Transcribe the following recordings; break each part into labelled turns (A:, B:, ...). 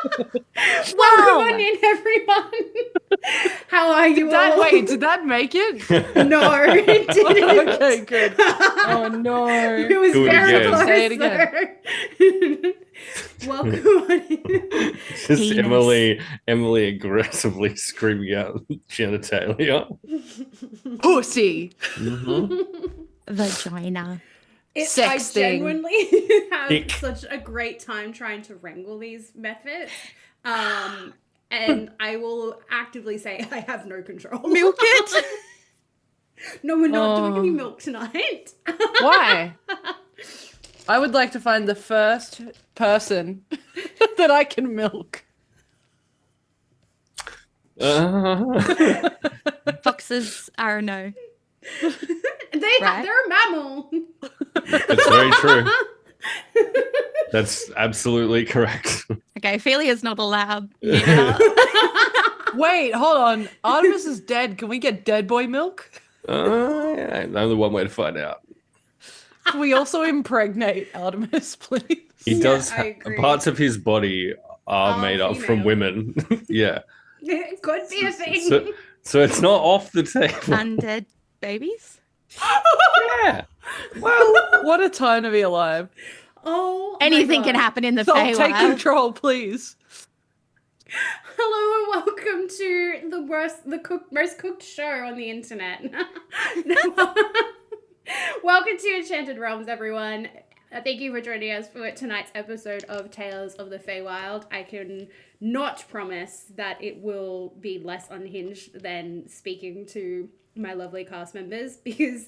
A: Welcome on in, everyone. How are you all?
B: Wait, did that make it?
A: No, it didn't.
B: Okay, good. Oh no.
A: It was
C: Do it
A: very
C: again.
A: close.
B: Say it again.
A: Welcome on in.
C: Just
D: Penis.
C: Emily aggressively screaming out genitalia.
B: Pussy.
D: Vagina.
A: I
B: Sex thing.
A: genuinely have
C: Dick.
A: such a great time trying to wrangle these methods. And I will actively say I have no control.
D: Milk it.
A: No, we're not doing any milk tonight.
B: Why? I would like to find the first person that I can milk.
D: Foxes are a no.
A: They're a mammal.
C: It's very true. That's absolutely correct.
D: Okay, Ophelia's not allowed.
B: Wait, hold on. Artemis is dead. Can we get dead boy milk?
C: Yeah, only one way to find out.
B: Can we also impregnate Artemis, please?
C: He
A: Yeah,
C: does.
A: I agree.
C: Parts of his body are made up from
A: female.
C: women. Yeah.
A: It could be a thing.
C: So it's not off the table.
D: Undead babies.
C: Yeah.
B: Well, what a time to be alive.
A: Oh, my
D: Anything
A: God.
D: can happen in the
B: So take
D: Feywild.
B: control, please.
A: Hello and welcome to the most cooked show on the internet. Welcome to Enchanted Realms, everyone. Thank you for joining us for tonight's episode of Tales of the Feywild. I can not promise that it will be less unhinged than speaking to my lovely cast members, because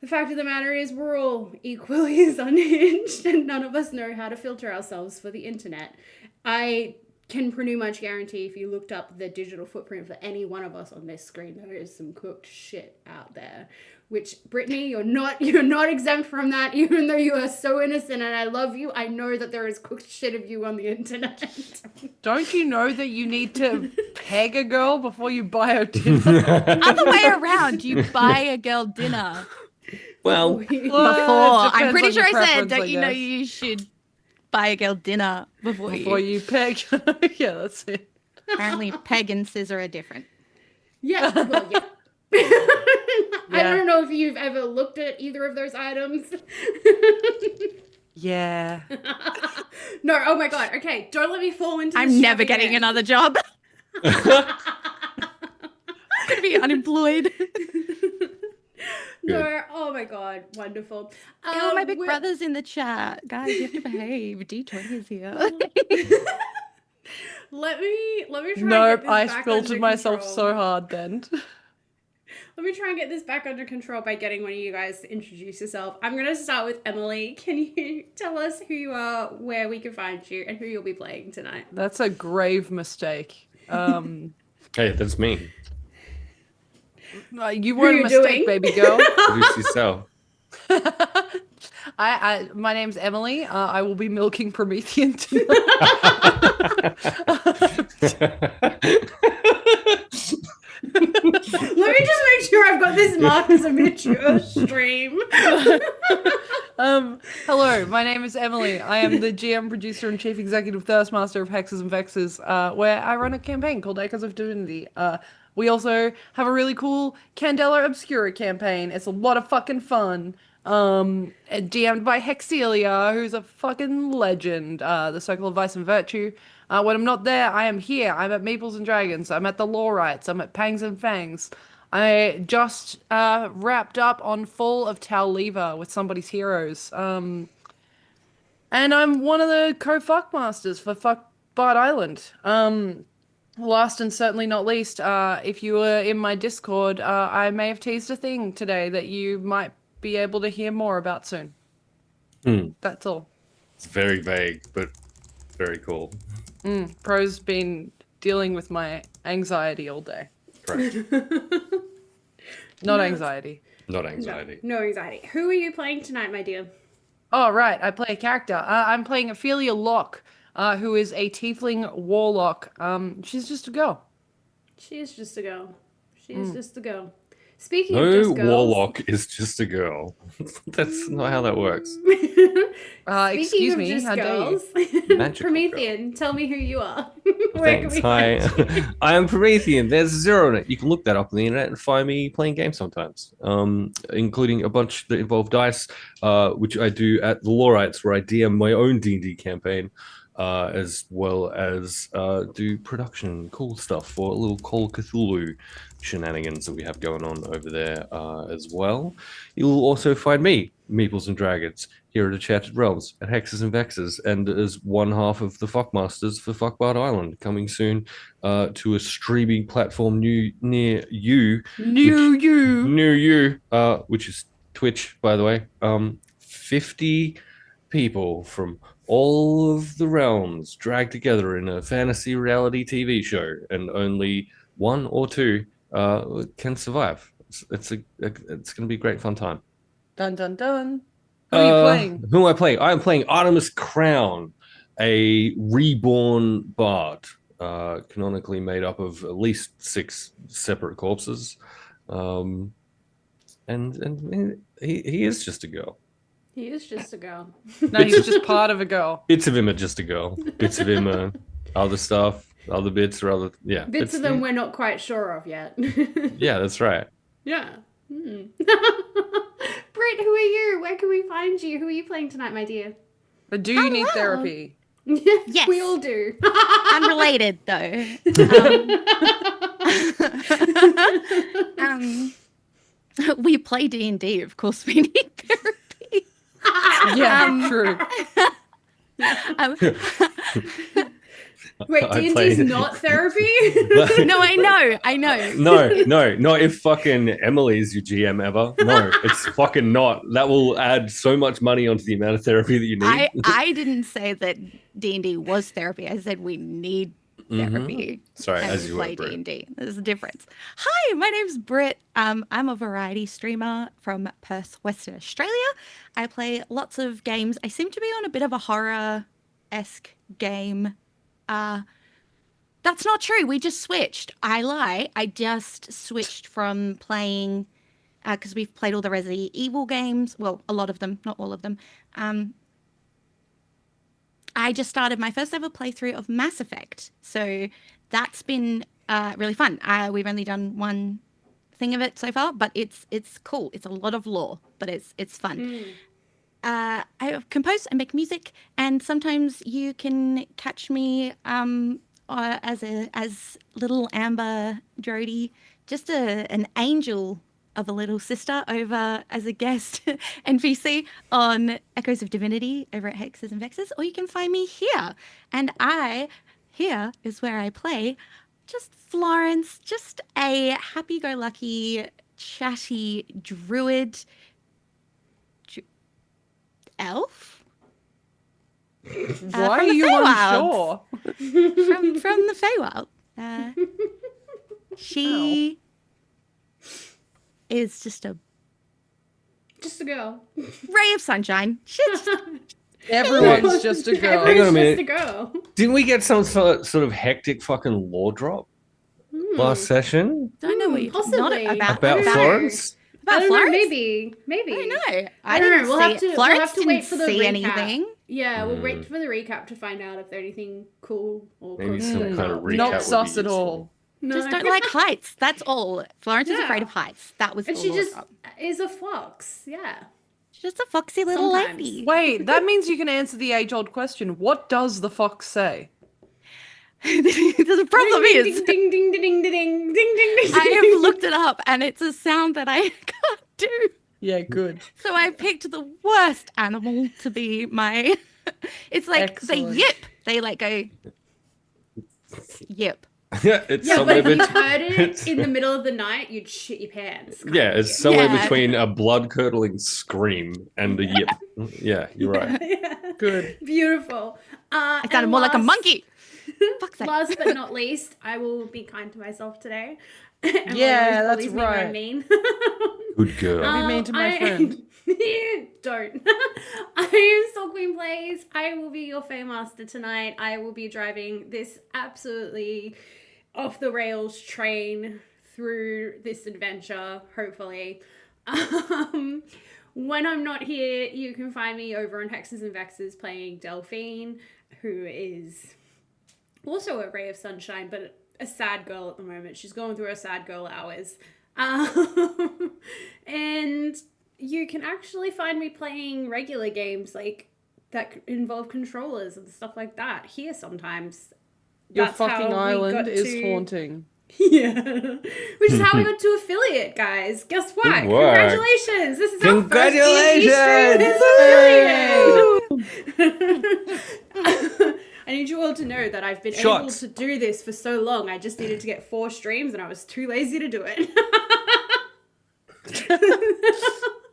A: the fact of the matter is we're all equally as unhinged and none of us know how to filter ourselves for the internet. I can pretty much guarantee if you looked up the digital footprint for any one of us on this screen, there is some cooked shit out there. Which, Brittany, you're not exempt from that, even though you are so innocent and I love you. I know that there is cooked shit of you on the internet.
B: Don't you know that you need to peg a girl before you buy her dinner?
D: Other way around, you buy a girl dinner
C: Well,
B: Well,
D: before. I'm
B: depends
D: pretty
B: on
D: sure
B: your
D: I said,
B: preference,
D: don't
B: I
D: you know
B: guess.
D: you should buy a girl dinner before
B: you peg. Yeah, that's it.
D: Apparently, peg and scissor are different.
A: Yeah, well, yeah. I don't know if you've ever looked at either of those items.
B: Yeah.
A: No, oh my God. Okay, don't let me fall into this
D: I'm never
A: trap
D: getting
A: again.
D: another job. I'm gonna be unemployed.
A: No, oh my God, wonderful.
D: Oh, my big
A: we're-
D: brother's in the chat. Guys, you have to behave. D20 is here.
A: Let me try and get
B: Nope,
A: this
B: I
A: back
B: filtered
A: under
B: myself
A: control.
B: so hard then.
A: Let me try and get this back under control by getting one of you guys to introduce yourself. I'm going to start with Emily. Can you tell us who you are, where we can find you, and who you'll be playing tonight?
B: That's a grave mistake.
C: hey, that's me.
B: You weren't a
A: you
B: mistake,
A: doing?
B: baby girl.
C: Introduce yourself.
B: My name's Emily. I will be milking Promethean tonight.
A: Let me just make sure I've got this marked as a mature stream.
B: Hello, my name is Emily. I am the GM, producer, and chief executive Thirstmaster of Hexes and Vexes, where I run a campaign called Echoes of Divinity. We also have a really cool Candela Obscura campaign. It's a lot of fucking fun. DM'd by Hexelia, who's a fucking legend. The Circle of Vice and Virtue. When I'm not there, I am here. I'm at Meeples and Dragons. I'm at the Law Rights. I'm at Pangs and Fangs. I just wrapped up on Fall of Tal-Leva with Somebody's Heroes. And I'm one of the co-fuckmasters for Fuck Bard Island. Last and certainly not least, if you were in my Discord, I may have teased a thing today that you might be able to hear more about soon. That's all.
C: It's very vague, but very cool.
B: Pro's been dealing with my anxiety all day.
C: Correct.
B: Not anxiety.
C: Not anxiety.
A: No anxiety. Who are you playing tonight, my dear?
B: Oh, right. I play a character. I'm playing Ophelia Locke, who is a tiefling warlock. She's just a girl.
A: She is just a girl. She is just a girl. Speaking of
C: No
A: just girls.
C: warlock is just a girl. That's not how that works.
A: Speaking
B: Excuse
A: of
B: me,
A: just
B: how dare you?
A: girls,
C: Magical
A: Promethean, tell me who you are. Where can
C: Thanks.
A: we
C: Hi,
A: find you?
C: I am Promethean. There's a zero on it. You can look that up on the internet and find me playing games sometimes, including a bunch that involve dice, which I do at the Lawrites, where I DM my own D&D campaign, as well as do production, cool stuff for a little Call Cthulhu shenanigans that we have going on over there as well. You'll also find me, Meeples and Dragons, here at Enchanted Realms, at Hexes and Vexes, and as one half of the Fuckmasters for Fuckbard Island, coming soon to a streaming platform near you. Near you, which is Twitch, by the way. 50 people from all of the realms dragged together in a fantasy reality TV show, and only one or two can survive. It's going to be a great fun time.
B: Dun dun dun. Who are you playing?
C: Who am I playing? I am playing Artemis Crown, a reborn bard, canonically made up of at least 6 separate corpses. And he is just a girl.
A: He is just a girl.
B: No, he's just part of a girl.
C: Bits of him are just a girl. Bits of him are other stuff. Other bits are other, yeah.
A: Bits of them we're not quite sure of yet.
C: Yeah, that's right.
A: Yeah. Britt, who are you? Where can we find you? Who are you playing tonight, my dear?
B: But do you need therapy?
A: Yes. We all do.
D: Unrelated, though. We play D&D, of course we need therapy.
B: Yeah, true.
A: Wait,
C: I
A: D&D's
C: played-
A: not therapy?
D: No, I know.
C: No, not if fucking Emily's your GM ever. No, it's fucking not. That will add so much money onto the amount of therapy that you need.
D: I didn't say that D&D was therapy. I said we need therapy.
C: Sorry,
D: and
C: as you
D: play
C: were, Britt.
D: D&D. There's a difference. Hi, my name's Britt. I'm a variety streamer from Perth, Western Australia. I play lots of games. I seem to be on a bit of a horror-esque game. That's not true. We just switched. I lie. I just switched from playing because we've played all the Resident Evil games. Well, a lot of them, not all of them. I just started my first ever playthrough of Mass Effect. So that's been really fun. We've only done one thing of it so far, but it's cool. It's a lot of lore, but it's fun. I compose and make music, and sometimes you can catch me as little Amber Jody, just an angel of a little sister over as a guest NPC on Echoes of Divinity over at Hexes and Vexes, or you can find me here. And here is where I play just Florence, just a happy-go-lucky, chatty druid elf.
B: Why are
D: the
B: you
D: Feywild.
B: unsure?
D: from the Feywild. She is just a
A: Just a girl.
D: ray of sunshine. She's just,
B: Everyone's just a girl.
C: Hang on a
A: Everyone's
C: minute.
A: just a girl.
C: Didn't we get some sort of hectic fucking lore drop last session
D: don't know what you're
A: Possibly.
D: not about
C: about
A: know.
C: Florence?
A: I
D: About
A: don't know,
D: Florence.
A: maybe.
D: I don't know.
A: I don't know.
D: didn't
A: We'll
D: see
A: have
D: it.
A: to. We'll
D: Florence
A: have to wait for the
D: didn't see
A: recap.
D: anything.
A: Yeah, we'll wait for the recap to find out if there's anything cool or
C: Maybe
A: cool.
C: some kind of recap.
B: Not
C: would be
B: sus at
C: useful.
B: all.
A: No.
D: Just don't like heights. That's all. Florence is
A: Yeah.
D: afraid of heights. That was
A: And
D: the
A: she
D: lore
A: just
D: drop.
A: is a fox. Yeah.
D: She's just a foxy little
A: Sometimes.
D: lady.
B: Wait, that means you can answer the age-old question. What does the fox say?
D: The problem
A: Ding,
D: is,
A: ding, ding, ding, ding, ding, ding, ding, ding.
D: I have looked it up, and it's a sound that I can't do.
B: Yeah, good.
D: So I picked the worst animal to be my. It's like
B: Excellent.
D: they yip. They like go yip.
C: Yeah, it's
A: Yeah, but
C: somewhere
A: if you
C: between.
A: heard it in the middle of the night, you'd shit your pants. kind
C: Yeah,
A: of
C: it's
A: yip.
C: somewhere
D: Yeah.
C: between a blood-curdling scream and a yip. Yeah, you're right.
A: Yeah.
B: Good.
A: Beautiful.
D: I sounded more like a monkey. Fuck's sake.
A: Last but not least, I will be kind to myself today. And
B: Yeah,
A: will
B: that's
A: always bullies me when I'm
B: right.
A: mean.
C: Good girl.
B: Be mean to my
A: I-
B: friend.
A: Don't. I am Soul Queen Plays. I will be your Feymaster tonight. I will be driving this absolutely off the rails train through this adventure, hopefully. When I'm not here, you can find me over on Hexes and Vexes playing Delphine, who is also a ray of sunshine, but a sad girl at the moment. She's going through her sad girl hours. And you can actually find me playing regular games like that involve controllers and stuff like that here sometimes.
B: Your
A: That's how
B: fucking
A: we
B: island
A: got
B: is
A: to-
B: haunting.
A: Yeah. Which is how we got to affiliate, guys. Guess what?
C: Good work.
A: Congratulations. This is our first
C: Congratulations!
A: affiliate. I need you all to know that I've been able
C: Shots.
A: to do this for so long. I just needed to get 4 streams and I was too lazy to do it.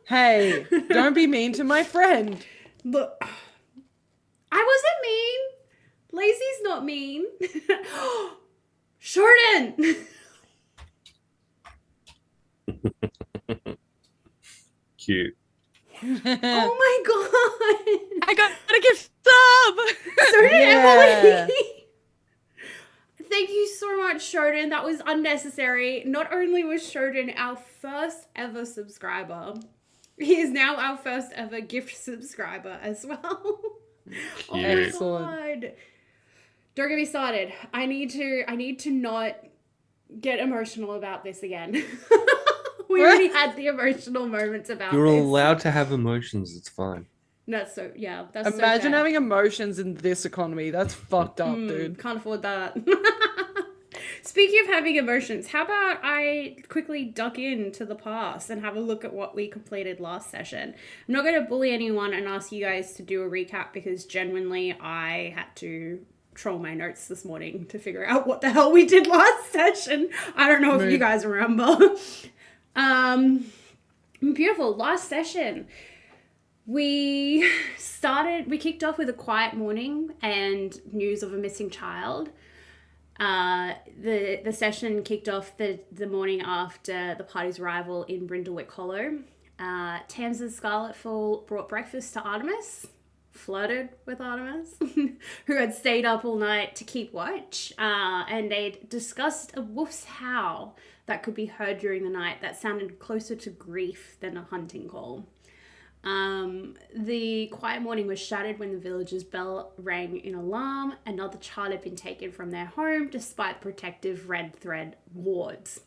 B: Hey, don't be mean to my friend.
A: Look, I wasn't mean. Lazy's not mean. Jordan!
C: Cute.
A: Oh my god!
D: I got a gift sub.
A: So did
B: Yeah.
A: Emily! Thank you so much, Shodan. That was unnecessary. Not only was Shodan our first ever subscriber, he is now our first ever gift subscriber as well. Oh my
B: Excellent.
A: god. Don't get me started. I need to not get emotional about this again. We already had the emotional moments about
C: You're
A: this.
C: allowed to have emotions. It's fine.
A: That's so, yeah. That's
B: Imagine
A: so fair.
B: having emotions in this economy. That's fucked up, dude.
A: Can't afford that. Speaking of having emotions, how about I quickly duck into the past and have a look at what we completed last session? I'm not going to bully anyone and ask you guys to do a recap because genuinely I had to troll my notes this morning to figure out what the hell we did last session. I don't know if you guys remember. Beautiful. Last session. We kicked off with a quiet morning and news of a missing child. The session kicked off the morning after the party's arrival in Brindlewick Hollow. Tamsin Scarletfall brought breakfast to Artemis, flirted with Artemis, who had stayed up all night to keep watch, and they'd discussed a wolf's howl that could be heard during the night that sounded closer to grief than a hunting call. The quiet morning was shattered when the village's bell rang in alarm. Another child had been taken from their home despite protective red thread wards.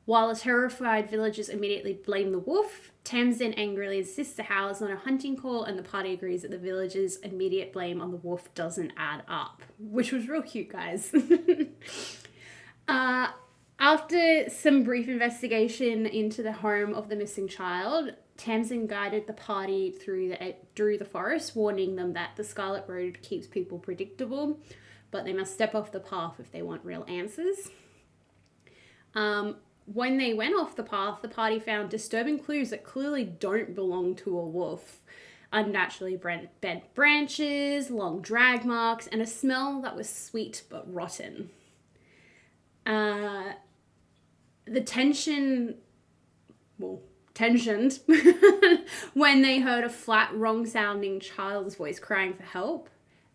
A: While the terrified villagers immediately blame the wolf, Tamsin angrily insists the howl is not a hunting call, and the party agrees that the villagers' immediate blame on the wolf doesn't add up, which was real cute, guys. After some brief investigation into the home of the missing child, Tamsin guided the party through the forest, warning them that the Scarlet Road keeps people predictable, but they must step off the path if they want real answers. When they went off the path, the party found disturbing clues that clearly don't belong to a wolf. Unnaturally bent branches, long drag marks, and a smell that was sweet but rotten. The tensioned when they heard a flat, wrong-sounding child's voice crying for help,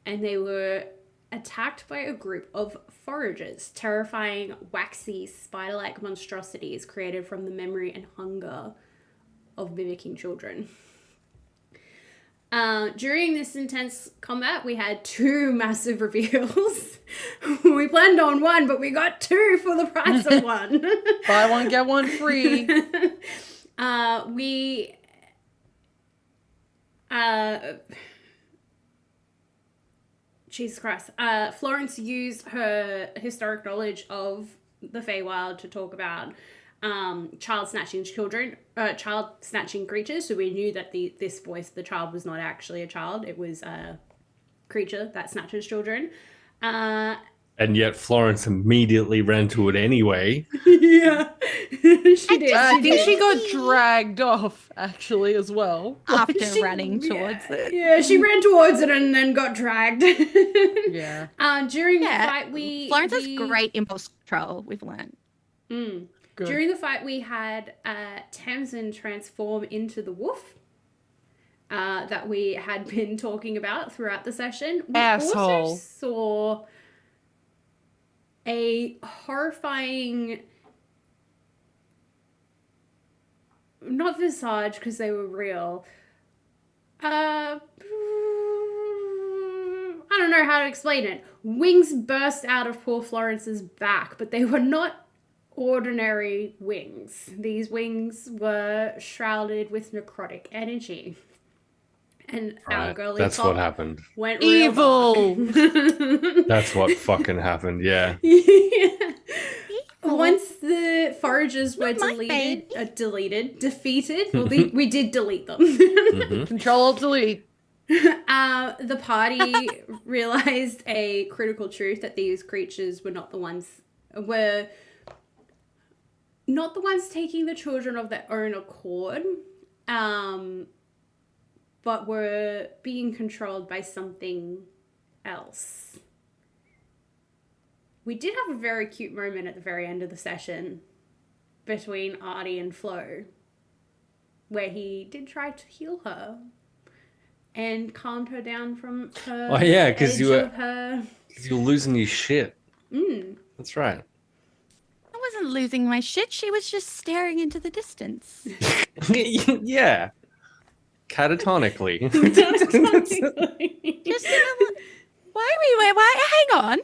A: and they were attacked by a group of foragers, terrifying, waxy, spider-like monstrosities created from the memory and hunger of mimicking children. During this intense combat, we had 2 massive reveals. We planned on 1, but we got 2 for the price of 1.
B: Buy one, get one free. Jesus Christ. Florence used her historic knowledge of the Feywild to talk about child snatching creatures. So we knew that this voice of the child was not actually a child. It was a creature that snatches children.
C: And yet Florence immediately ran to it anyway.
A: Yeah. She did.
B: I think she got dragged off, actually, as well.
D: After running towards it.
A: Yeah, she ran towards it and then got dragged.
B: Yeah.
A: During the
D: Yeah,
A: fight,
D: Florence has great impulse control, we've learned.
B: Good.
A: During the fight, we had Tamsin transform into the wolf that we had been talking about throughout the session. We
B: Asshole.
A: also saw a horrifying not visage because they were real. I don't know how to explain it. Wings burst out of poor Florence's back, but they were not ordinary wings. These wings were shrouded with necrotic energy. And our
C: Right.
A: girly
C: That's
A: pop
C: what happened.
A: went real
B: Evil.
A: dark.
C: That's what fucking happened. Yeah.
A: Yeah. Once the foragers were
D: Not my
A: defeated, well, we did delete them.
C: Mhm.
B: Control-Alt-Delete.
A: The party realized a critical truth that these creatures were not the ones taking the children of their own accord, but were being controlled by something else. We did have a very cute moment at the very end of the session between Artie and Flo, where he did try to heal her and calmed her down from her.
C: Oh, yeah, 'cause you were-
A: of her.
C: You're losing your shit.
A: Mm.
C: That's right.
D: I wasn't losing my shit. She was just staring into the distance.
C: Yeah. Catatonically.
D: Just why? Hang on.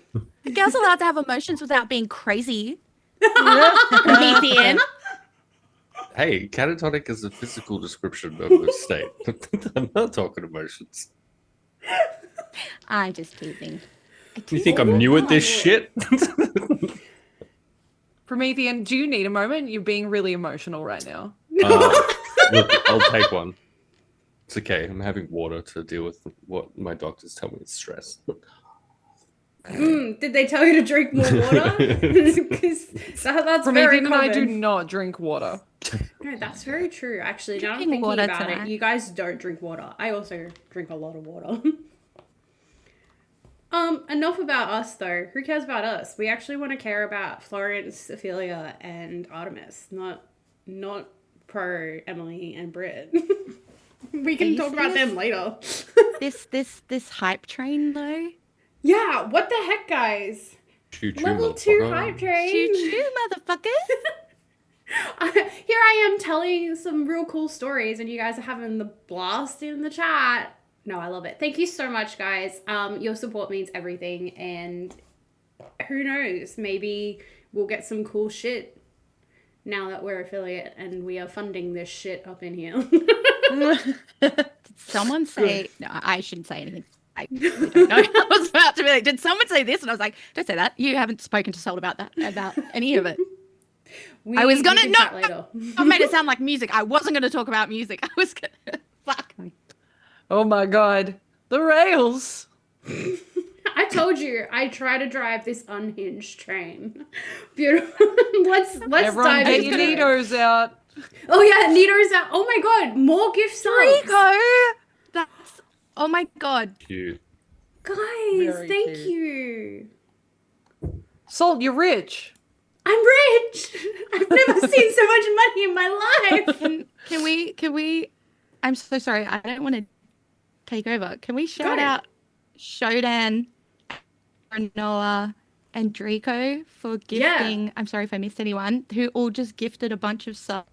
D: A girl's allowed to have emotions without being crazy. Promethean.
C: Hey, catatonic is a physical description of a state. I'm not talking emotions.
D: I'm just teasing.
C: You think I'm new at this shit?
B: Promethean, do you need a moment? You're being really emotional right now.
C: Look, I'll take one. It's okay. I'm having water to deal with what my doctors tell me is stress.
A: Did they tell you to drink more water? Because that's very
B: Promethean and
A: common.
B: I do not drink water.
A: No, that's very true. Actually, now I'm
D: Drinking
A: thinking
D: water
A: about
D: tonight.
A: it. You guys don't drink water. I also drink a lot of water. Enough about us though. Who cares about us? We actually want to care about Florence, Ophelia, and Artemis, not pro Emily and Britt. We can
D: you
A: talk about
D: serious?
A: them later.
D: This hype train though.
A: Yeah, what the heck, guys?
C: Choo choo,
A: Level 2
C: motherfucker.
A: hype train.
D: Choo choo, motherfuckers.
A: Here I am telling some real cool stories, and you guys are having the blast in the chat. No, I love it. Thank you so much, guys. Your support means everything, and who knows? Maybe we'll get some cool shit now that we're affiliate and we are funding this shit up in here.
D: Did someone say? No, I shouldn't say anything. I really don't know. I was about to be like, did someone say this? And I was like, don't say that. You haven't spoken to Sol about that, about any of it. I was gonna
A: we can chat
D: no.
A: later.
D: I made it sound like music. I wasn't gonna talk about music. I was gonna fuck.
B: Oh my god. The rails.
A: I told you I try to drive this unhinged train. Beautiful. let's
B: Everyone
A: dive
B: get
A: into
B: your
A: it.
B: Nitos out.
A: Oh yeah, Nito's out. Oh my god, more gift subs.
D: Rico, that's oh my god.
C: Cute.
A: Guys,
B: Very
A: thank
B: cute.
A: you.
B: Salt, you're rich.
A: I'm rich. I've never seen so much money in my life.
D: Can we? I'm so sorry. I don't want to take over. Can we shout
A: Go.
D: out Shodan, Noah, and Draco for gifting?
A: Yeah.
D: I'm sorry if I missed anyone who all just gifted a bunch of subs.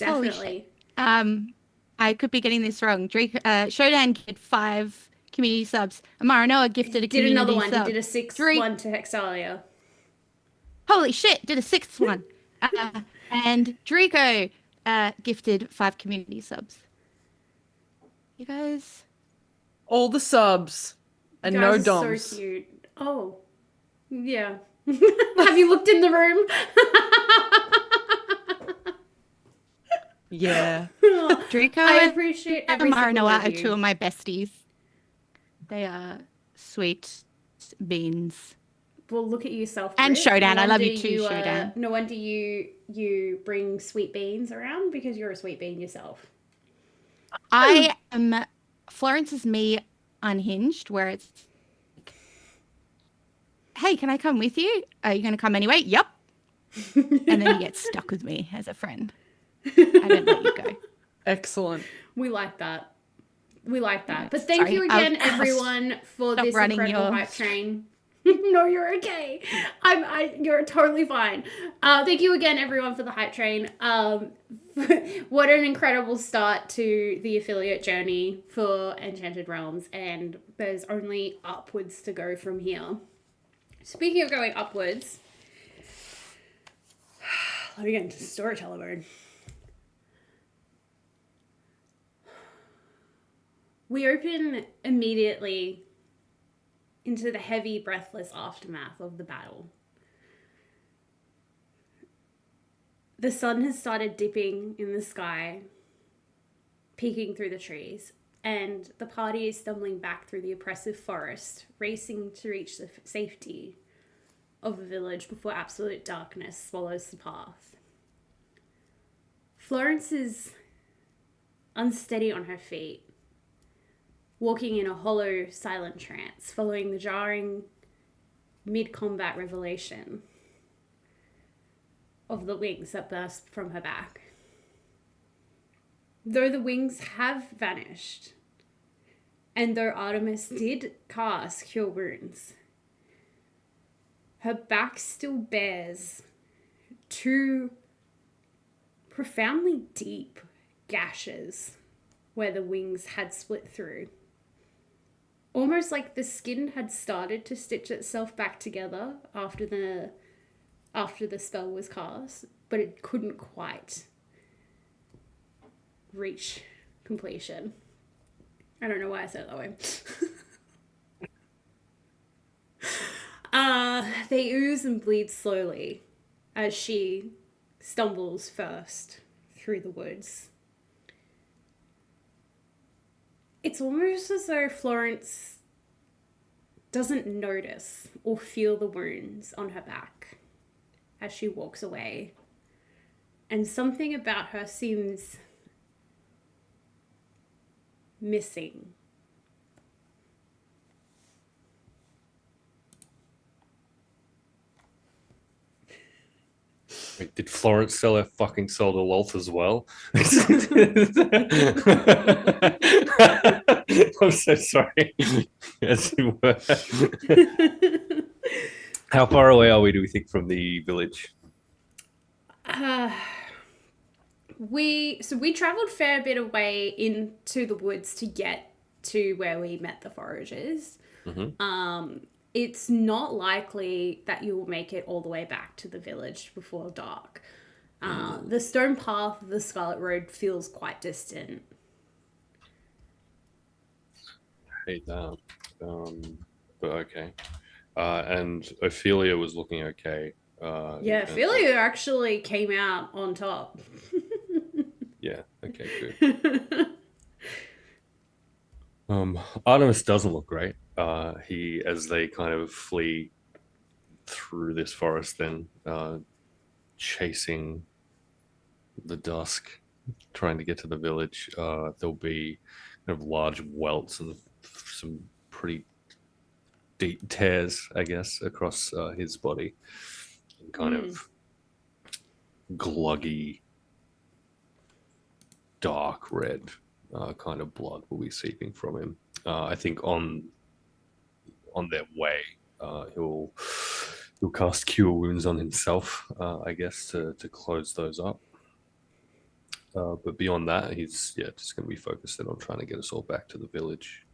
D: Holy
A: Definitely.
D: I could be getting this wrong. Shodan did 5 community subs. Amara Noah gifted a
A: Did
D: community
A: another one.
D: sub.
A: He did a sixth
D: Drake-
A: one to Hexalia.
D: Holy shit! Did a 6th one. And Draco gifted 5 community subs. You guys.
B: All the subs. And
A: You
B: no
A: guys are
B: doms.
A: So cute. Oh, yeah. Have you looked in the room?
B: Yeah.
D: Draco
A: I
D: and
A: appreciate every
D: Amara
A: single
D: Noah
A: one
D: are
A: of
D: 2
A: you.
D: of my besties. They are sweet beans.
A: Well, look at yourself.
D: And
A: Brit.
D: Shodan.
A: No
D: I love you
A: wonder
D: too, Shodan.
A: No wonder you bring sweet beans around because you're a sweet bean yourself.
D: I am Florence is me unhinged, where it's like, hey, can I come with you? Are you going to come anyway? Yep. And then you get stuck with me as a friend. I don't let you go.
B: Excellent.
A: We like that. We like that. But
D: Sorry,
A: thank you
D: I'll-
A: again,
D: I'll
A: everyone, for
D: stop
A: this
D: running
A: incredible
D: your-
A: hype train. No, you're okay. You're totally fine. Thank you again, everyone, for the hype train. What an incredible start to the affiliate journey for Enchanted Realms, and there's only upwards to go from here. Speaking of going upwards, let me get into storyteller mode. We open immediately into the heavy, breathless aftermath of the battle. The sun has started dipping in the sky, peeking through the trees, and the party is stumbling back through the oppressive forest, racing to reach the safety of the village before absolute darkness swallows the path. Florence is unsteady on her feet, walking in a hollow, silent trance, following the jarring mid-combat revelation of the wings that burst from her back. Though the wings have vanished, and though Artemis did cast Cure Wounds, her back still bears two profoundly deep gashes where the wings had split through. Almost like the skin had started to stitch itself back together after the spell was cast, but it couldn't quite reach completion. I don't know why I said it that way. They ooze and bleed slowly as she stumbles first through the woods. It's almost as though Florence doesn't notice or feel the wounds on her back as she walks away. And something about her seems missing.
C: Wait, did Florence sell her fucking soul to Loth as well? I'm so sorry. As you were. How far away are we, do we think, from the village?
A: We traveled a fair bit away into the woods to get to where we met the foragers.
C: Mm-hmm.
A: It's not likely that you will make it all the way back to the village before dark. The stone path of the Scarlet Road feels quite distant.
C: I hate that. But okay. And Ophelia was looking okay.
A: Yeah, Ophelia actually came out on top.
C: Yeah, okay, good. Artemis doesn't look great. As they kind of flee through this forest, then chasing the dusk, trying to get to the village, there'll be kind of large welts and some pretty deep tears, I guess, across his body, and kind of gluggy, dark red kind of blood will be seeping from him. I think on their way, he'll cast Cure Wounds on himself, I guess, to close those up. But beyond that, he's just going to be focused on trying to get us all back to the village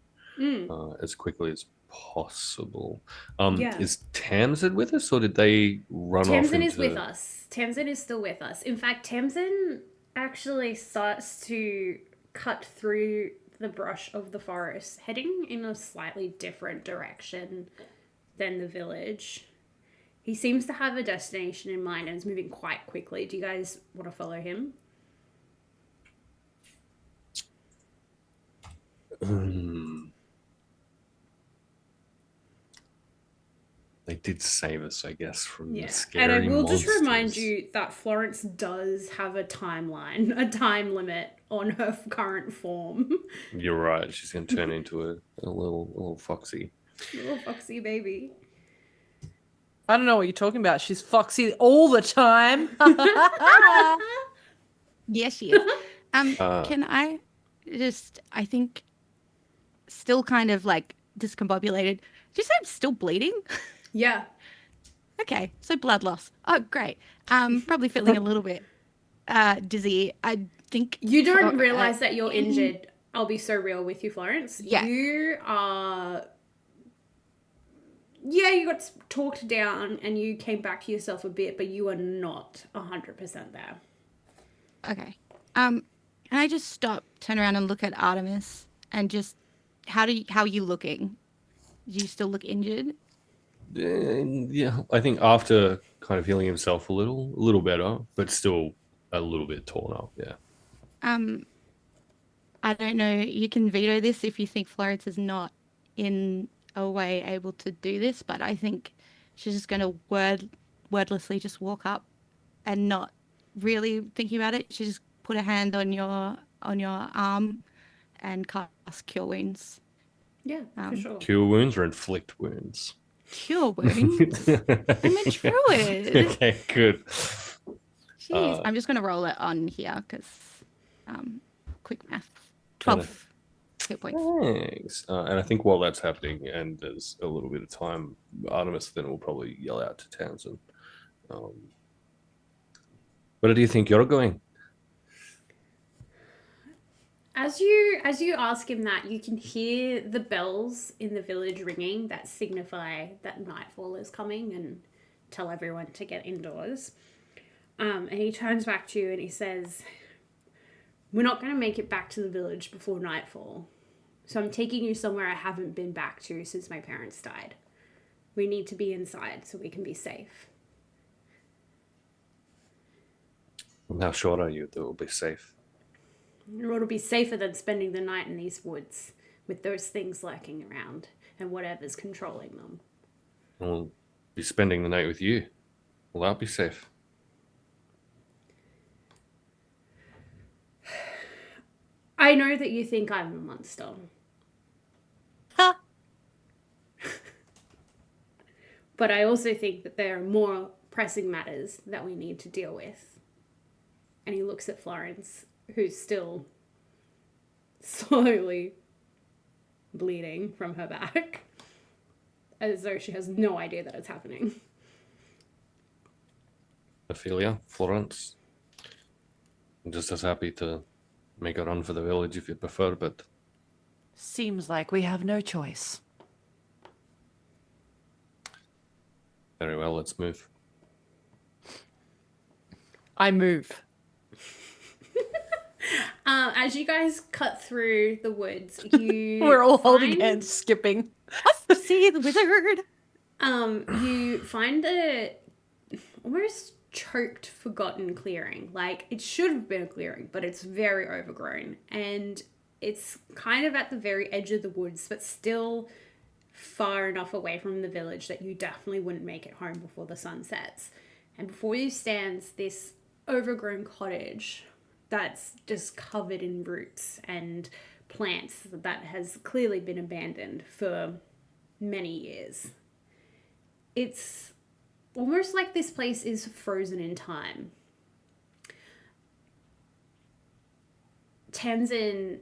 C: as quickly as possible. Is Tamsin with us, or did they run off?
A: Tamsin is with us. Tamsin is still with us. In fact, Tamsin actually starts to cut through the brush of the forest, heading in a slightly different direction than the village. He seems to have a destination in mind and is moving quite quickly. Do you guys want to follow him?
C: They did save us, I guess, from the scary
A: and I will
C: monsters.
A: just remind you that Florence does have a timeline, a time limit on her current form.
C: You're right. She's going to turn into a little foxy.
A: Little foxy baby.
B: I don't know what you're talking about. She's foxy all the time.
D: Yes, she is. Can I just, I think, still kind of like discombobulated. Did you say I'm still bleeding?
A: Yeah.
D: Okay, so blood loss. Oh, great. Probably feeling a little bit dizzy. I think
A: You don't
D: for,
A: realize that you're
D: in-
A: injured. I'll be so real with you, Florence.
D: Yeah.
A: You are. Yeah, you got talked down and you came back to yourself a bit, but you are not 100% there.
D: Okay. Can I just stop, turn around, and look at Artemis, and just how are you looking? Do you still look injured?
C: Yeah, I think after kind of healing himself a little better, but still a little bit torn up. Yeah.
D: Um, I don't know. You can veto this if you think Florence is not in a way able to do this, but I think she's just going to wordlessly just walk up and not really thinking about it. She just put a hand on your arm and cast Cure Wounds.
A: Yeah, for sure.
C: Cure wounds or inflict wounds?
D: Cure Wounds? I'm a druid.
C: Okay, good.
D: Jeez, I'm just going to roll it on here because quick math.
C: Kinda-
D: 12 hit points.
C: Thanks. And I think while that's happening, and there's a little bit of time, Artemis then will probably yell out to Townsend. Where do you think you're going?
A: As you ask him that, you can hear the bells in the village ringing that signify that nightfall is coming and tell everyone to get indoors. And he turns back to you and he says, "We're not going to make it back to the village before nightfall. So I'm taking you somewhere I haven't been back to since my parents died. We need to be inside so we can be safe."
C: And how sure are you that it will be safe?
A: It'll be safer than spending the night in these woods with those things lurking around and whatever's controlling them.
C: We'll be spending the night with you. Will that be safe?
A: I know that you think I'm a monster,
D: Ha!
A: but I also think that there are more pressing matters that we need to deal with. And he looks at Florence, who's still slowly bleeding from her back, as though she has no idea that it's happening.
C: Ophelia, Florence. I'm just as happy to make a run for the village if you prefer, but
B: Seems like we have no choice.
C: very well, let's move.
B: I move.
A: As you guys cut through the woods, you
B: We're all holding
A: find-
B: hands, skipping.
D: See the wizard.
A: You find a almost choked, forgotten clearing. Like, it should have been a clearing, but it's very overgrown. And it's kind of at the very edge of the woods, but still far enough away from the village that you definitely wouldn't make it home before the sun sets. And before you stands this overgrown cottage that's just covered in roots and plants that has clearly been abandoned for many years. It's almost like this place is frozen in time. Tamsin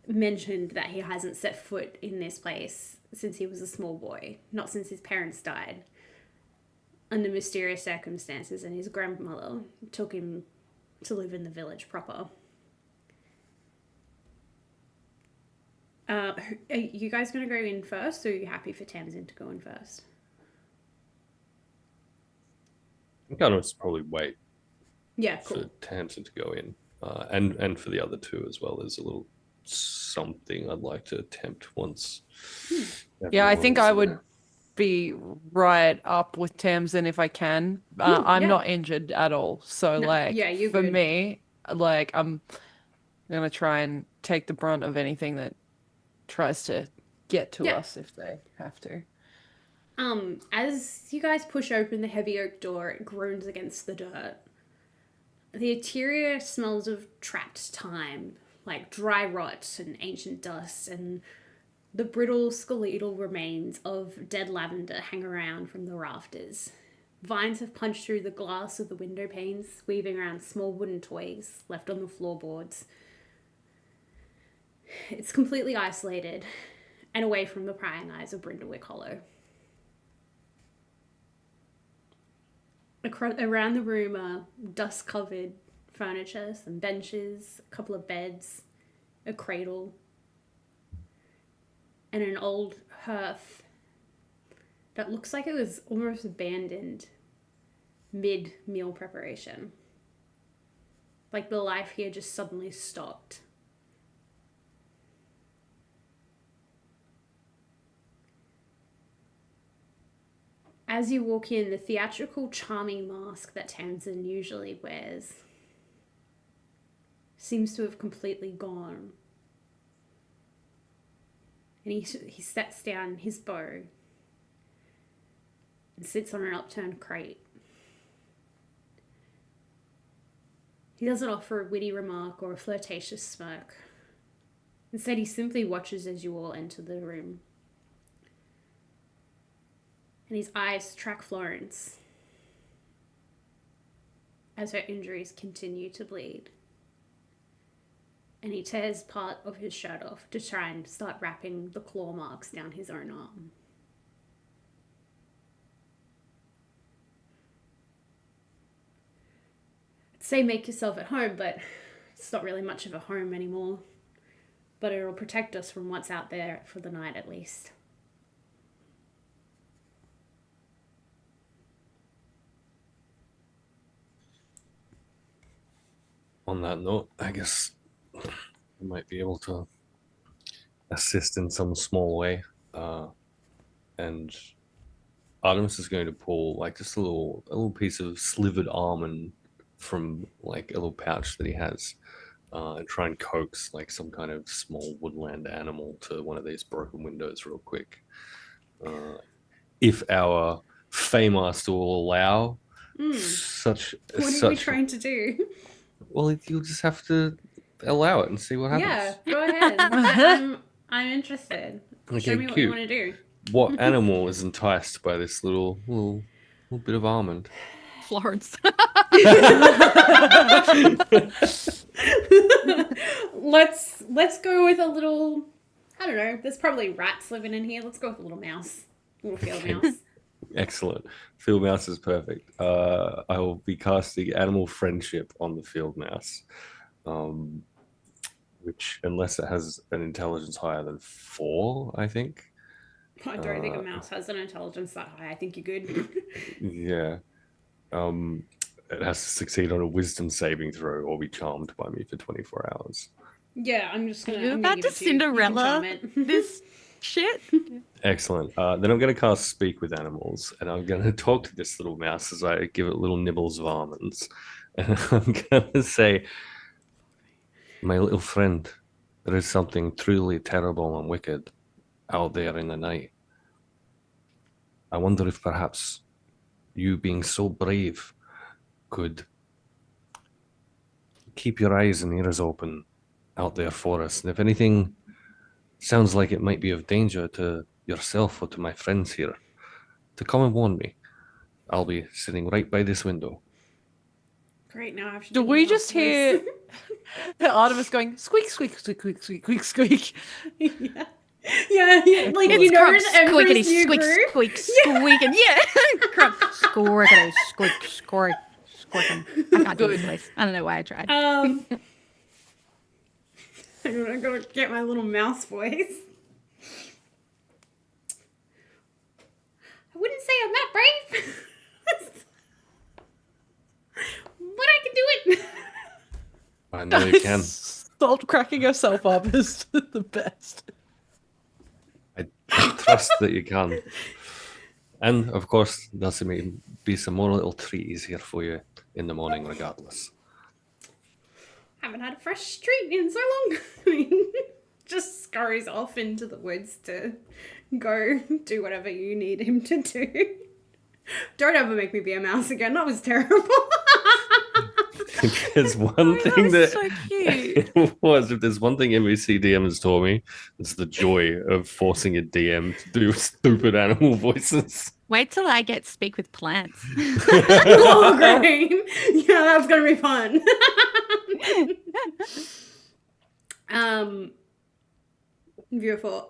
A: mentioned that he hasn't set foot in this place since he was a small boy, not since his parents died under mysterious circumstances, and his grandmother took him to live in the village proper. Are you guys going to go in first, or are you happy for Tamsin to go in first?
C: I think I'll just probably wait
A: Yeah,
C: for
A: cool.
C: Tamsin to go in, and for the other two as well. There's a little something I'd like to attempt once.
B: Yeah, I think I
C: everyone's
B: would be right up with Tamsin if I can. I'm
A: yeah.
B: not injured at all, so
A: No,
B: like
A: yeah, you're
B: for
A: good.
B: me, like I'm gonna try and take the brunt of anything that tries to get to
A: Yeah.
B: us if they have to.
A: As you guys push open the heavy oak door, it groans against the dirt. The interior smells of trapped time, like dry rot and ancient dust, and the brittle skeletal remains of dead lavender hang around from the rafters. Vines have punched through the glass of the window panes, weaving around small wooden toys left on the floorboards. It's completely isolated and away from the prying eyes of Brindlewick Hollow. Around the room are dust-covered furniture, some benches, a couple of beds, a cradle, and an old hearth that looks like it was almost abandoned mid-meal preparation. Like the life here just suddenly stopped. As you walk in, the theatrical, charming mask that Tamsin usually wears seems to have completely gone. And he sets down his bow and sits on an upturned crate. He doesn't offer a witty remark or a flirtatious smirk. Instead, he simply watches as you all enter the room. And his eyes track Florence as her injuries continue to bleed. And he tears part of his shirt off to try and start wrapping the claw marks down his own arm. I'd say make yourself at home, but it's not really much of a home anymore. But it'll protect us from what's out there for the night at least.
C: On that note, I guess I might be able to assist in some small way. And Artemis is going to pull like just a little piece of slivered almond from like a little pouch that he has, and try and coax like some kind of small woodland animal to one of these broken windows real quick. If our Feymaster will allow such.
A: What are we trying to do?
C: Well, you'll just have to allow it and see what happens.
A: Yeah, go ahead. I'm interested.
C: Okay,
A: Show me what you want to do.
C: What animal is enticed by this little bit of almond?
D: Florence.
A: Let's go with a little. I don't know. There's probably rats living in here. Let's go with a little mouse. A little field mouse.
C: Excellent. Field mouse is perfect. I will be casting animal friendship on the field mouse, which, unless it has an intelligence higher than 4, I think.
A: I don't think a mouse has an intelligence that high. I think you're good.
C: Yeah. It has to succeed on a wisdom saving throw or be charmed by me for 24 hours.
A: Yeah, I'm just gonna.
D: You're
A: I'm gonna
D: about
A: give
D: to
A: it you. You can
D: Cinderella
A: charm it.
D: this shit.
C: Excellent. Then I'm going to cast Speak with Animals, and I'm going to talk to this little mouse as I give it little nibbles of almonds. And I'm going to say, my little friend, there is something truly terrible and wicked out there in the night. I wonder if perhaps you, being so brave, could keep your eyes and ears open out there for us. And if anything sounds like it might be of danger to yourself or to my friends here, to come and warn me. I'll be sitting right by this window.
A: Great. Now I have to.
B: Do
A: do
B: we
A: my
B: just
A: mouse
B: hear
A: voice.
B: Artemis going squeak, squeak, squeak, squeak, squeak, squeak, squeak?
A: Yeah. Yeah. Like
D: It's
A: you know,
D: crump,
A: the
D: squeakity,
A: Emperor's New
D: squeak,
A: Groove.
D: squeak, squeaking. Yeah. Crump, squirkity, squeak, squirk, squirking. I can't do this voice. I don't know why I tried.
A: I'm gonna get my little mouse voice. I wouldn't say I'm that brave, but I can do it.
C: I know you can.
B: Stop cracking yourself up is the best.
C: I trust that you can. And of course, there's may be some more little treats here for you in the morning, regardless.
A: Haven't had a fresh treat in so long. I mean, just scurries off into the woods to go do whatever you need him to do. Don't ever make me be a mouse again. That was terrible.
C: There's one thing that
D: so cute.
C: it was. If there's one thing NBC DM has taught me, it's the joy of forcing a DM to do stupid animal voices.
D: Wait till I get speak with plants.
A: Oh, great. Yeah, that's gonna be fun. Beautiful.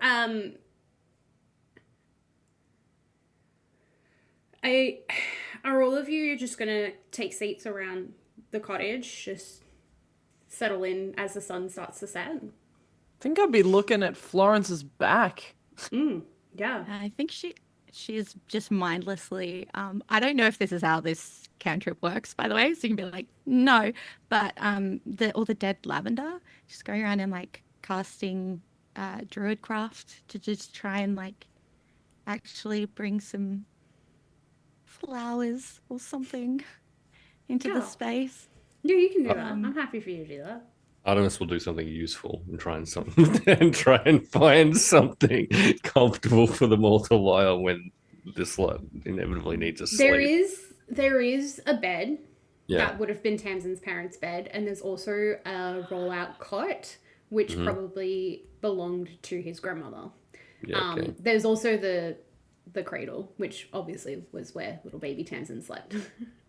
A: Are all of you just gonna take seats around the cottage, just settle in as the sun starts to set?
B: I think I'd be looking at Florence's back.
A: Yeah.
D: I think she is just mindlessly. I don't know if this is how this cantrip works, by the way. So you can be like, no, but all the dead lavender, just going around and like casting druidcraft to just try and like actually bring some flowers or something into the
A: Yeah.
D: space.
A: Yeah, you can do that. I'm happy for you to do that.
C: Artemis will do something useful and try and find something comfortable for them all to lie on when this inevitably needs a sleep.
A: There is a bed
C: Yeah.
A: that would have been Tamsin's parents' bed, and there's also a roll-out cot which probably belonged to his grandmother.
C: Yeah. Okay.
A: There's also the cradle, which obviously was where little baby Tamsin slept.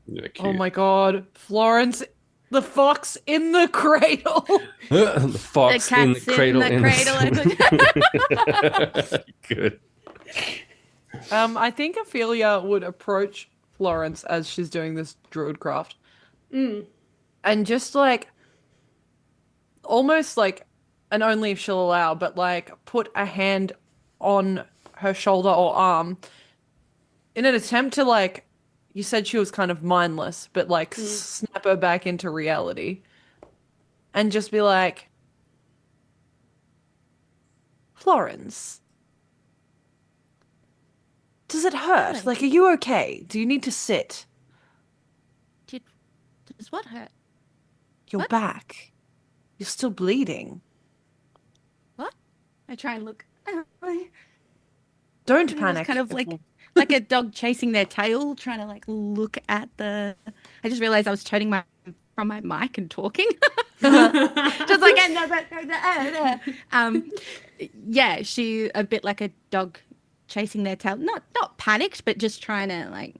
C: Yeah,
B: Oh
C: cute.
B: my god, Florence, the fox in the cradle.
C: The fox in the
D: cat's in
C: cradle.
D: the cradle.
C: Good.
B: I think Ophelia would approach Florence as she's doing this druidcraft. And just like, almost like, and only if she'll allow, but like put a hand on her shoulder or arm in an attempt to like, you said she was kind of mindless, but like snap her back into reality. And just be like, Florence, does it hurt?
D: Darling.
B: Like, are you okay? Do you need to sit?
D: Does what hurt?
B: Your
D: What?
B: back. You're still bleeding.
D: What? I try and look.
B: Don't
D: It was
B: panic.
D: kind of
B: It
D: like
B: will-
D: like a dog chasing their tail, trying to like look at the. I just realized I was turning from my mic and talking. Just like yeah, she a bit like a dog chasing their tail. Not panicked, but just trying to like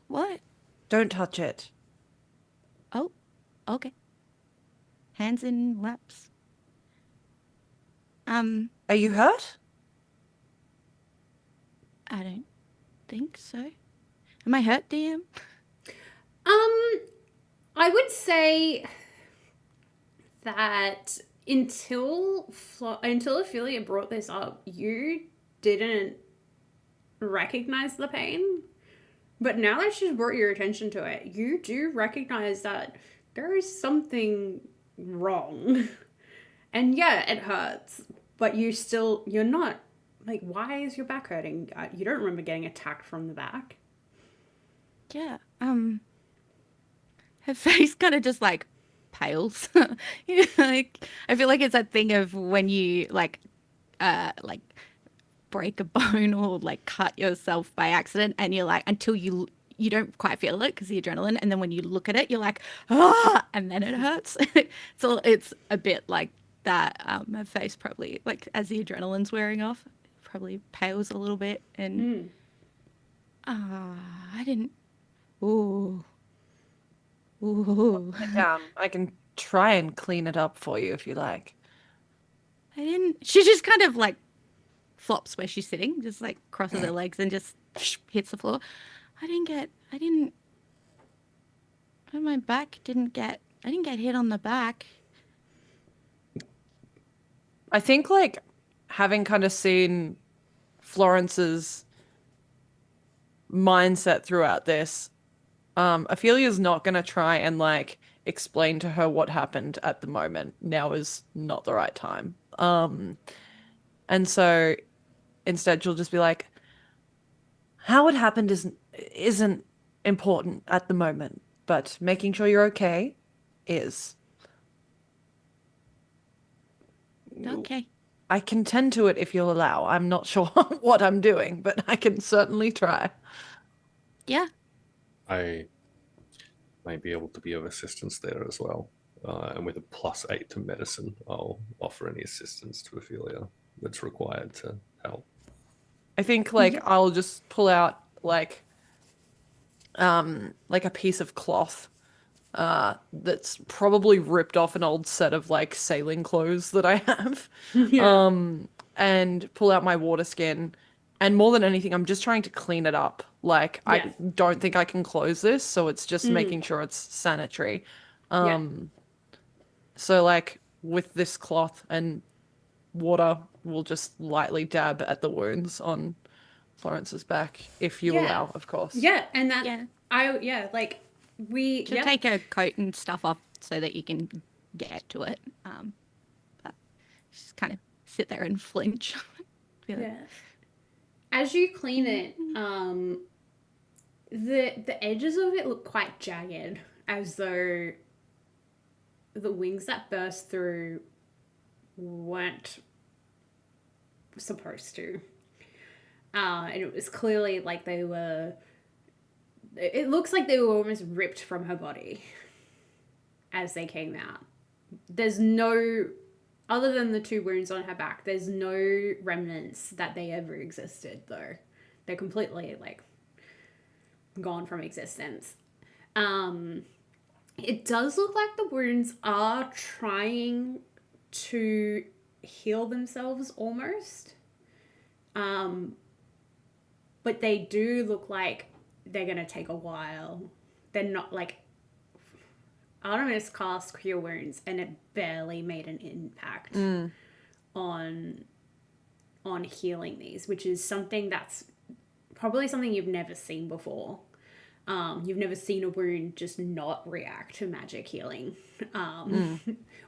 D: what?
B: Don't touch it.
D: Oh, okay. Hands in laps.
B: Are you hurt?
D: I don't think so. Am I hurt, DM?
A: I would say that until Ophelia brought this up, you didn't recognize the pain. But now that she's brought your attention to it, you do recognize that there is something wrong. And yeah, it hurts, but you're not, like, why is your back hurting? You don't remember getting attacked from the back.
D: Yeah. Her face kind of just like pales. Like I feel like it's that thing of when you like break a bone or like cut yourself by accident, and you're like until you don't quite feel it because the adrenaline, and then when you look at it, you're like ah, and then it hurts. So it's a bit like that. Her face probably like as the adrenaline's wearing off, probably pales a little bit, and I didn't. Ooh. Ooh.
B: Down. I can try and clean it up for you if you like.
D: I didn't. She just kind of like flops where she's sitting, just like crosses her legs and just hits the floor. I didn't. My back didn't get. I didn't get hit on the back.
B: I think like having kind of seen Florence's mindset throughout this, Ophelia's not going to try and like explain to her what happened at the moment. Now is not the right time. And so instead she'll just be like, how it happened isn't important at the moment, but making sure you're okay is.
D: Okay.
B: I can tend to it if you'll allow. I'm not sure what I'm doing, but I can certainly try.
D: Yeah.
C: I might be able to be of assistance there as well. And with a +8 to medicine, I'll offer any assistance to Ophelia that's required to help.
B: I think like I'll just pull out like a piece of cloth that's probably ripped off an old set of like sailing clothes that I have.
A: Yeah.
B: And pull out my water skin And more than anything, I'm just trying to clean it up. Like, I
A: Yeah.
B: don't think I can close this, so it's just making sure it's sanitary.
A: Yeah.
B: So, like, with this cloth and water, we'll just lightly dab at the wounds on Florence's back, if you
A: Yeah.
B: allow, of course.
A: Yeah, and that
D: Yeah.
A: like we
D: She'll take her coat and stuff off so that you can get to it. But just kind of sit there and flinch. Be like,
A: yeah. As you clean it, the edges of it look quite jagged, as though the wings that burst through weren't supposed to. And it was clearly like they were. It looks like they were almost ripped from her body as they came out. There's no, other than the 2 wounds on her back, there's no remnants that they ever existed, though. They're completely, like, gone from existence. It does look like the wounds are trying to heal themselves almost. But they do look like they're going to take a while. They're not like... Artemis cast Cure Wounds and it barely made an impact on healing these, which is something that's probably something you've never seen before. You've never seen a wound just not react to magic healing,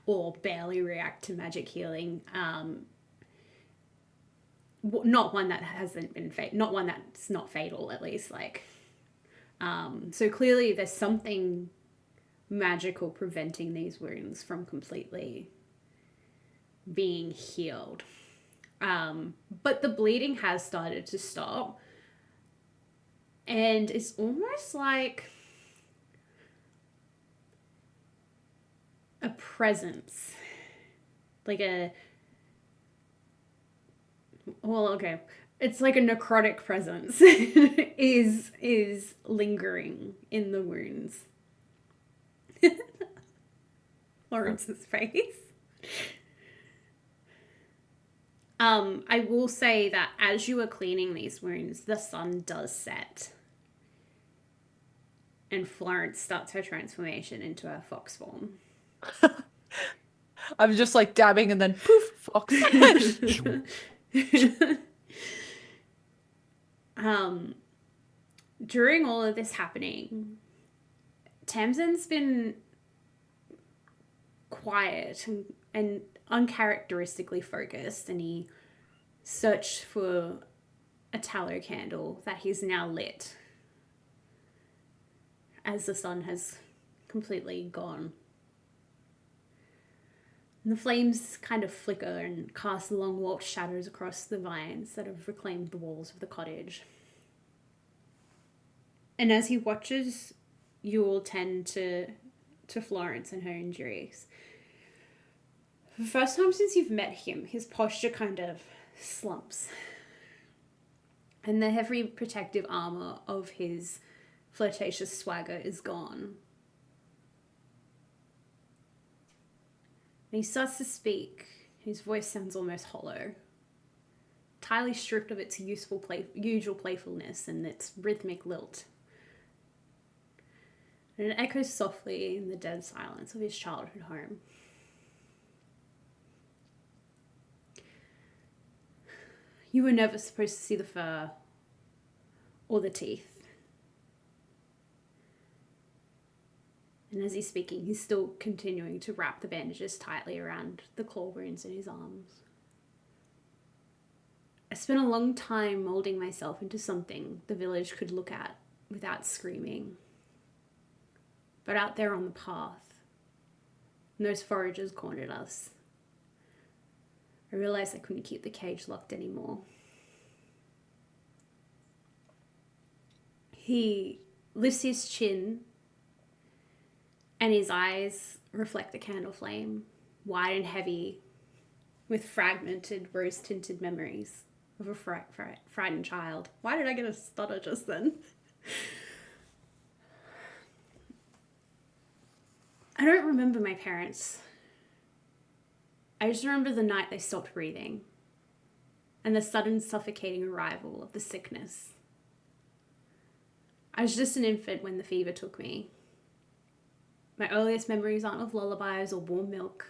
A: or barely react to magic healing. Not one that hasn't been not one that's not fatal, at least. Like, so clearly there's something magical preventing these wounds from completely being healed. But the bleeding has started to stop. And it's almost like a presence. Like a... Well, okay. It's like a necrotic presence is lingering in the wounds. Lawrence's face. I will say that as you are cleaning these wounds, the sun does set. And Florence starts her transformation into a fox form.
B: I'm just like dabbing and then poof, fox.
A: During all of this happening, Tamsin's been quiet and uncharacteristically focused, and he searched for a tallow candle that he's now lit as the sun has completely gone. And the flames kind of flicker and cast long warped shadows across the vines that have reclaimed the walls of the cottage. And as he watches you all tend to Florence and her injuries, for the first time since you've met him, his posture kind of slumps. And the heavy protective armor of his flirtatious swagger is gone. And he starts to speak. His voice sounds almost hollow, entirely stripped of its usual playfulness and its rhythmic lilt. And it echoes softly in the dead silence of his childhood home. You were never supposed to see the fur or the teeth. And as he's speaking, he's still continuing to wrap the bandages tightly around the claw wounds in his arms. I spent a long time molding myself into something the village could look at without screaming. But out there on the path, when those foragers cornered us, I realized I couldn't keep the cage locked anymore. He lifts his chin, and his eyes reflect the candle flame, wide and heavy, with fragmented, rose-tinted memories of a frightened child. Why did I get a stutter just then? I don't remember my parents. I just remember the night they stopped breathing. and the sudden suffocating arrival of the sickness. I was just an infant when the fever took me. My earliest memories aren't of lullabies or warm milk.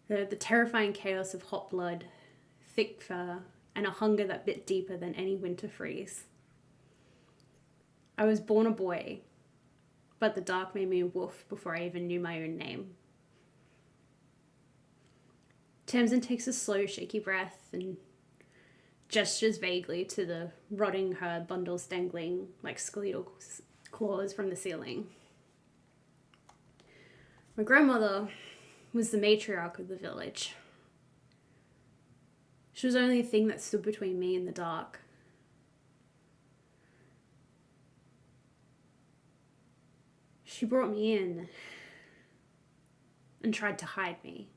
A: They're the terrifying chaos of hot blood, thick fur, and a hunger that bit deeper than any winter freeze. I was born a boy, but the dark made me a wolf before I even knew my own name. Tamsin takes a slow, shaky breath and gestures vaguely to the rotting herd bundles dangling like skeletal claws from the ceiling. My grandmother was the matriarch of the village. She was the only thing that stood between me and the dark. She brought me in and tried to hide me.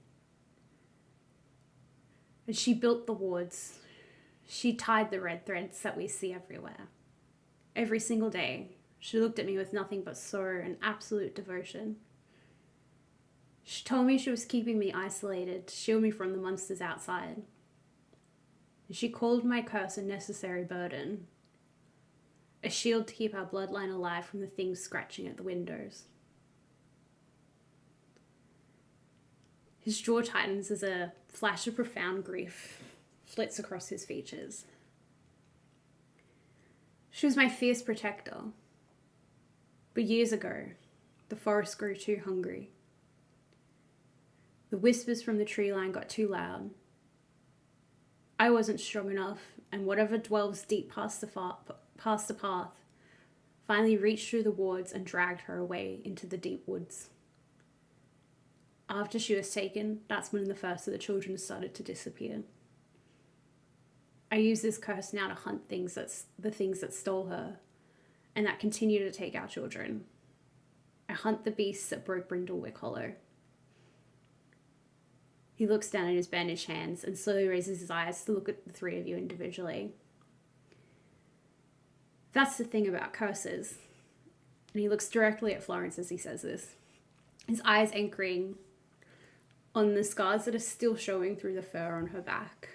A: And she built the wards. She tied the red threads that we see everywhere. Every single day, she looked at me with nothing but sorrow and absolute devotion. She told me she was keeping me isolated to shield me from the monsters outside. And she called my curse a necessary burden, a shield to keep our bloodline alive from the things scratching at the windows. His jaw tightens as a flash of profound grief flits across his features. She was my fierce protector. But years ago, the forest grew too hungry. The whispers from the tree line got too loud. I wasn't strong enough, and whatever dwells deep past the path finally reached through the wards and dragged her away into the deep woods. After she was taken, that's when the first of the children started to disappear. I use this curse now to hunt the things that stole her, and that continue to take our children. I hunt the beasts that broke Brindlewick Hollow. He looks down at his bandaged hands and slowly raises his eyes to look at the three of you individually. That's the thing about curses. And he looks directly at Florence as he says this, his eyes anchoring on the scars that are still showing through the fur on her back.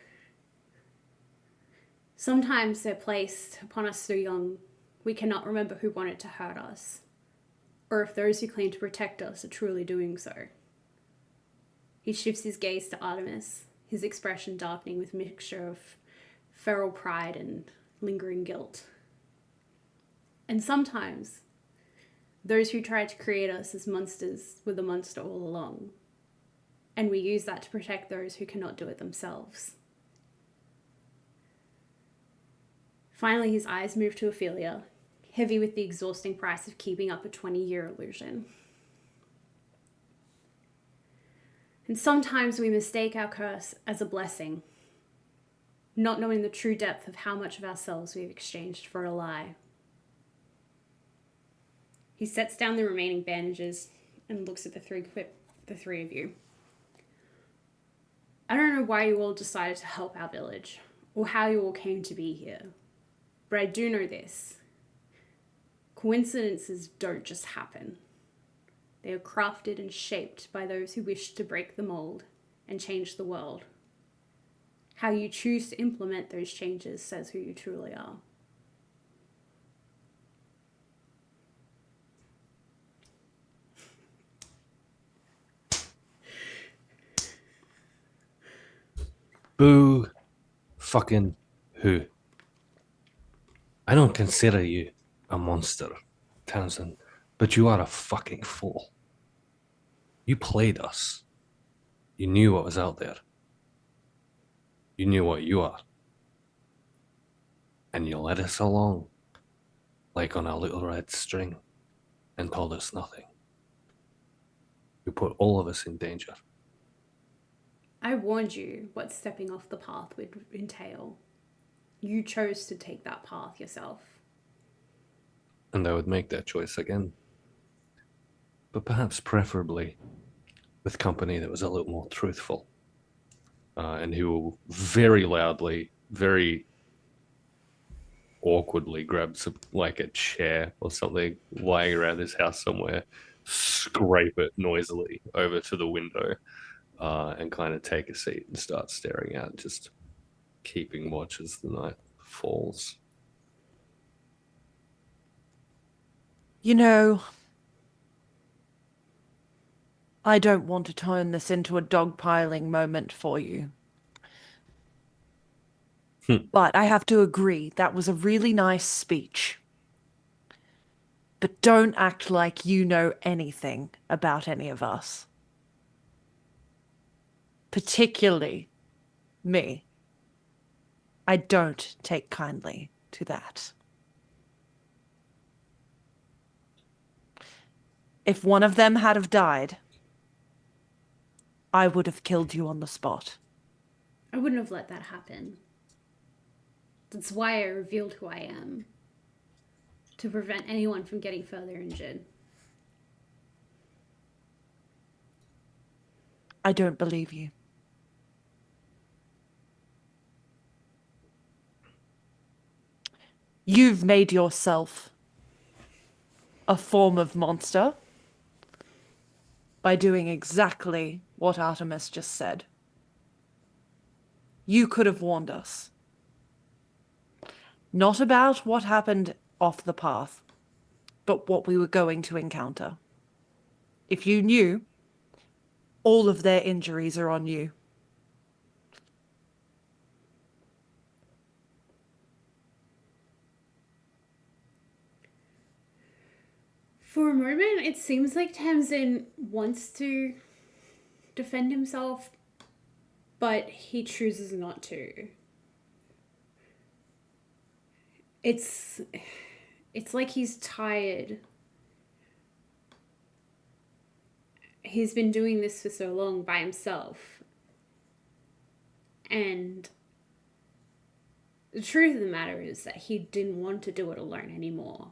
A: Sometimes they're placed upon us so young, we cannot remember who wanted to hurt us, or if those who claim to protect us are truly doing so. He shifts his gaze to Artemis, his expression darkening with a mixture of feral pride and lingering guilt. And sometimes, those who tried to create us as monsters were the monster all along, and we use that to protect those who cannot do it themselves. Finally, his eyes move to Ophelia, heavy with the exhausting price of keeping up a 20-year illusion. And sometimes we mistake our curse as a blessing, not knowing the true depth of how much of ourselves we've exchanged for a lie. He sets down the remaining bandages and looks at the three of you. I don't know why you all decided to help our village, or how you all came to be here, but I do know this. Coincidences don't just happen. They are crafted and shaped by those who wish to break the mold and change the world. How you choose to implement those changes says who you truly are.
C: Boo fucking who? I don't consider you a monster, Townsend, but you are a fucking fool. You played us. You knew what was out there. You knew what you are. And you led us along, like on a little red string, and told us nothing. You put all of us in danger.
A: I warned you what stepping off the path would entail. You chose to take that path yourself.
C: And I would make that choice again. But perhaps preferably with company that was a little more truthful. And who very loudly, very awkwardly grabs like a chair or something lying around his house somewhere, scrape it noisily over to the window, and kind of take a seat and start staring out, just keeping watch as the night falls.
B: You know, I don't want to turn this into a dogpiling moment for you. But I have to agree, that was a really nice speech. But don't act like you know anything about any of us. Particularly me. I don't take kindly to that. If one of them had have died, I would have killed you on the spot.
A: I wouldn't have let that happen. That's why I revealed who I am. To prevent anyone from getting further injured.
B: I don't believe you. You've made yourself a form of monster by doing exactly what Artemis just said. You could have warned us. Not about what happened off the path, but what we were going to encounter. If you knew, all of their injuries are on you.
A: For a moment, it seems like Tamsin wants to defend himself, but he chooses not to. It's like he's tired. He's been doing this for so long by himself. And the truth of the matter is that he didn't want to do it alone anymore.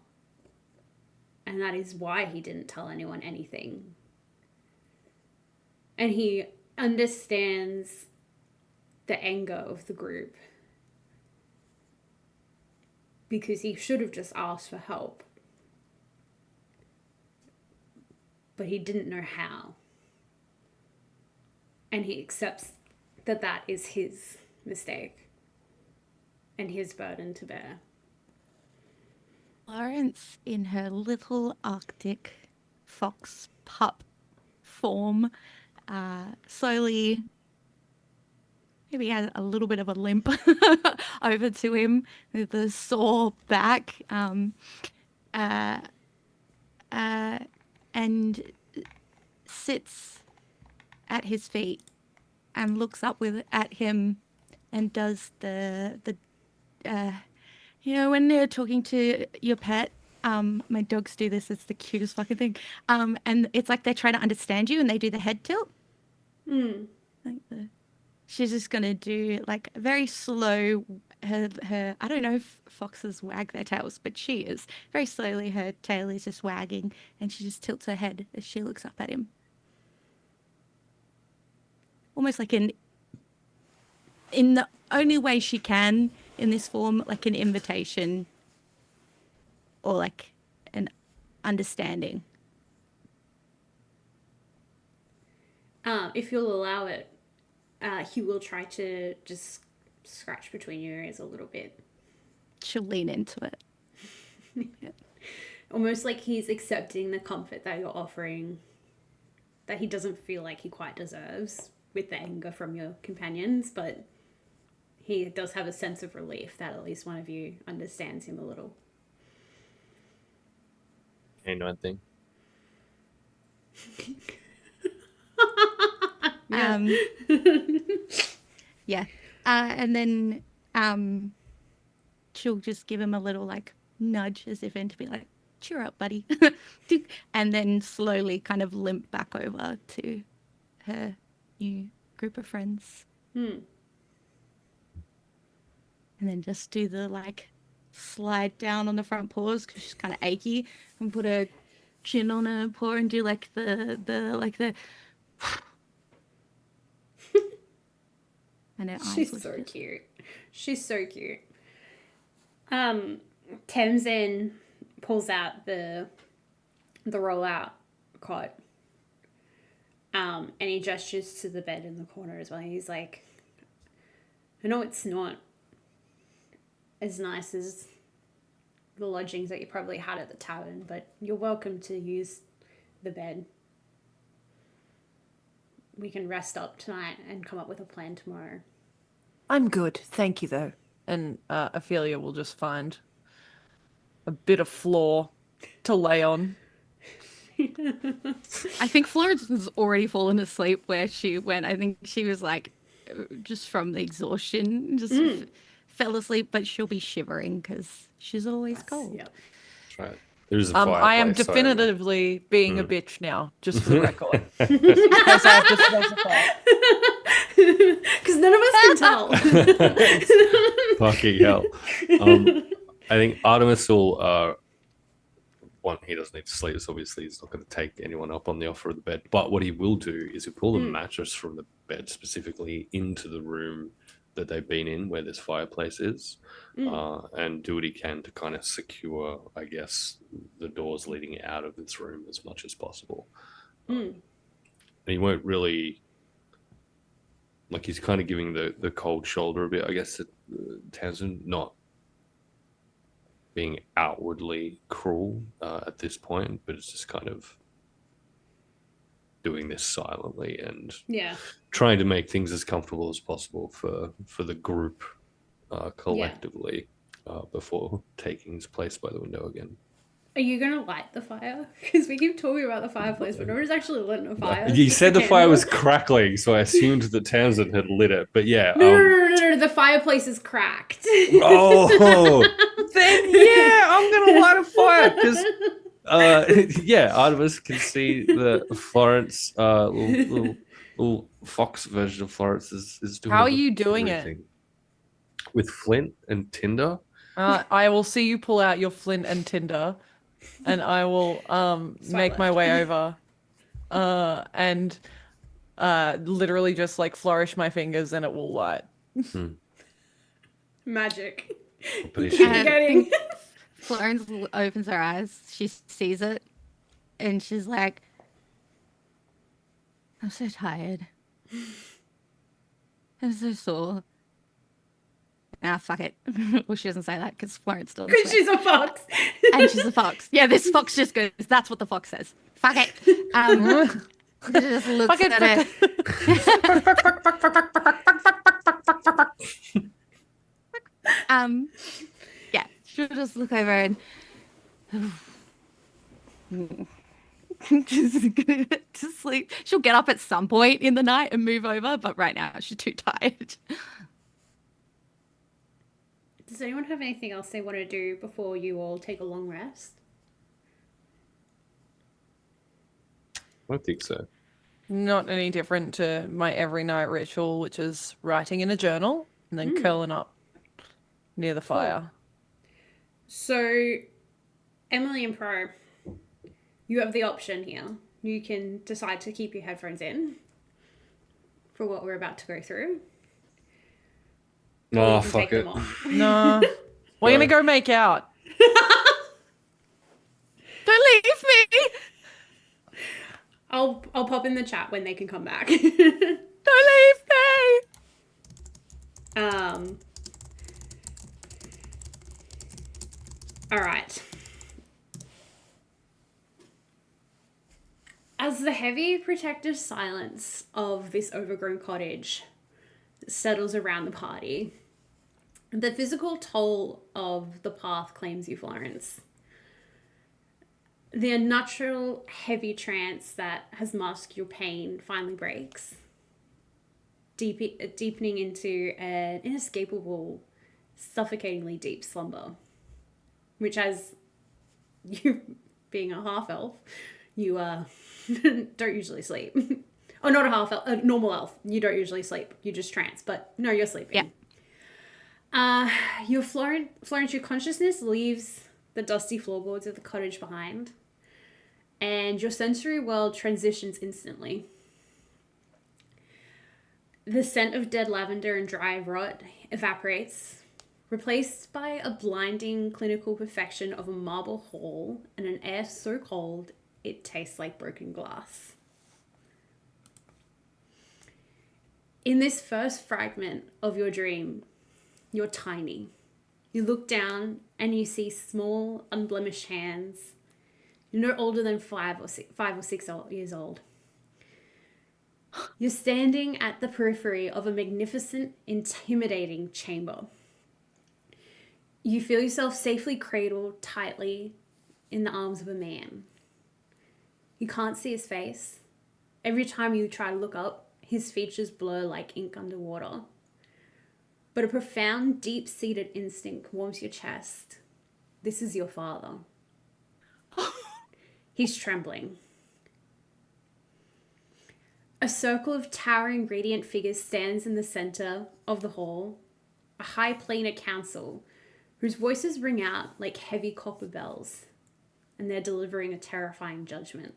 A: And that is why he didn't tell anyone anything. And he understands the anger of the group. Because he should have just asked for help. But he didn't know how. And he accepts that that is his mistake. And his burden to bear.
D: Florence, in her little Arctic fox pup form, slowly, maybe has a little bit of a limp over to him with a sore back, and sits at his feet and looks up at him and does the when you're talking to your pet, my dogs do this. It's the cutest fucking thing. And it's like they're trying to understand you, and they do the head tilt. She's just gonna do like a very slow. Her. I don't know if foxes wag their tails, but she is very slowly. Her tail is just wagging, and she just tilts her head as she looks up at him, almost like in the only way she can in this form, like an invitation or like an understanding.
A: If you'll allow it, he will try to just scratch between your ears a little bit.
D: She'll lean into it.
A: Yeah. Almost like he's accepting the comfort that you're offering, that he doesn't feel like he quite deserves with the anger from your companions, but he does have a sense of relief that at least one of you understands him a little.
C: Canine thing.
D: Yeah. And then she'll just give him a little like nudge as if in to be like, cheer up, buddy. And then slowly kind of limp back over to her new group of friends. And then just do the like slide down on the front paws because she's kind of achy, and put her chin on her paw and do like the and her eyes
A: She's so cute. She's so cute. Tamsin pulls out the rollout cot. And he gestures to the bed in the corner as well. He's like, I know it's not as nice as the lodgings that you probably had at the tavern, but you're welcome to use the bed. We can rest up tonight and come up with a plan tomorrow.
B: I'm good, thank you though. And Ophelia will just find a bit of floor to lay on.
D: I think Florence was already fallen asleep where she went. I think she was like, just from the exhaustion, just fell asleep, but she'll be shivering because she's always cold.
A: Yep.
C: That's right. There's a fireplace.
B: I am
C: so-
B: definitively being a bitch now, just for the record. Just in case I have to specify.
A: Because none of us can tell.
C: Fucking hell. I think Artemis will. One, he doesn't need to sleep, so obviously he's not going to take anyone up on the offer of the bed. But what he will do is he'll pull the mattress from the bed specifically into the room that they've been in, where this fireplace is, and do what he can to kind of secure, I guess, the doors leading out of this room as much as possible. And he won't really, like, he's kind of giving the cold shoulder a bit, I guess, to Townsend, not being outwardly cruel at this point, but it's just kind of doing this silently and trying to make things as comfortable as possible for the group collectively before taking his place by the window again.
A: Are you going to light the fire? Because we keep talking about the fireplace, but nobody's actually lit a fire.
C: You
A: Just
C: said
A: a
C: the fire was
A: candle.
C: crackling, so I assumed that Townsend had lit it. But yeah.
A: No, the fireplace is cracked.
C: Oh,
B: Then yeah, I'm gonna light a fire because
C: Artemis can see the Florence, little fox version of Florence is doing.
B: How are you doing it?
C: everything. With flint and tinder.
B: I will see you pull out your flint and tinder, and I will make my
A: left.
B: way over, and literally just like flourish my fingers and it will light.
A: Magic.
C: But he
A: Keep
C: should-
A: getting.
D: Florence opens her eyes. She sees it, and she's like, "I'm so tired. I'm so sore." Ah, fuck it. Well, she doesn't say that because Florence doesn't.
A: Because
D: swear.
A: she's a fox.
D: And she's a fox. Yeah, this fox just goes. That's what the fox says. Fuck it. Just looks
B: Fuck it,
D: at it. Yeah, she'll just look over and just go to sleep. She'll get up at some point in the night and move over, but right now she's too tired.
A: Does anyone have anything else they want to do before you all take a long rest?
C: I don't think so.
B: Not any different to my every night ritual, which is writing in a journal and then curling up near the fire.
A: So, Emily and Pro, you have the option here. You can decide to keep your headphones in for what we're about to go through. Or
C: Oh,
A: you can take
C: fuck it.
A: them off.
B: No, we're gonna go make out. Don't leave me.
A: I'll pop in the chat when they can come back.
B: Don't leave me.
A: All right. As the heavy protective silence of this overgrown cottage settles around the party, the physical toll of the path claims you, Florence. The unnatural heavy trance that has masked your pain finally breaks, deepening into an inescapable, suffocatingly deep slumber, which, as you being a half-elf, you don't usually sleep. Oh, not a half-elf, a normal elf. You don't usually sleep. You just trance, but no, you're sleeping.
D: Yeah.
A: Your Florence, your consciousness leaves the dusty floorboards of the cottage behind, and your sensory world transitions instantly. The scent of dead lavender and dry rot evaporates, replaced by a blinding clinical perfection of a marble hall and an air so cold it tastes like broken glass. In this first fragment of your dream, you're tiny. You look down and you see small, unblemished hands. You're no older than 5 or 6 years old. You're standing at the periphery of a magnificent, intimidating chamber. You feel yourself safely cradled tightly in the arms of a man. You can't see his face. Every time you try to look up, his features blur like ink underwater. But a profound, deep-seated instinct warms your chest. This is your father. He's trembling. A circle of towering, radiant figures stands in the center of the hall, a high planar council whose voices ring out like heavy copper bells, and they're delivering a terrifying judgment.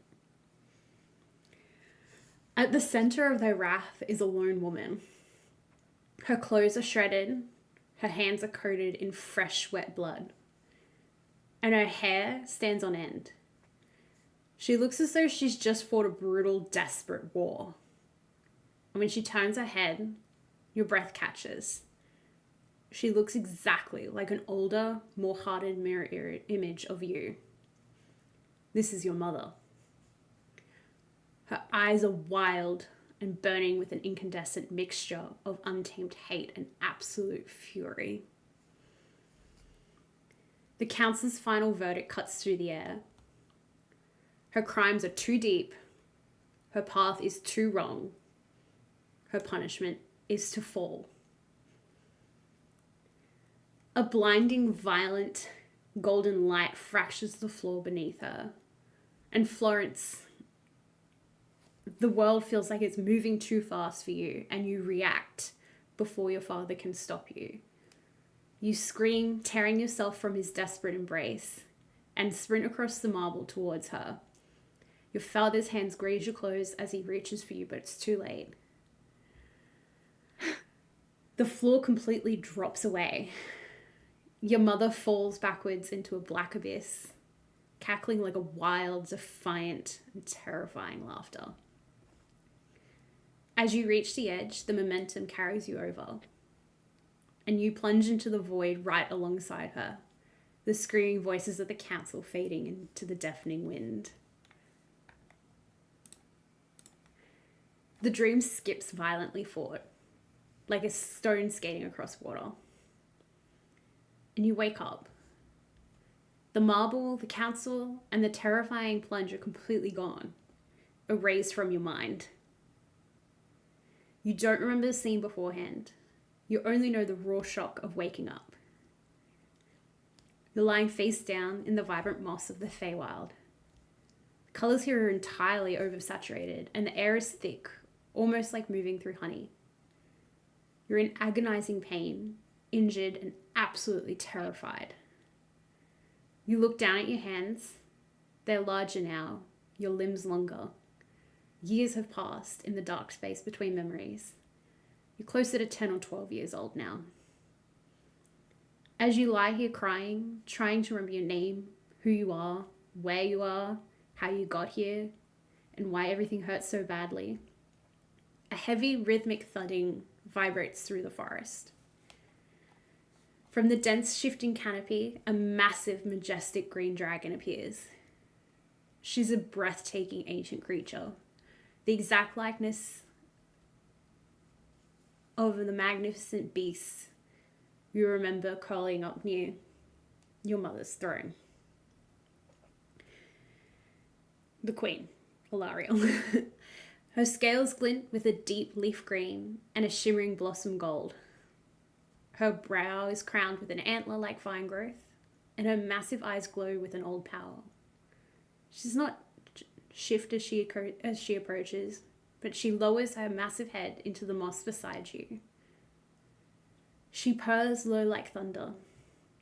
A: At the center of their wrath is a lone woman. Her clothes are shredded, her hands are coated in fresh, wet blood, and her hair stands on end. She looks as though she's just fought a brutal, desperate war. And when she turns her head, your breath catches. She looks exactly like an older, more hardened mirror image of you. This is your mother. Her eyes are wild and burning with an incandescent mixture of untamed hate and absolute fury. The council's final verdict cuts through the air. Her crimes are too deep. Her path is too wrong. Her punishment is to fall. A blinding, violent, golden light fractures the floor beneath her. And Florence, the world feels like it's moving too fast for you, and you react before your father can stop you. You scream, tearing yourself from his desperate embrace, and sprint across the marble towards her. Your father's hands graze your clothes as he reaches for you, but it's too late. The floor completely drops away. Your mother falls backwards into a black abyss, cackling like a wild, defiant, and terrifying laughter. As you reach the edge, the momentum carries you over, and you plunge into the void right alongside her, the screaming voices of the council fading into the deafening wind. The dream skips violently forward, like a stone skating across water. And you wake up. The marble, the council, and the terrifying plunge are completely gone, erased from your mind. You don't remember the scene beforehand. You only know the raw shock of waking up. You're lying face down in the vibrant moss of the Feywild. The colours here are entirely oversaturated, and the air is thick, almost like moving through honey. You're in agonizing pain, injured, and absolutely terrified. You look down at your hands. They're larger now, your limbs longer. Years have passed in the dark space between memories. You're closer to 10 or 12 years old now. As you lie here crying, trying to remember your name, who you are, where you are, how you got here, and why everything hurts so badly, a heavy rhythmic thudding vibrates through the forest. From the dense shifting canopy, a massive, majestic green dragon appears. She's a breathtaking ancient creature, the exact likeness of the magnificent beasts you remember curling up near your mother's throne. The Queen, Ilariel. Her scales glint with a deep leaf green and a shimmering blossom gold. Her brow is crowned with an antler-like vine growth, and her massive eyes glow with an old power. She's not shift as she approaches, but she lowers her massive head into the moss beside you. She purrs low like thunder,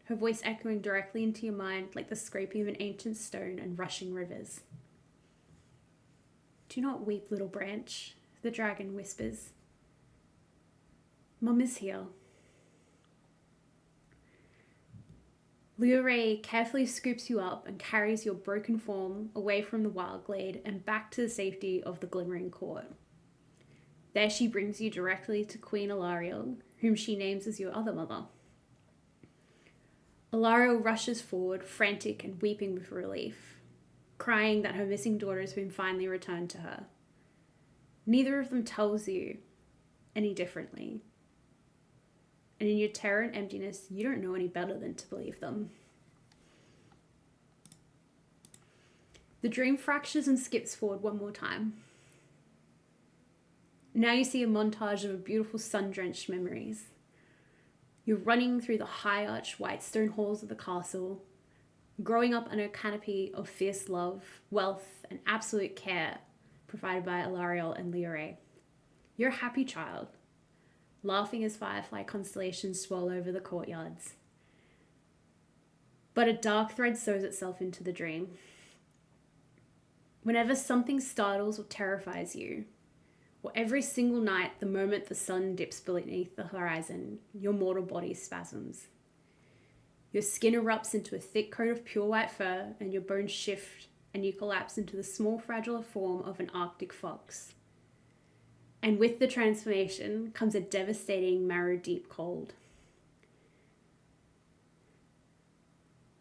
A: her voice echoing directly into your mind like the scraping of an ancient stone and rushing rivers. "Do not weep, little branch," the dragon whispers. "Mum is here." Liuray carefully scoops you up and carries your broken form away from the wild glade and back to the safety of the glimmering court. There she brings you directly to Queen Alariel, whom she names as your other mother. Alariel rushes forward, frantic and weeping with relief, crying that her missing daughter has been finally returned to her. Neither of them tells you any differently. And in your terror and emptiness, you don't know any better than to believe them. The dream fractures and skips forward one more time. Now you see a montage of beautiful sun-drenched memories. You're running through the high-arched white stone halls of the castle, growing up under a canopy of fierce love, wealth, and absolute care provided by Alariel and Leore. You're a happy child, laughing as firefly constellations swirl over the courtyards. But a dark thread sews itself into the dream. Whenever something startles or terrifies you, or every single night the moment the sun dips beneath the horizon, your mortal body spasms. Your skin erupts into a thick coat of pure white fur, and your bones shift, and you collapse into the small, fragile form of an Arctic fox. And with the transformation comes a devastating, marrow-deep cold.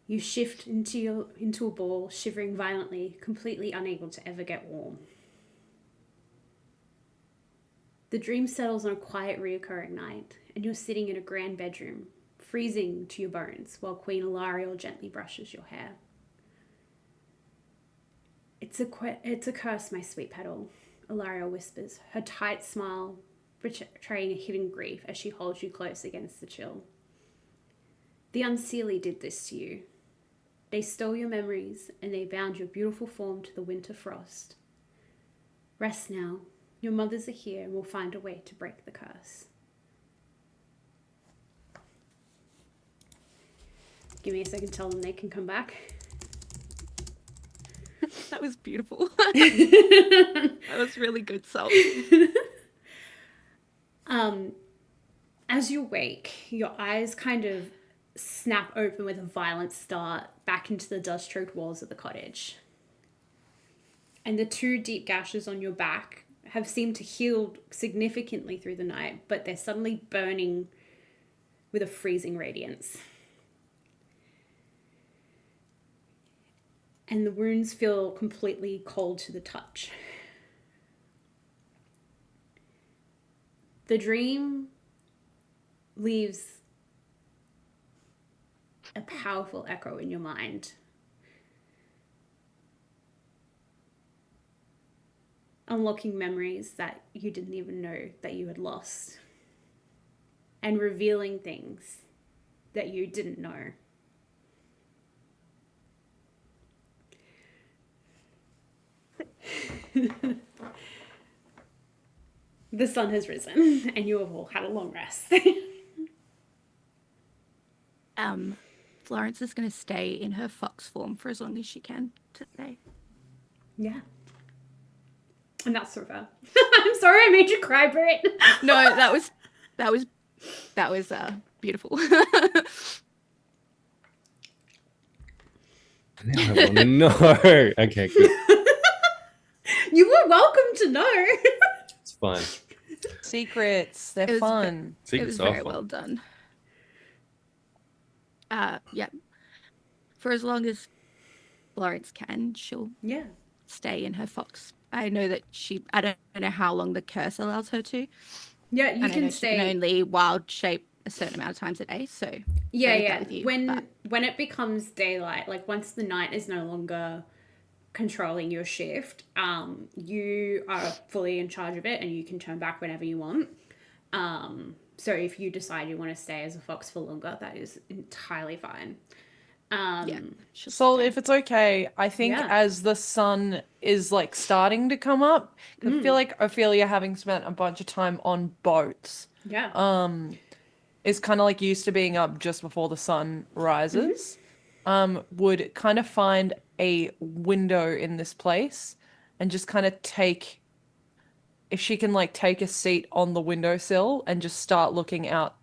A: You shift into a ball, shivering violently, completely unable to ever get warm. The dream settles on a quiet, reoccurring night, and you're sitting in a grand bedroom, freezing to your bones, while Queen Alariel gently brushes your hair. It's a curse, my sweet petal, Alariel whispers, her tight smile betraying a hidden grief as she holds you close against the chill. The Unseelie did this to you. They stole your memories, and they bound your beautiful form to the winter frost. Rest now. Your mothers are here, and we'll find a way to break the curse. Give me a second to tell them they can come back.
D: That was beautiful. That was really good, Salt.
A: As you wake, your eyes kind of snap open with a violent start back into the dust-choked walls of the cottage. And the 2 deep gashes on your back have seemed to heal significantly through the night, but they're suddenly burning with a freezing radiance. And the wounds feel completely cold to the touch. The dream leaves a powerful echo in your mind. Unlocking memories that you didn't even know that you had lost. And revealing things that you didn't know. The sun has risen, and you have all had a long rest.
D: Florence is going to stay in her fox form for as long as she can today.
A: Yeah. And that's so fair. I'm sorry I made you cry, Britt.
D: No, that was beautiful.
C: Now I want to know. Okay, good.
A: You were welcome to know.
C: It's fine.
B: Secrets, they're
D: It was
B: fun.
D: It was
C: Secrets are
D: very
C: fun.
D: well done. Yeah. For as long as Florence can, she'll
A: Yeah.
D: stay in her fox. I know that I don't know how long the curse allows her to.
A: Yeah, you
D: and I
A: can
D: know she
A: stay.
D: can only wild shape a certain amount of times a day, so
A: Yeah,
D: I leave
A: yeah.
D: that with you,
A: When it becomes daylight, like once the night is no longer controlling your shift, you are fully in charge of it, and you can turn back whenever you want. So if you decide you want to stay as a fox for longer, that is entirely fine.
D: yeah.
B: So if it's okay, I think
A: Yeah.
B: as the sun is like starting to come up, 'cause I feel like Ophelia, having spent a bunch of time on boats,
A: Yeah.
B: is kind of like used to being up just before the sun rises, would kind of find a window in this place and just kind of if she can like take a seat on the windowsill and just start looking out,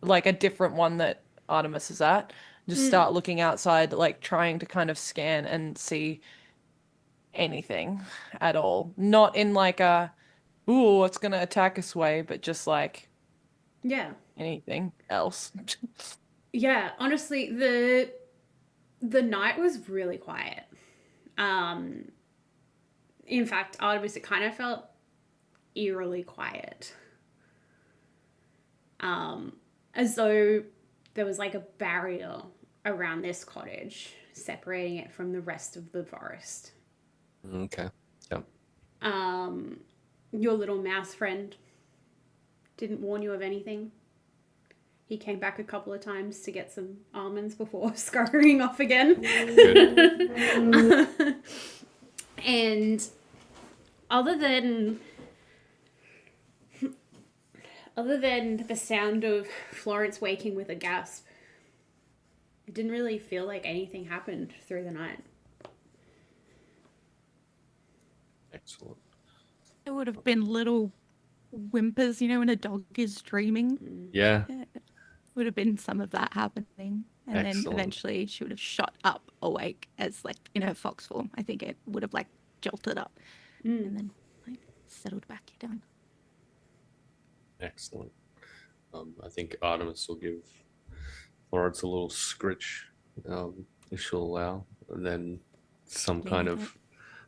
B: like a different one that Artemis is at, just start looking outside, like trying to kind of scan and see anything at all. Not in like a ooh, what's gonna attack us way, but just like
A: Yeah.
B: anything else.
A: Yeah, honestly, the night was really quiet. In fact, Artemis, it kind of felt eerily quiet. As though there was like a barrier around this cottage separating it from the rest of the forest.
C: Okay. Yeah.
A: Your little mouse friend didn't warn you of anything. He came back a couple of times to get some almonds before scurrying off again. And other than the sound of Florence waking with a gasp, it didn't really feel like anything happened through the night.
C: Excellent.
D: There would have been little whimpers, when a dog is dreaming.
C: Yeah.
D: Would have been some of that happening. And
C: Excellent.
D: then eventually she would have shot up awake as like in her fox form. I think it would have like jolted up and then like settled back down.
C: Excellent. I think Artemis will give Florence a little scritch, if she'll allow, and then some kind of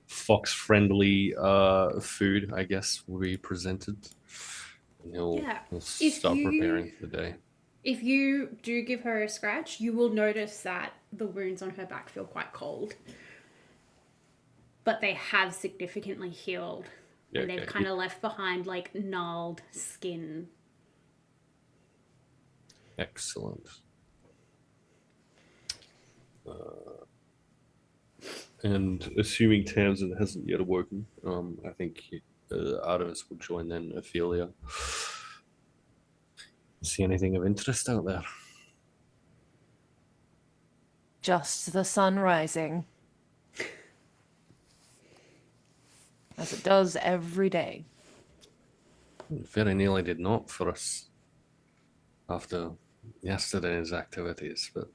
C: fox-friendly food, I guess, will be presented. And he'll start preparing for the day.
A: If you do give her a scratch, you will notice that the wounds on her back feel quite cold. But they have significantly healed.
C: Yeah,
A: And they've kind of left behind like gnarled skin.
C: Excellent. And assuming Tamsin hasn't yet awoken, I think Artemis will join then Ophelia. See anything of interest out there?
B: Just the sun rising. As it does every day.
C: Very nearly did not for us after yesterday's activities, but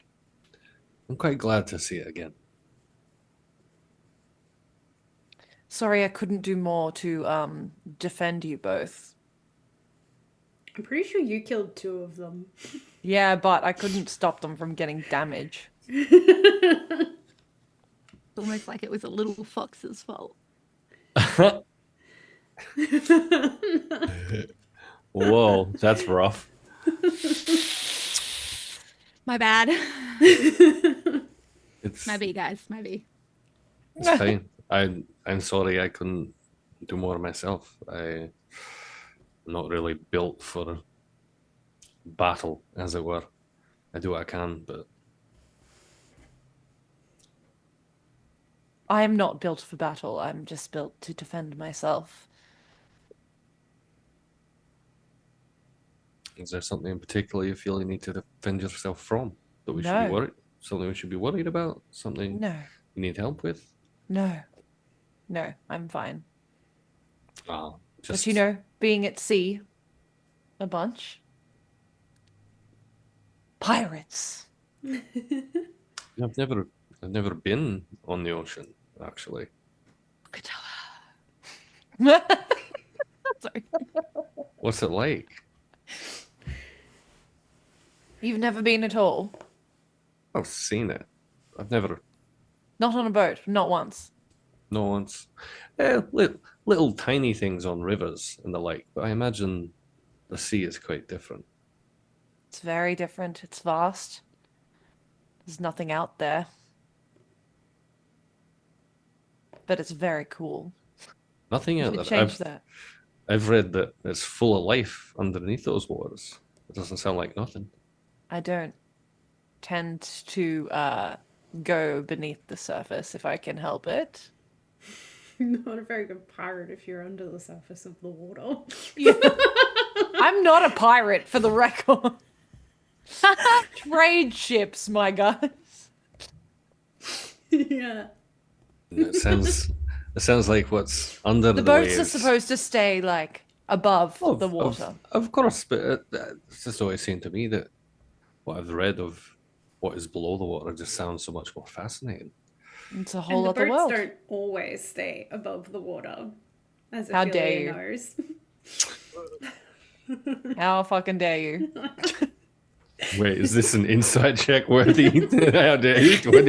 C: I'm quite glad to see it again.
B: Sorry I couldn't do more to defend you both.
A: I'm pretty sure you killed 2 of them.
B: Yeah, but I couldn't stop them from getting damage.
D: It's almost like it was a little fox's fault.
C: Whoa, that's rough.
D: My bad.
C: It's
D: Maybe, guys. Maybe.
C: It's fine. I'm sorry I couldn't do more myself. I'm not really built for battle, as it were. I do what I can, but
B: I am not built for battle. I'm just built to defend myself.
C: is there something in particular you feel you need to defend yourself from that we should
B: No.
C: be worried? Something we should be worried about? Something
B: No.
C: you need help with?
B: No. No, I'm fine.
C: Just
B: But being at sea a bunch. Pirates.
C: I've never been on the ocean, actually.
B: Sorry.
C: What's it like?
B: You've never been at all?
C: I've seen it. I've never,
B: Not on a boat, not once.
C: no once. Little tiny things on rivers and the like, but I imagine the sea is quite different.
B: It's very different. It's vast. There's nothing out there. But it's very cool.
C: Nothing
B: You
C: out
B: should
C: there.
B: change that.
C: I've read that it's full of life underneath those waters. It doesn't sound like nothing.
B: I don't tend to go beneath the surface if I can help it.
A: Not a very good pirate if you're under the surface of the water.
B: Yeah. I'm not a pirate, for the record. Trade ships, my guys.
A: Yeah.
C: It sounds like what's under
B: The
C: the
B: boats
C: waves.
B: are supposed to stay like above the water.
C: Of course, but it's just always seemed to me that what I've read of what is below the water just sounds so much more fascinating.
B: It's a
A: And
B: whole
A: the
B: other
A: boats
B: world.
A: don't always stay above the water, as
B: How dare
A: Ophelia
B: you.
A: knows.
B: How fucking dare you?
C: Wait, is this an insight check worthy? How dare you? Do I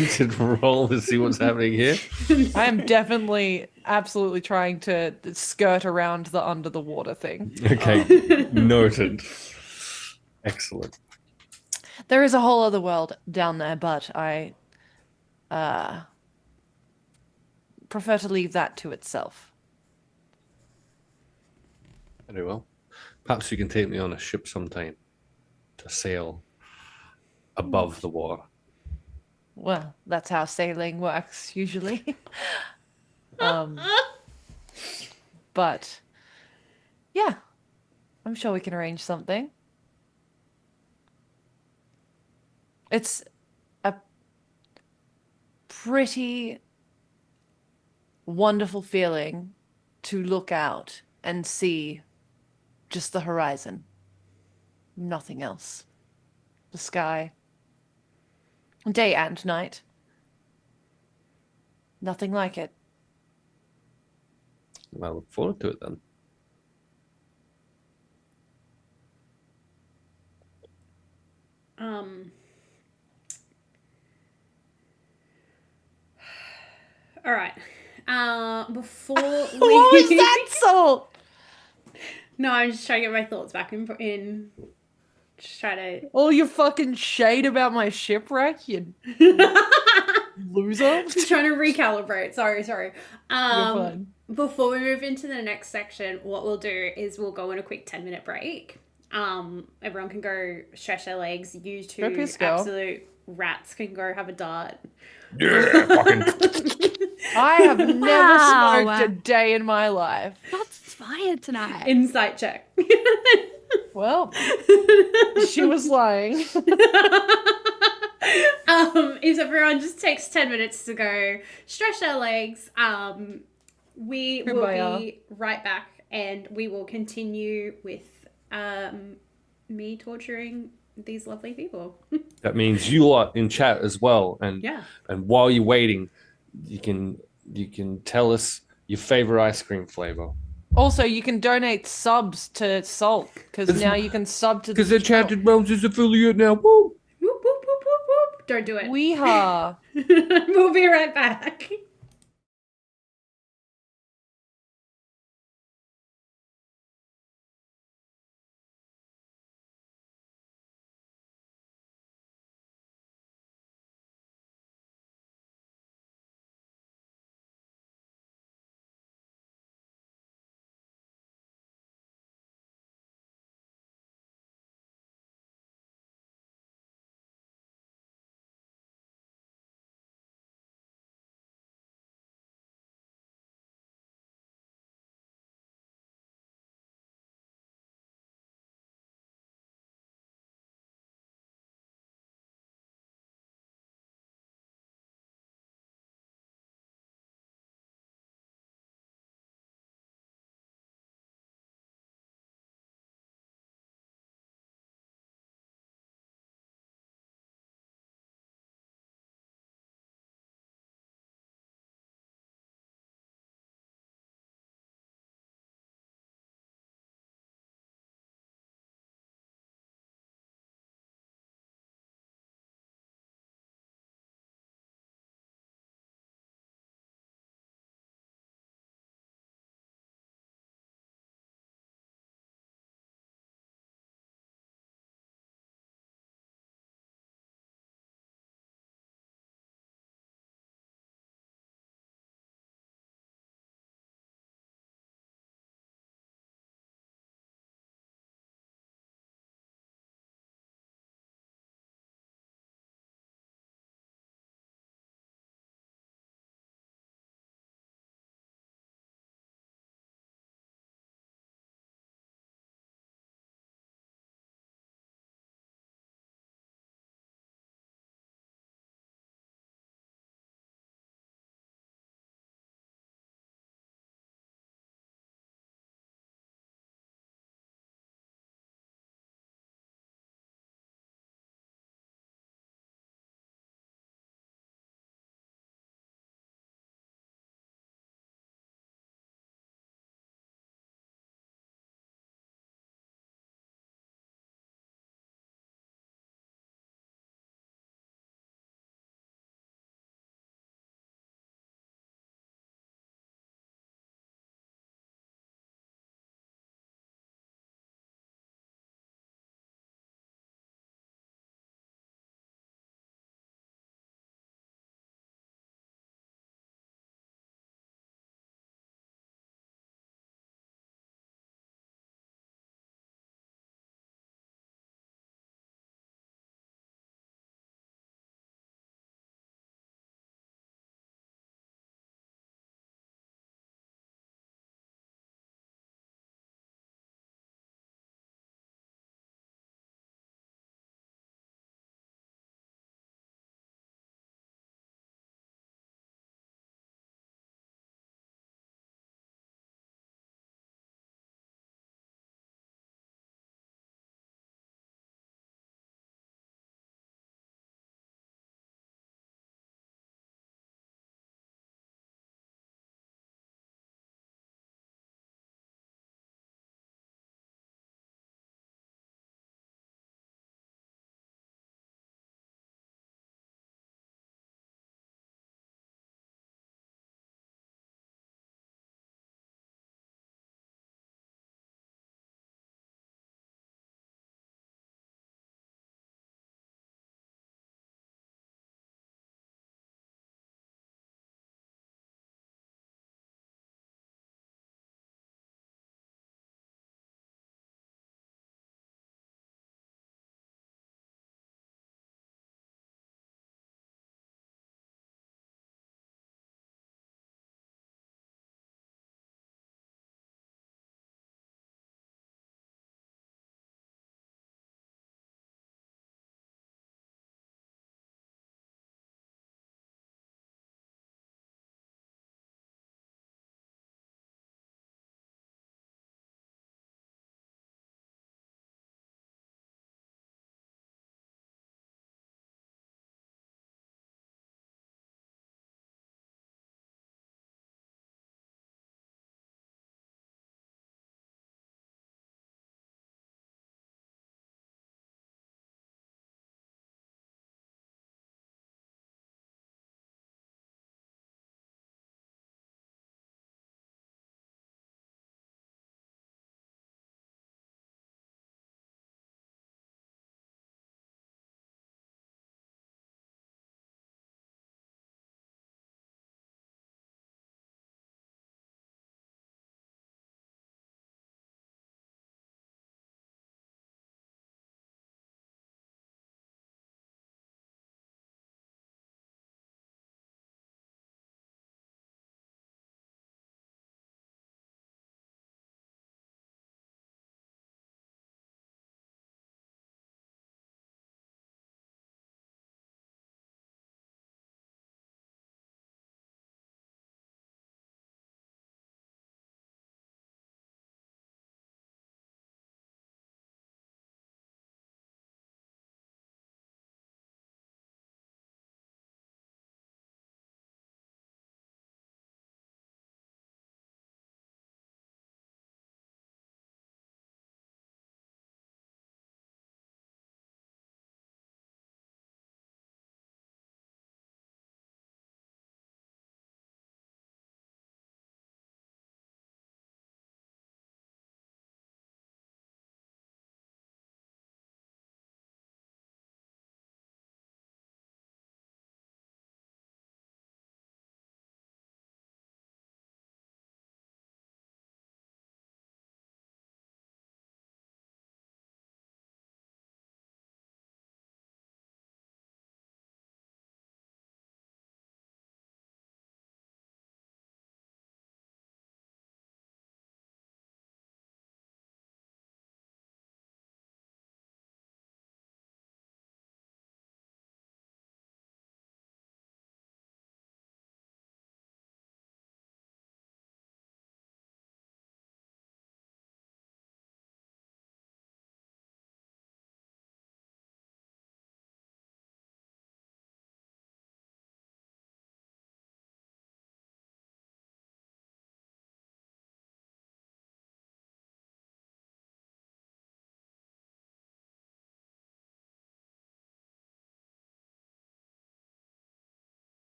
C: need to roll to see what's happening here?
B: I am definitely, absolutely trying to skirt around the under the water thing.
C: Okay, noted. Excellent.
B: There is a whole other world down there, but I prefer to leave that to itself.
C: Very well. Perhaps you can take me on a ship sometime to sail above the water.
B: Well, that's how sailing works usually. But yeah, I'm sure we can arrange something. It's a pretty wonderful feeling to look out and see just the horizon. Nothing else. The sky. Day and night. Nothing like it.
C: I look forward to it then.
A: All right. Before we...
B: What was that salt?
A: No, I'm just trying to get my thoughts back in. Just try to...
B: All your fucking shade about my shipwreck, you loser.
A: Just trying to recalibrate. Sorry.
B: You're fine.
A: Before we move into the next section, what we'll do is we'll go on a quick 10-minute break. Everyone can go stretch their legs. You two
B: Go piss, girl.
A: absolute rats can go have a dart.
C: Yeah, fucking.
B: I have never
D: Wow.
B: smoked a day in my life.
D: Shots fired tonight.
A: Insight check.
B: Well, she was lying.
A: If everyone just takes 10 minutes to go stretch their legs, we will
B: Kumbaya.
A: be right back and we will continue with me torturing these lovely people.
C: That means you lot in chat as well. And
A: Yeah.
C: and while you're waiting, you can tell us your favorite ice cream flavor.
B: Also, you can donate subs to Salt because now you can sub to
C: Because
B: the
C: the Enchanted Realms is affiliate now. Woo!
A: Whoop, whoop, whoop, whoop, whoop. Don't do it.
B: Weehaw.
A: We'll be right back.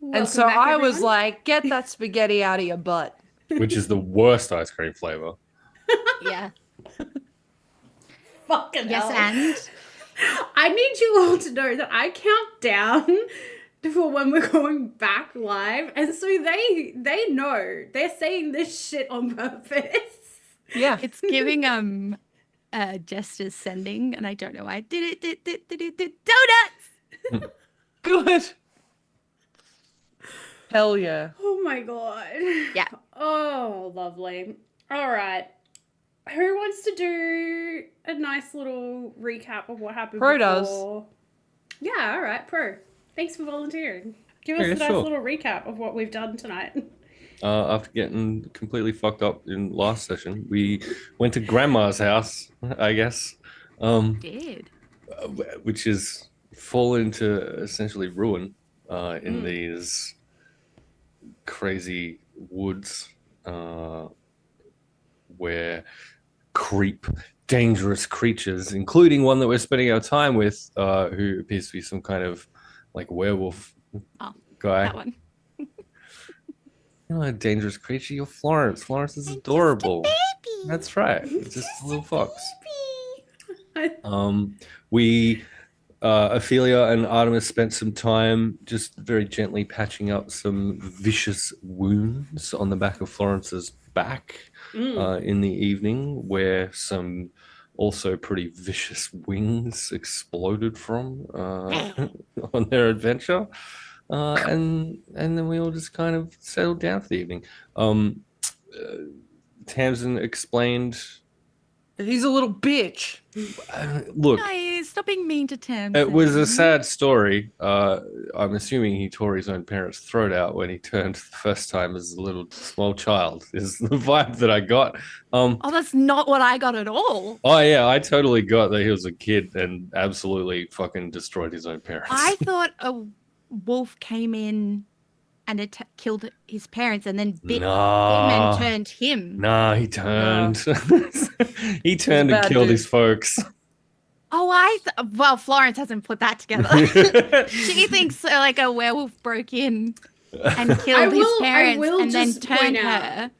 A: Welcome
B: And so
A: back,
B: I was
A: everyone.
B: like, get that spaghetti out of your butt.
C: Which is the worst ice cream flavor.
D: Yeah.
A: Fucking
D: Yes,
A: hell.
D: and
A: I need you all to know that I count down for when we're going back live, and so they know they're saying this shit on purpose.
B: Yeah.
D: it's giving gestures sending, and I don't know why. Donuts.
B: Good. Hell yeah.
A: Oh my god.
D: Yeah.
A: Oh, lovely. All right. Who wants to do a nice little recap of what happened
B: Pro
A: before? Yeah, all right, Pro. Thanks for volunteering. Give us
C: Yeah,
A: a nice
C: sure.
A: little recap of what we've done tonight.
C: After getting completely fucked up in last session, we went to Grandma's house, I guess,
D: Did.
C: which is fallen into essentially ruin in these crazy woods where creep dangerous creatures, including one that we're spending our time with, who appears to be some kind of like werewolf
D: Oh,
C: guy.
D: that one.
C: You're not a dangerous creature. You're Florence. Florence is
D: I'm just a
C: adorable.
D: baby.
C: That's right. It's just a little fox.
A: Baby.
C: We, Ophelia and Artemis spent some time just very gently patching up some vicious wounds on the back of Florence's back in the evening, where some also pretty vicious wings exploded from on their adventure. And then we all just kind of settled down for the evening. Tamsin explained,
B: He's a little bitch.
C: look,
D: No, stop being mean to Tim.
C: it was a sad story. I'm assuming he tore his own parents' throat out when he turned the first time as a little small child, is the vibe that I got.
D: Oh, that's not what I got at all.
C: Oh yeah, I totally got that he was a kid and absolutely fucking destroyed his own parents.
D: I thought a wolf came in and killed his parents and then bit him
C: Nah.
D: and turned him.
C: Nah, he turned. He turned and
B: bad
C: killed
B: dude.
C: his folks.
D: Oh, well, Florence hasn't put that together. She thinks like a werewolf broke in and killed his parents and then turned her.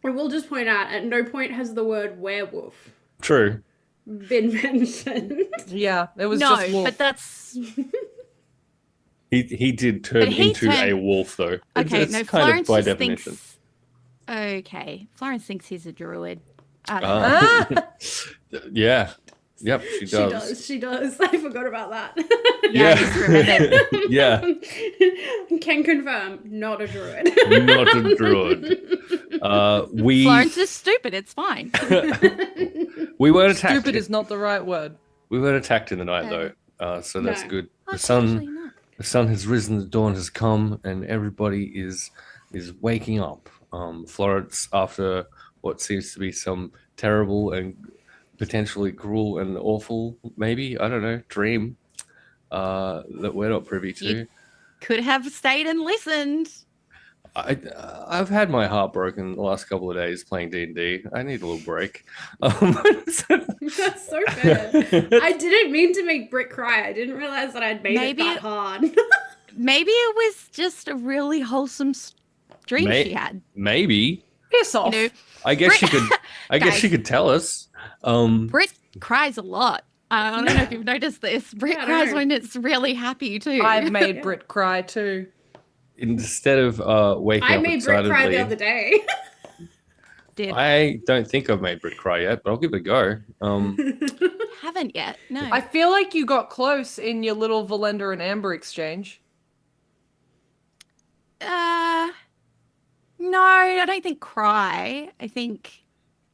A: I will just point out, at no point has the word werewolf
C: True.
A: been mentioned.
B: Yeah, it was
D: No,
B: just wolf.
D: but that's
C: He did turn
D: But he
C: into a
D: turned-
C: wolf, though.
D: okay.
C: It's
D: No,
C: kind
D: Florence
C: of by
D: just
C: definition.
D: thinks. Okay, Florence thinks he's a druid. I don't know.
C: Yeah. Yep, she does.
A: She does. I forgot about that.
D: Yeah, I just remembered.
C: Yeah.
A: Can confirm, not a druid.
C: Not a druid. We
D: Florence is stupid. It's fine.
C: we weren't attacked.
B: Stupid is not the right word.
C: We weren't attacked in the night,
D: No.
C: though. So that's
A: No.
C: good. The
D: Actually,
C: sun,
D: not.
C: the sun has risen. The dawn has come, and everybody is waking up. Florence, after what seems to be some terrible and potentially cruel and awful, maybe, I don't know, dream that we're not privy to.
D: You- Could have stayed and listened.
C: I've had my heart broken the last couple of days playing D&D. I need a little break.
A: That's so fair. I didn't mean to make Britt cry. I didn't realize that I'd made
D: Maybe
A: it that
D: it-
A: hard.
D: Maybe it was just a really wholesome dream
C: May-
D: she had.
C: Maybe.
B: Piss
D: You
B: off.
D: know,
C: I guess she
D: Brit-
C: could. I guess
D: Guys.
C: she could tell us.
D: Britt cries a lot. I don't know if you've noticed this. Britt
A: Yeah, I
D: cries
A: know.
D: when it's really happy too.
B: I've made
A: Yeah.
B: Brit cry too.
C: Instead of waking
A: I
C: up
A: made Britt cry the
C: excitedly,
A: other day.
D: Did
C: I don't think I've made Brit cry yet, but I'll give it a go.
D: haven't yet. No.
B: I feel like you got close in your little Valenda and Amber exchange.
D: No, I don't think cry. I think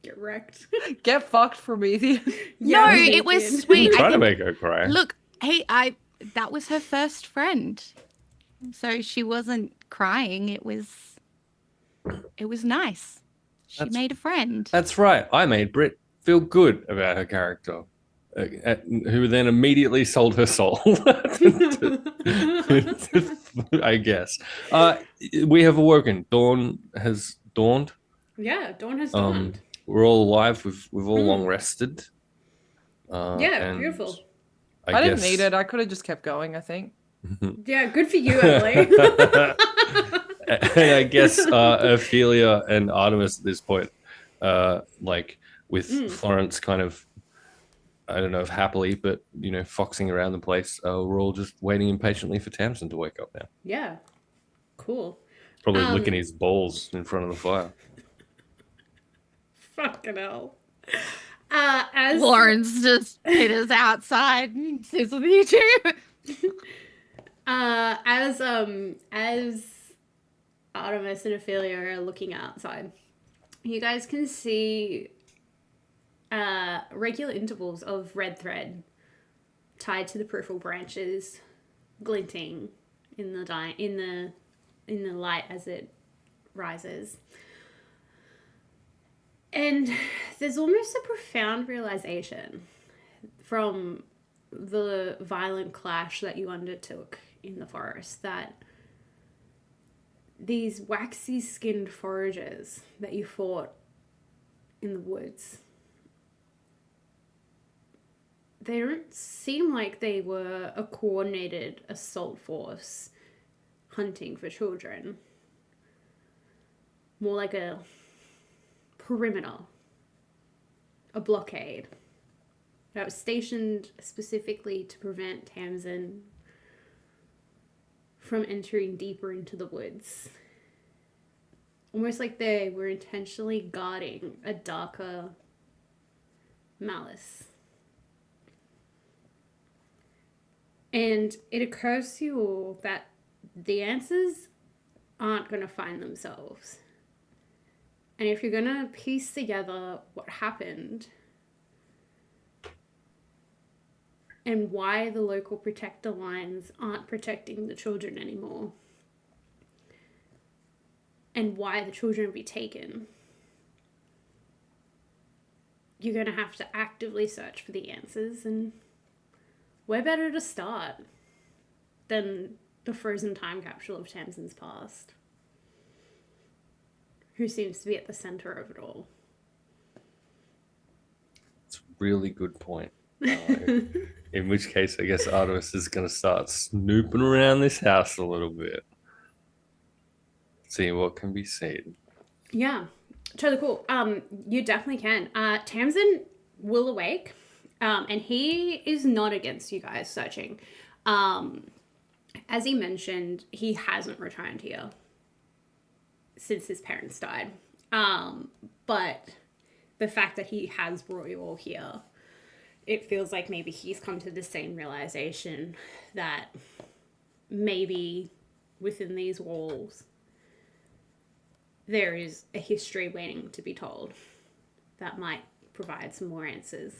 A: Get wrecked.
B: Get fucked from me.
D: no,
A: we
D: it was
A: did.
D: sweet.
C: Trying
D: I
C: to
D: think,
C: make her cry.
D: look, that was her first friend. So she wasn't crying. It was nice. She
C: That's-
D: made a friend.
C: That's right. I made Brit feel good about her character, who then immediately sold her soul. I guess. We have awoken. Dawn has dawned.
A: Yeah, Dawn has dawned.
C: We're all alive. We've all long rested.
A: Yeah,
C: and
A: beautiful.
B: I didn't
C: guess-
B: need it. I could have just kept going, I think.
A: Yeah, good for you, Emily.
C: And I guess Ophelia and Artemis at this point, like with Florence kind of, I don't know if happily, but foxing around the place, we're all just waiting impatiently for Tamsin to wake up now.
A: Yeah, cool.
C: Probably licking his balls in front of the fire.
A: Fucking hell. As
D: Lawrence just Peter's outside and sits with you two.
A: as Artemis and Ophelia are looking outside, you guys can see regular intervals of red thread tied to the peripheral branches, glinting in the light as it rises. And there's almost a profound realization from the violent clash that you undertook in the forest that these waxy skinned foragers that you fought in the woods, they don't seem like they were a coordinated assault force hunting for children. More like a perimeter, a blockade that was stationed specifically to prevent Tamsin from entering deeper into the woods. Almost like they were intentionally guarding a darker malice. And it occurs to you all that the answers aren't going to find themselves. And if you're going to piece together what happened and why the local protector lines aren't protecting the children anymore, and why the children will be taken, you're going to have to actively search for the answers, and where better to start than the frozen time capsule of Tamsin's past, who seems to be at the center of it all.
C: It's a really good point. In which case, I guess Artemis is going to start snooping around this house a little bit. Seeing what can be seen.
A: Yeah, totally cool. You definitely can. Tamsin will awake, and he is not against you guys searching. As he mentioned, he hasn't returned here since his parents died. But the fact that he has brought you all here, it feels like maybe he's come to the same realization that maybe within these walls there is a history waiting to be told that might provide some more answers.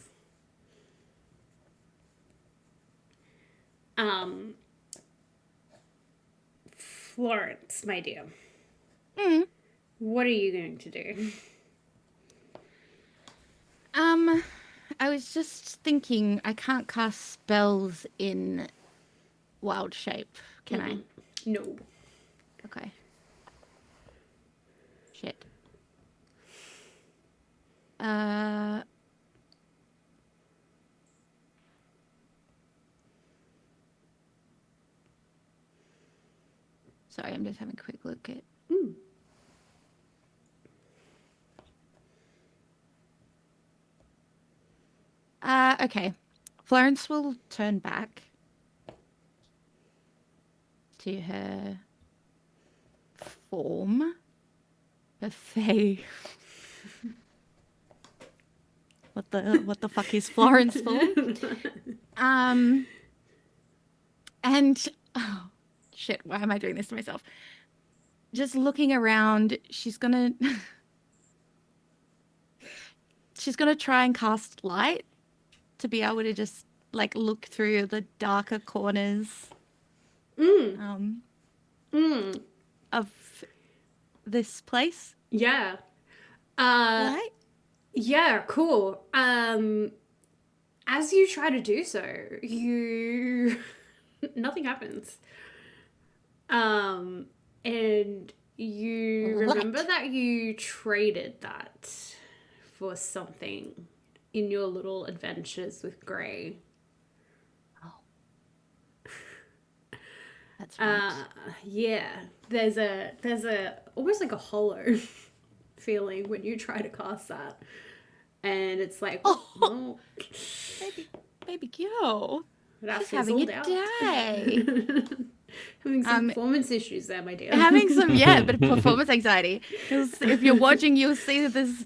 A: Florence, my dear. What are you going to do?
D: I was just thinking I can't cast spells in wild shape, can I?
A: No.
D: Okay. Shit. Sorry, I'm just having a quick look at. Okay. Florence will turn back to her form. Her Fey. What the fuck is Florence form? And oh shit, why am I doing this to myself? Just looking around, she's gonna try and cast light to be able to just like look through the darker corners of this place.
A: Yeah.
D: Right?
A: Yeah, cool. As you try to do so, nothing happens. And you remember that you traded that for something in your little adventures with Grey.
D: Oh. That's right.
A: Yeah. There's a almost like a hollow feeling when you try to cast that. And it's like, oh,
D: Baby girl.
A: that
D: She's having a
A: fizzled out.
D: day.
A: Having some performance issues there, my dear.
D: Having some bit of performance anxiety. 'Cause if you're watching, you'll see that there's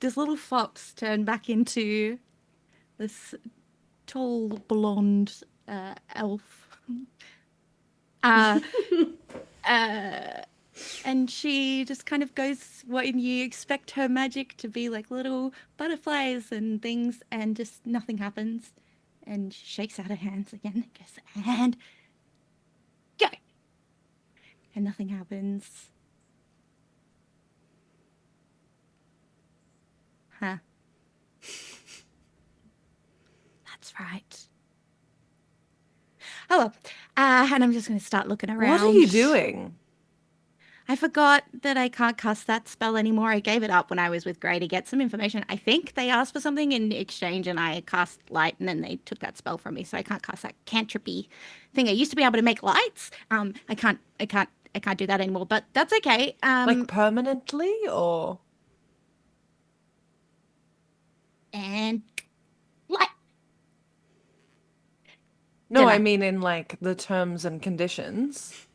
D: this little fox turn back into this tall blonde elf. And she just kind of goes when you expect her magic to be like little butterflies and things, and just nothing happens. And she shakes out her hands again, goes, and go. And nothing happens. Huh. That's right. Oh well. And I'm just going to start looking around.
B: What are you doing?
D: I forgot that I can't cast that spell anymore. I gave it up when I was with Gray to get some information. I think they asked for something in exchange and I cast light and then they took that spell from me. So I can't cast that cantripy thing. I used to be able to make lights. I can't do that anymore, but that's okay.
B: Like permanently or?
D: And light.
B: No,
D: Dinner.
B: I mean in like the terms and conditions.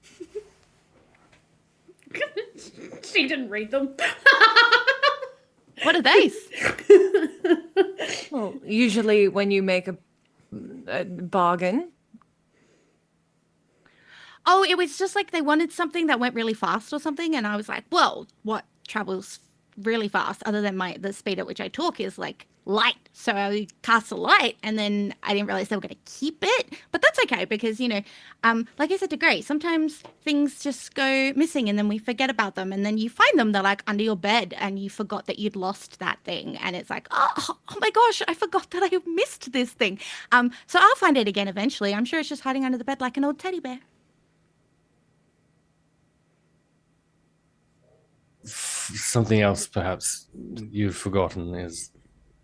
A: She didn't read them.
D: What are these?
B: Well, usually when you make a bargain.
D: Oh, it was just like they wanted something that went really fast or something, and I was like, well, what travels really fast other than the speed at which I talk is like light. So I cast a light, and then I didn't realize they were going to keep it, but that's okay because like I said to Grace, sometimes things just go missing and then we forget about them, and then you find them, they're like under your bed, and you forgot that you'd lost that thing, and it's like, oh my gosh, I forgot that I missed this thing. So I'll find it again eventually. I'm sure it's just hiding under the bed like an old teddy bear.
C: Something else perhaps you've forgotten is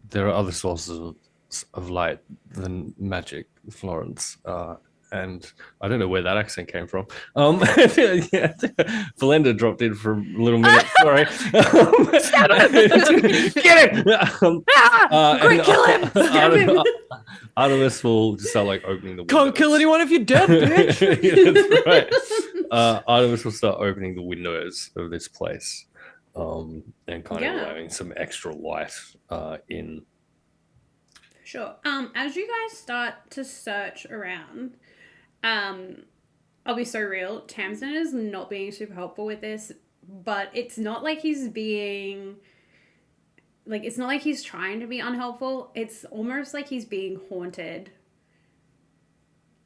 C: there are other sources of light than magic, Florence. And I don't know where that accent came from. Yeah, Belinda dropped in for a little minute. Sorry. Get him!
D: Quick, kill him!
C: Artemis will just start like opening the windows.
B: Can't kill anyone if you're dead, bitch.
C: Yeah, that's right. Artemis will start opening the windows of this place, and kind of allowing some extra light in.
A: Sure. As you guys start to search around, I'll be so real. Tamsin is not being super helpful with this, but it's not like he's being like, it's not like he's trying to be unhelpful. It's almost like he's being haunted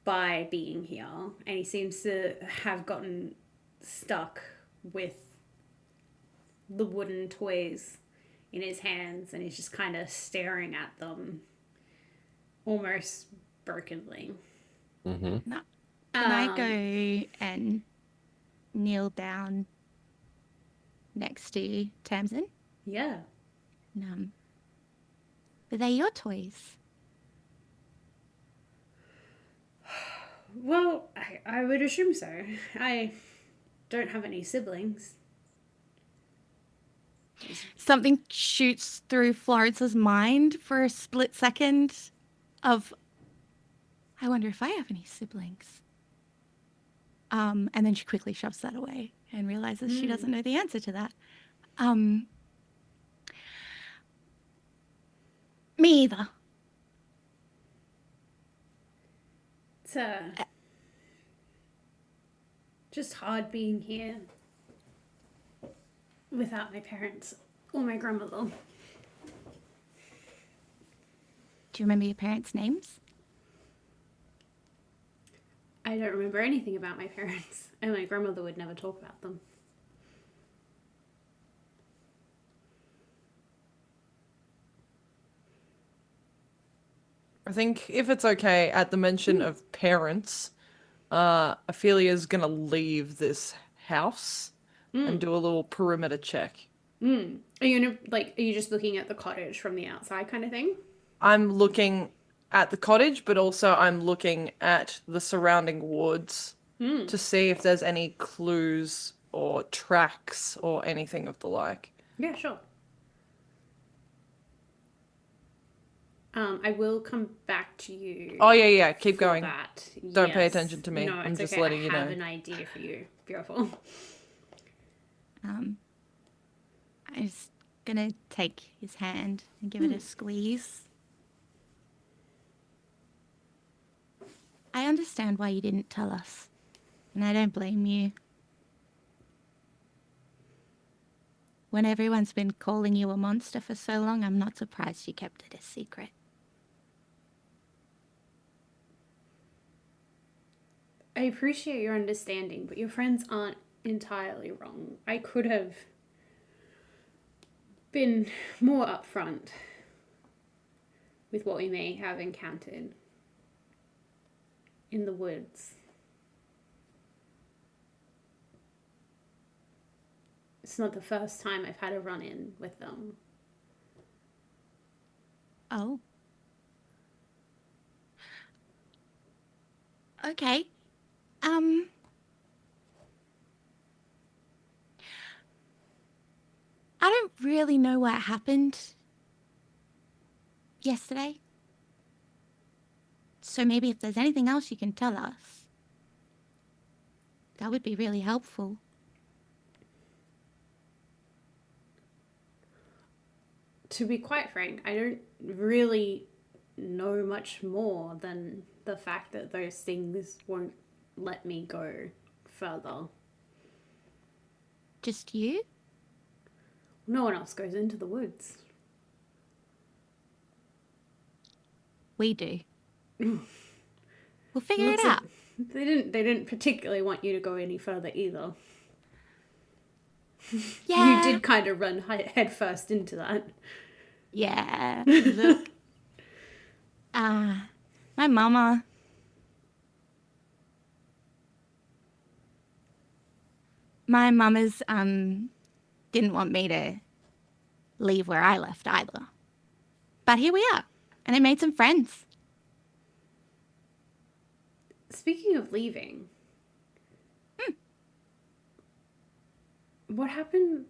A: by being here, and he seems to have gotten stuck with the wooden toys in his hands, and he's just kind of staring at them almost brokenly.
C: Mm-hmm.
D: No. Can I go and kneel down next to Tamsin?
A: Yeah.
D: Are they your toys?
A: Well, I would assume so. I don't have any siblings.
D: Something shoots through Florence's mind for a split second of, I wonder if I have any siblings. And then she quickly shoves that away and realizes she doesn't know the answer to that. Me either.
A: It's just hard being here without my parents or my grandmother.
D: Do you remember your parents' names?
A: I don't remember anything about my parents, and my grandmother would never talk about them.
B: I think if it's okay, at the mention of parents, Ophelia's gonna leave this house and do a little perimeter check.
A: Are you are you just looking at the cottage from the outside kind of thing?
B: I'm looking at the cottage, but also I'm looking at the surrounding woods to see if there's any clues or tracks or anything of the like.
A: Yeah, sure. I will come back to you.
B: Oh, yeah, keep
A: for
B: going.
A: That.
B: Don't pay
A: Yes.
B: attention to me.
A: No,
B: I'm
A: it's
B: just
A: okay.
B: letting you
A: I have
B: know.
A: an idea for you. Beautiful.
D: I'm just gonna take his hand and give it a squeeze. I understand why you didn't tell us, and I don't blame you. When everyone's been calling you a monster for so long, I'm not surprised you kept it a secret.
A: I appreciate your understanding, but your friends aren't entirely wrong. I could have been more upfront with what we may have encountered in the woods. It's not the first time I've had a run-in with them.
D: Oh. Okay. I don't really know what happened yesterday. So maybe if there's anything else you can tell us, that would be really helpful.
A: To be quite frank, I don't really know much more than the fact that those things won't let me go further.
D: Just you?
A: No one else goes into the woods.
D: We do. We'll figure
A: Looks
D: it
A: like
D: out.
A: they didn't particularly want you to go any further either.
D: Yeah.
A: You did kind of run head first into that.
D: Yeah. Look. My mama. My mama's didn't want me to leave where I left either. But here we are. And I made some friends.
A: Speaking of leaving, what happened?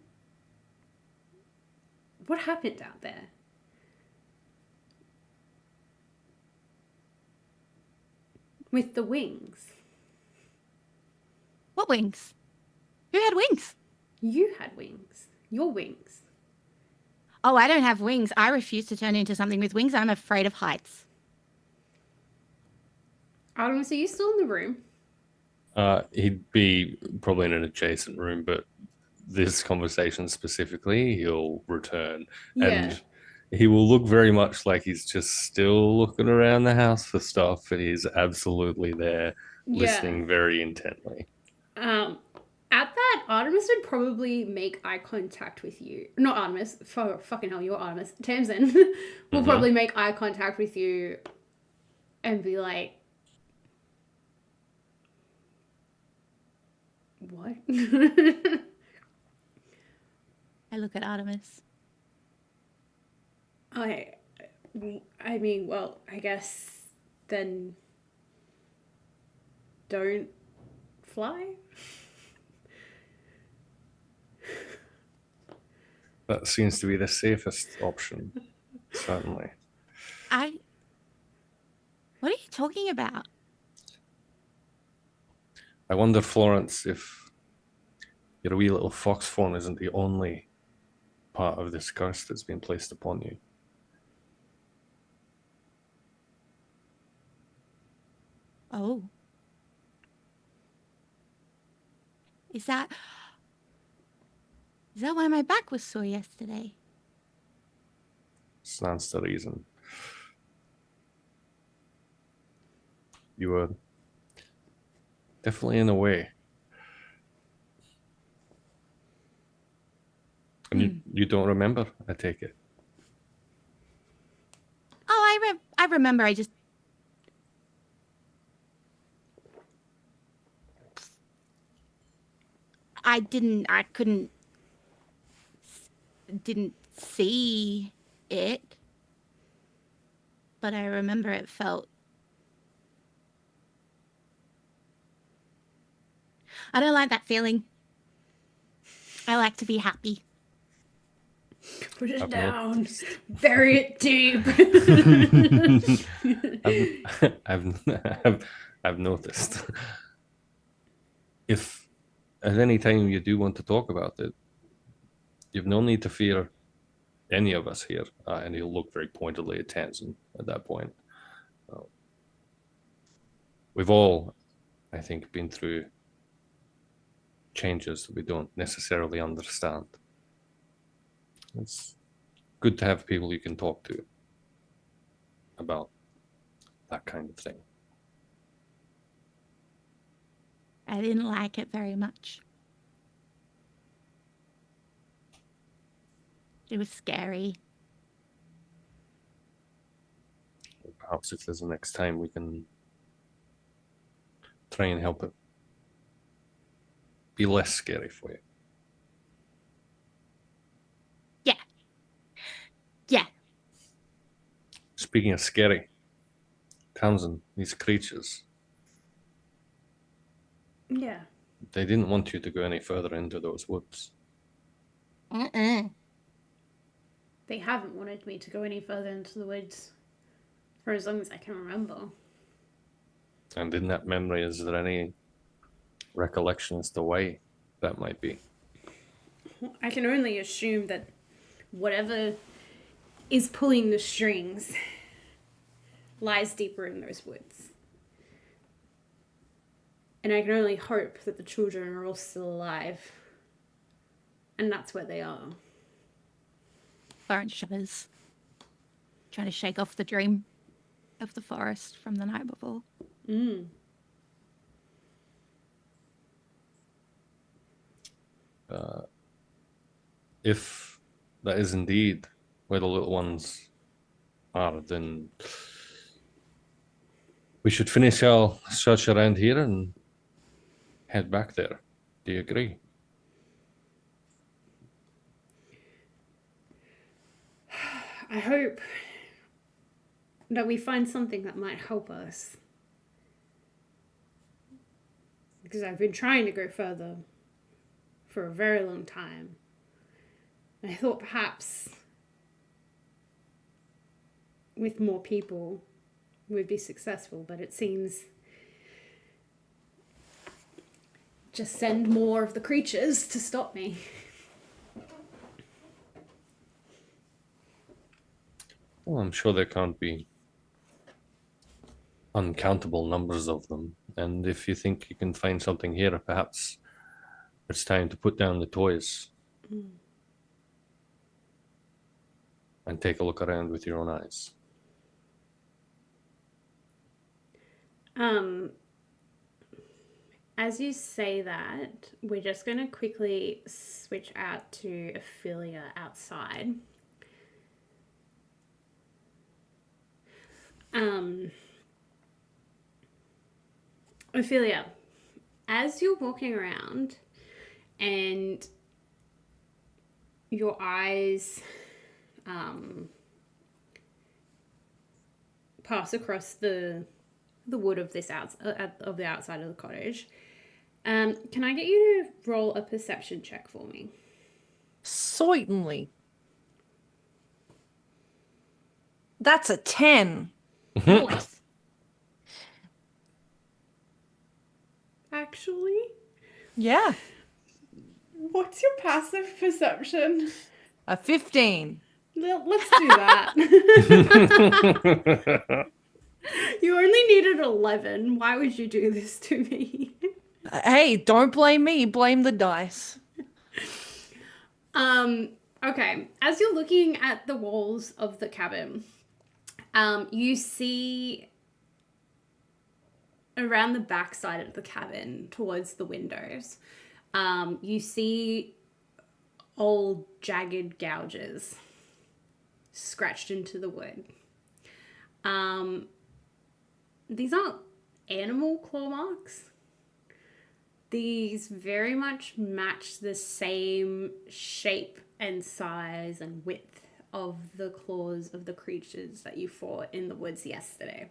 A: What happened out there? With the wings.
D: What wings? Who had wings?
A: You had wings. Your wings.
D: Oh, I don't have wings. I refuse to turn into something with wings. I'm afraid of heights.
A: Artemis, are you still in the room?
C: He'd be probably in an adjacent room, but this conversation specifically, he'll return.
A: Yeah.
C: And he will look very much like he's just still looking around the house for stuff, but he's absolutely there, listening very intently.
A: At that, Artemis would probably make eye contact with you. Not Artemis. Fucking hell, you're Artemis. Tamsin will probably make eye contact with you and be like, what?
D: I look at Artemis.
A: I mean, well, I guess then don't fly?
C: That seems to be the safest option, certainly.
D: What are you talking about?
C: I wonder, Florence, if your wee little fox form isn't the only part of this curse that's been placed upon you.
D: Oh. Is that why my back was sore yesterday?
C: Stands to reason. You were definitely in a way. And you don't remember, I take it.
D: Oh, I remember. I didn't see it, but I remember it felt I don't like that feeling. I like to be happy.
A: Put it
C: I've
A: down.
C: noticed.
A: Bury it deep.
C: I've noticed. If at any time you do want to talk about it, you've no need to fear any of us here. And he'll look very pointedly at Tanzan at that point. We've all, I think, been through changes that we don't necessarily understand. It's good to have people you can talk to about that kind of thing.
D: I didn't like it very much. It was scary.
C: Perhaps if there's a next time, we can try and help it be less scary for you.
D: Yeah.
C: Speaking of scary, Townsend, these creatures,
A: Yeah.
C: they didn't want you to go any further into those woods.
D: Mm-mm.
A: They haven't wanted me to go any further into the woods for as long as I can remember.
C: And in that memory, is there any recollection as to why that might be?
A: I can only assume that whatever is pulling the strings lies deeper in those woods. And I can only hope that the children are all still alive. And that's where they are.
D: Lauren shudders, trying to shake off the dream of the forest from the night before.
C: If that is indeed where the little ones are, then we should finish our search around here and head back there. Do you agree?
A: I hope that we find something that might help us. Because I've been trying to go further for a very long time. I thought perhaps with more people we'd be successful, but it seems just send more of the creatures to stop me.
C: Well, I'm sure there can't be uncountable numbers of them. And if you think you can find something here, perhaps it's time to put down the toys and take a look around with your own eyes.
A: As you say that, we're just going to quickly switch out to Ophelia outside. Ophelia, as you're walking around and your eyes pass across the wood of this of the outside of the cottage, can I get you to roll a perception check for me?
B: Certainly. That's a 10.
D: Nice.
A: Actually,
B: Yeah.
A: what's your passive perception?
B: A 15.
A: Let's do that. You only needed 11. Why would you do this to me?
B: Hey, don't blame me. Blame the dice.
A: Okay. As you're looking at the walls of the cabin, you see around the back side of the cabin towards the windows, you see old jagged gouges scratched into the wood. These aren't animal claw marks. These very much match the same shape and size and width of the claws of the creatures that you fought in the woods yesterday.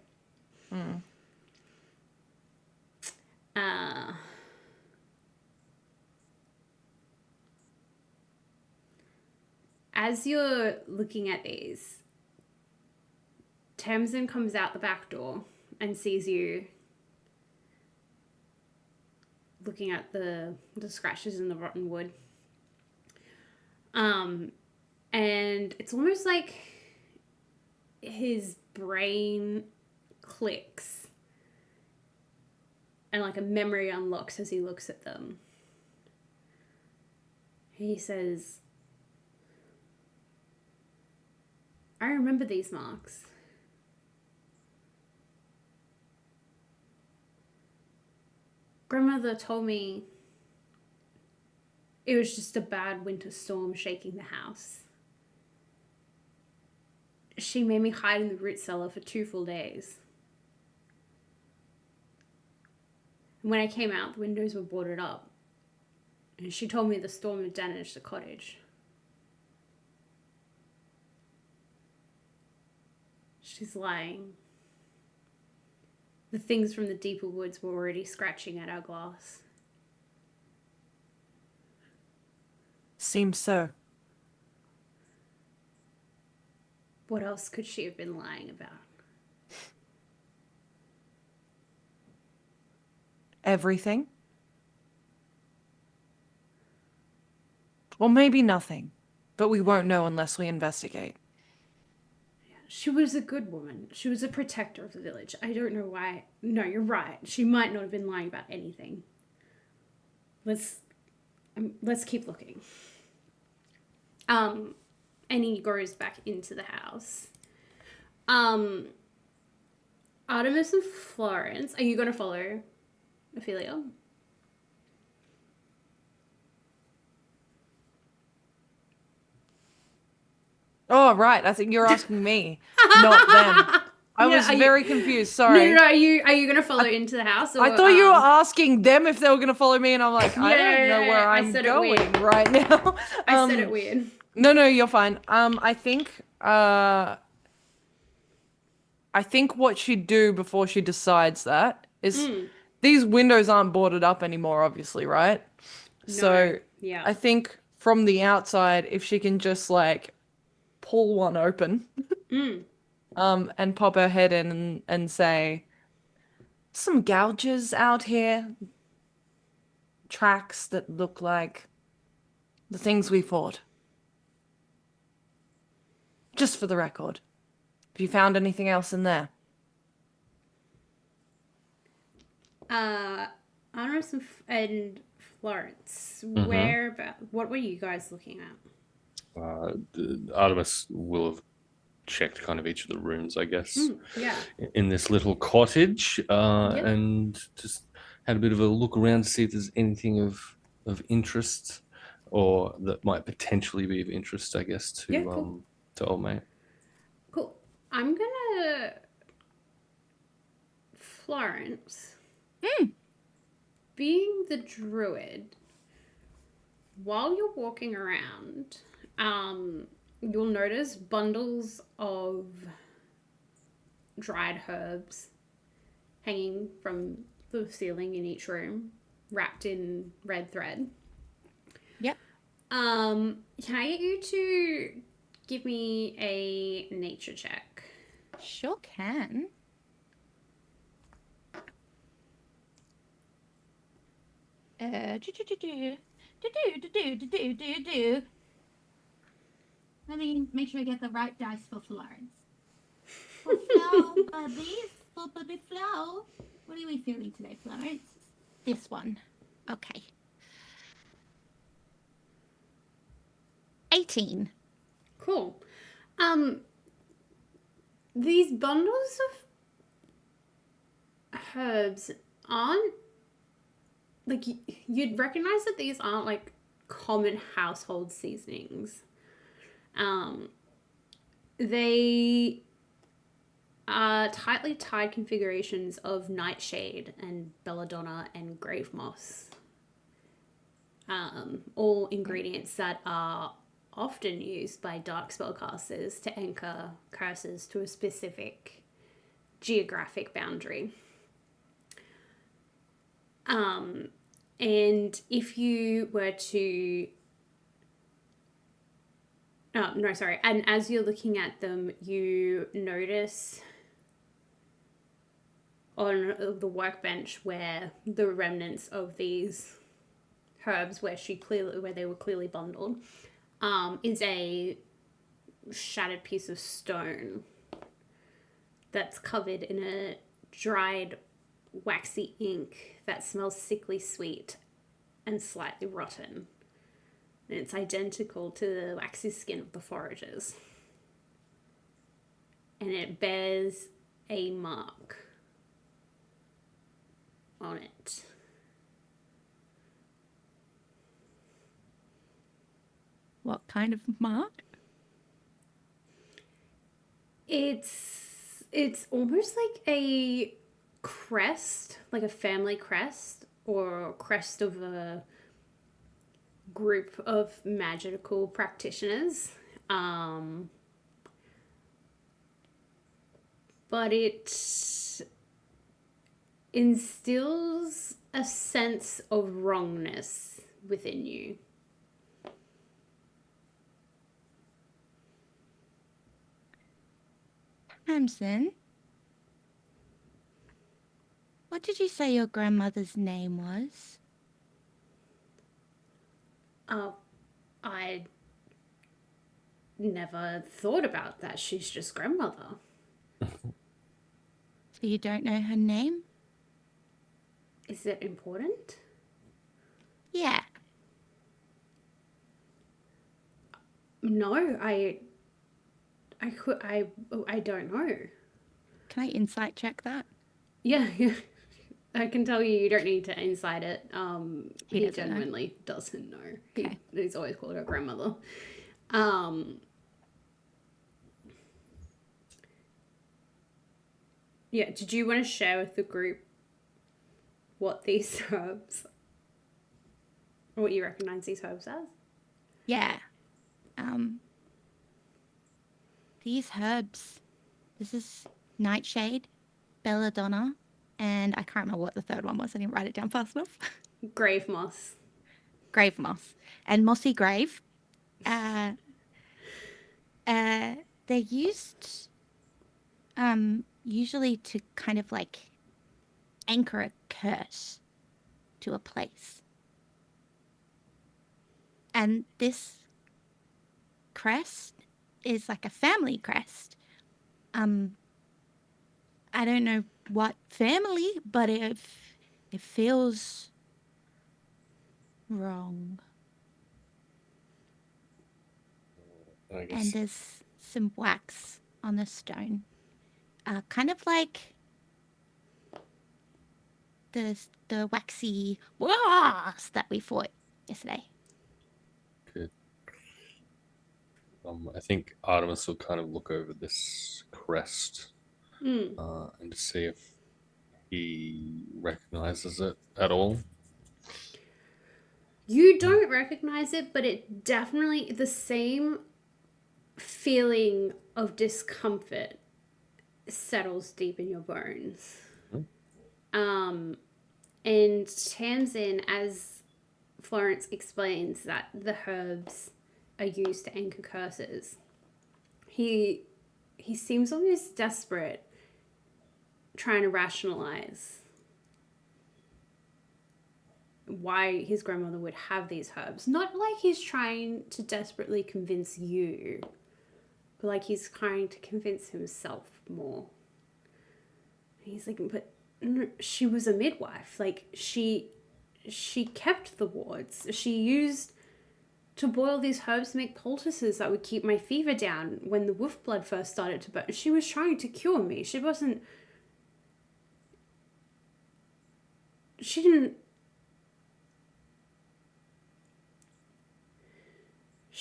A: as you're looking at these, Tamsin comes out the back door and sees you looking at the scratches in the rotten wood. And it's almost like his brain clicks and like a memory unlocks as he looks at them. He says, I remember these marks. Grandmother told me it was just a bad winter storm shaking the house. She made me hide in the root cellar for 2 full days. And when I came out, the windows were boarded up. And she told me the storm had damaged the cottage. She's lying. The things from the deeper woods were already scratching at our glass.
B: Seems so.
A: What else could she have been lying about?
B: Everything? Or maybe nothing. But we won't know unless we investigate.
A: She was a good woman. She was a protector of the village. I don't know why. No, you're right. She might not have been lying about anything. Let's keep looking. And he goes back into the house. Artemis and Florence, are you going to follow Ophelia?
B: Oh, right. I think you're asking me, not them. I
A: Yeah,
B: was
A: are you-
B: very confused. Sorry.
A: No, are you going to follow into the house? Or,
B: I thought you were asking them if they were going to follow me, and I'm like, I don't know where
A: I
B: I'm
A: said it weird.
B: going right now.
A: I said it weird.
B: No, you're fine. I think what she'd do before she decides that is these windows aren't boarded up anymore, obviously, right? So
A: Yeah.
B: I think from the outside, if she can just like pull one open, and pop her head in and say, some gouges out here, tracks that look like the things we fought. Just for the record. Have you found anything else in there?
A: Artemis and Florence, what were you guys looking at?
C: Artemis will have checked kind of each of the rooms, I guess,
A: Yeah.
C: in this little cottage, and just had a bit of a look around to see if there's anything of interest, or that might potentially be of interest, I guess, to to old mate.
A: Cool. I'm gonna Florence. Being the druid, while you're walking around, you'll notice bundles of dried herbs hanging from the ceiling in each room, wrapped in red thread.
D: Yep.
A: Can I get you to give me a nature check?
D: Sure can. Let me make sure I get the right dice for Florence. For Flo, Bubby. For Bubby Flo. What are we feeling today, Florence? This one. Okay. 18.
A: Cool. These bundles of herbs aren't like you'd recognize that these aren't like common household seasonings. They are tightly tied configurations of nightshade and belladonna and grave moss. All ingredients that are often used by dark spellcasters to anchor curses to a specific geographic boundary. And if you were to No, sorry. And as you're looking at them, you notice on the workbench where the remnants of these herbs, where they were clearly bundled, is a shattered piece of stone that's covered in a dried waxy ink that smells sickly sweet and slightly rotten. And it's identical to the waxy skin of the foragers. And it bears a mark on it.
D: What kind of mark?
A: It's almost like a crest, like a family crest, or a crest of a group of magical practitioners. But it instills a sense of wrongness within you.
D: Tamsin, what did you say your grandmother's name was?
A: I never thought about that. She's just grandmother.
D: So you don't know her name?
A: Is it important?
D: Yeah.
A: No, I don't know.
D: Can I insight check that?
A: Yeah, I can tell you don't need to insight it.
D: He
A: He
D: doesn't know.
A: genuinely doesn't know.
D: Okay.
A: He's always called her grandmother. Yeah, did you want to share with the group what these herbs, what you recognize these herbs as?
D: Yeah. These herbs. This is nightshade, belladonna, and I can't remember what the third one was. I didn't write it down fast enough.
A: Grave moss.
D: Grave moss and mossy grave. They're used usually to kind of like anchor a curse to a place. And this crest is like a family crest. I don't know what family, but it feels wrong.
C: I
D: And
C: guess.
D: there's some wax on the stone. Kind of like the waxy wasp that we fought yesterday.
C: Good. I think Artemis will kind of look over this crest and see if he recognizes it at all.
A: You don't recognize it, but it definitely, the same feeling of discomfort settles deep in your bones. And Tamsin, as Florence explains that the herbs are used to anchor curses, he seems almost desperate, trying to rationalize why his grandmother would have these herbs. Not like he's trying to desperately convince you, but like he's trying to convince himself more. He's like, but she was a midwife. Like she kept the wards. She used to boil these herbs to make poultices that would keep my fever down when the wolf blood first started to burn. She was trying to cure me. She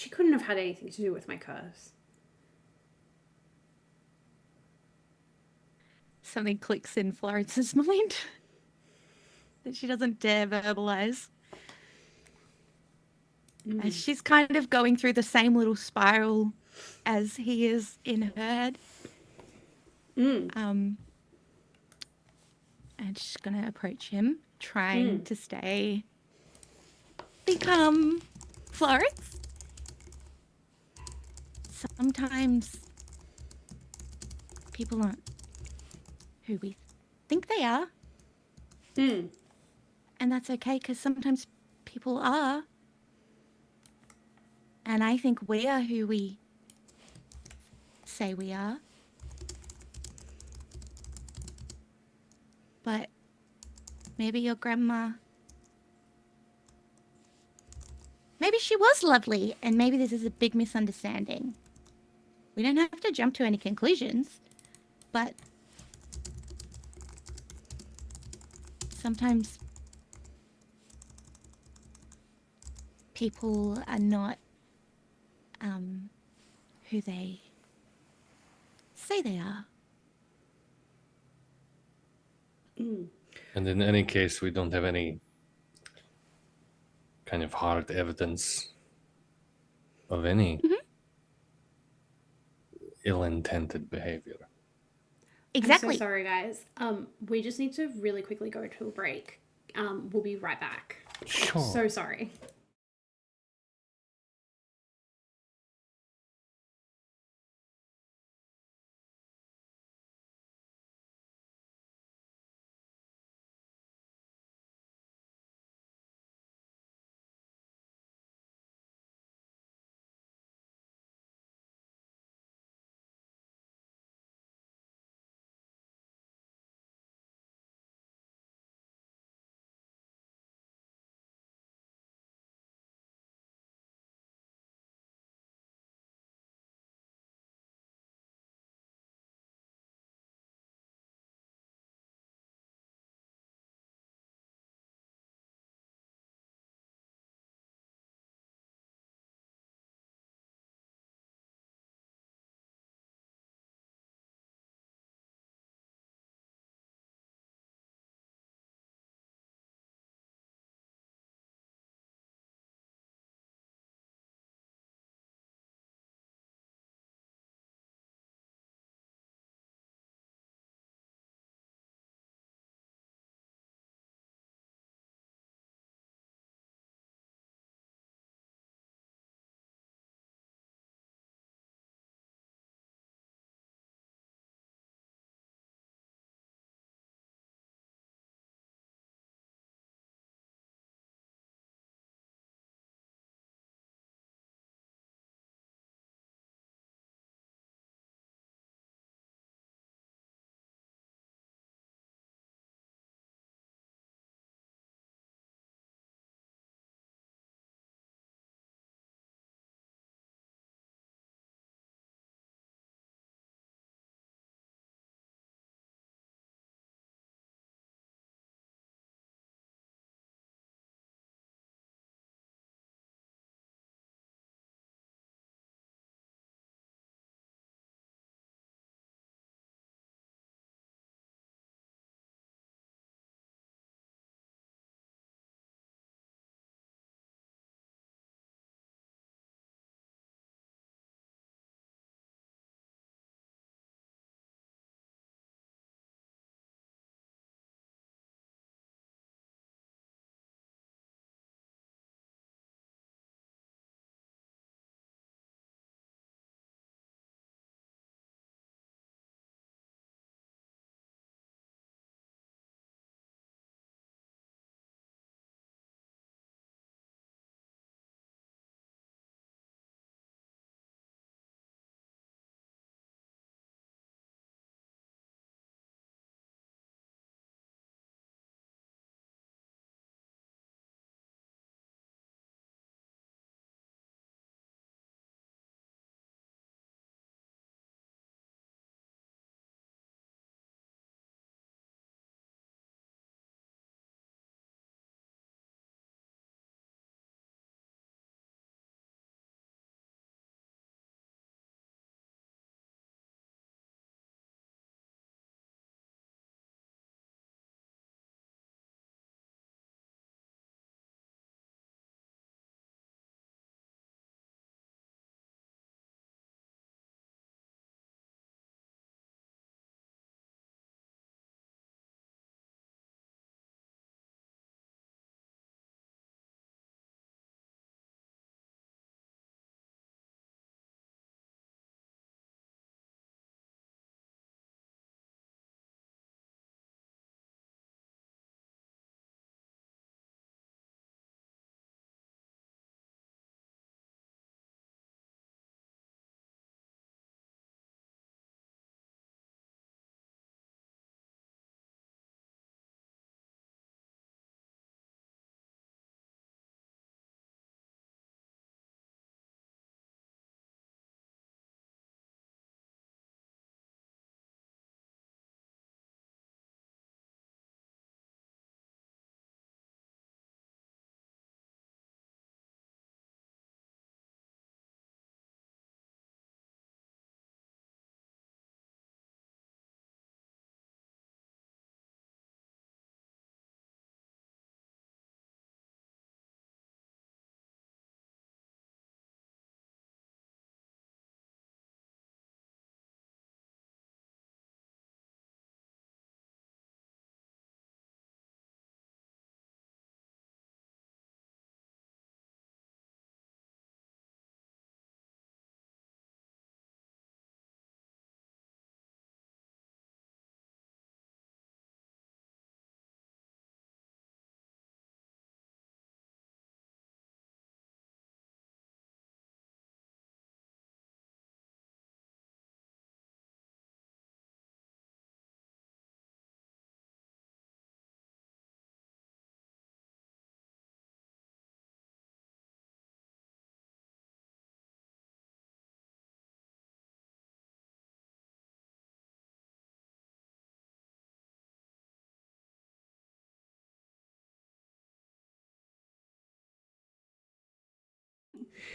A: couldn't have had anything to do with my curse.
D: Something clicks in Florence's mind that she doesn't dare verbalize. As she's kind of going through the same little spiral as he is in her head. And she's going to approach him, trying to become Florence. sometimes people aren't who we think they are.
A: Mm.
D: And that's okay, because sometimes people are. And I think we are who we say we are. But maybe your grandma, maybe she was lovely, and maybe this is a big misunderstanding. We don't have to jump to any conclusions, but sometimes people are not who they say they are.
A: Mm.
C: And in any case, we don't have any kind of hard evidence of any ill-intended behavior.
D: Exactly.
A: I'm so sorry, guys. We just need to really quickly go to a break. We'll be right back.
C: Sure.
A: So sorry.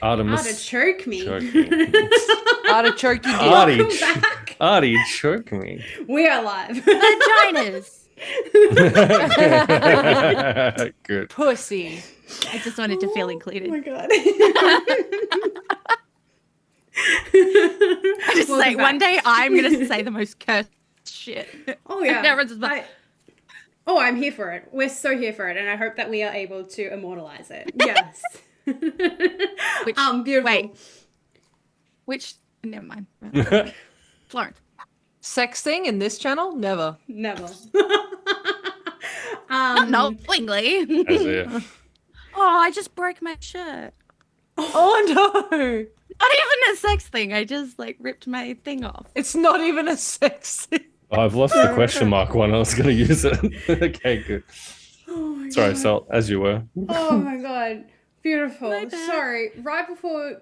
C: Artemis.
A: Artichoke me.
C: Choke me.
B: Artichoke you did.
C: Artie,
A: Welcome back.
C: Artie, choke me.
A: We are live.
D: Vaginas.
C: Good.
B: Pussy.
D: I just wanted to feel included.
A: Oh my god.
D: I just
A: Welcome
D: say one
A: back.
D: day I'm gonna say the most cursed shit.
A: Oh yeah.
D: And everyone's just like,
A: I'm here for it. We're so here for it, and I hope that we are able to immortalize it. Yes.
D: Which,
A: Beautiful.
D: wait. Which? Never mind. Florence.
B: Sexting in this channel? Never.
A: Never.
D: Not knowingly.
C: Isaiah.
D: Oh, I just broke my shirt.
B: Oh no!
D: Not even a sex thing. I just like ripped my thing off.
B: It's not even a sex thing.
C: Oh, I've lost the question mark one. I was going to use it. Okay, good.
A: Oh my
C: Sorry,
A: god.
C: Salt, as you were.
A: Oh my god. Beautiful.
D: My bad.
A: Sorry. Right before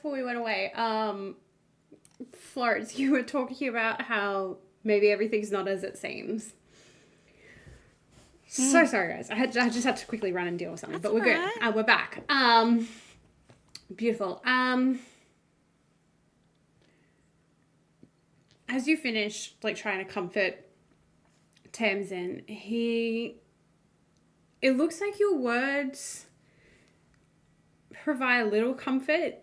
A: we went away, Florence, you were talking about how maybe everything's not as it seems. So sorry, guys. I just had to quickly run and deal with something,
D: That's
A: but we're
D: alright.
A: good. We're back. Beautiful. As you finish, like, trying to comfort Tamsin, it looks like your words provide a little comfort,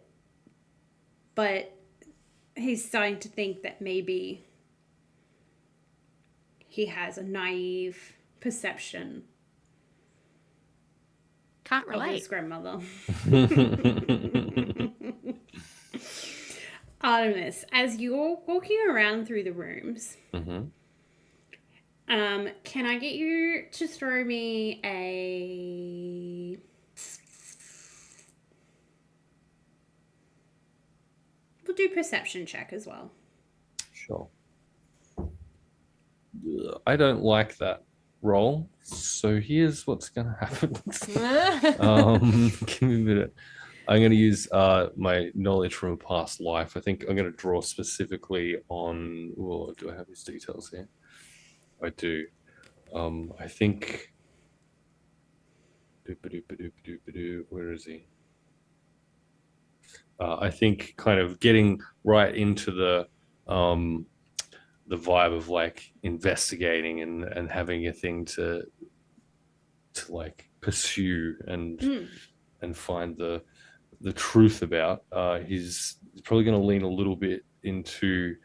A: but he's starting to think that maybe he has a naive perception
D: Can't
A: of
D: relate.
A: his grandmother. Artemis, as you're walking around through the rooms,
C: Mhm.
A: can I get you to throw me a... We'll do perception check as well.
C: Sure. Ugh, I don't like that roll. So here's what's going to happen. Give me a minute. I'm going to use my knowledge from a past life. I think I'm going to draw specifically on. Oh, do I have his details here? I do. I think. Where is he? I think kind of getting right into the vibe of like investigating and having a thing to like pursue and find the truth about. He's probably going to lean a little bit into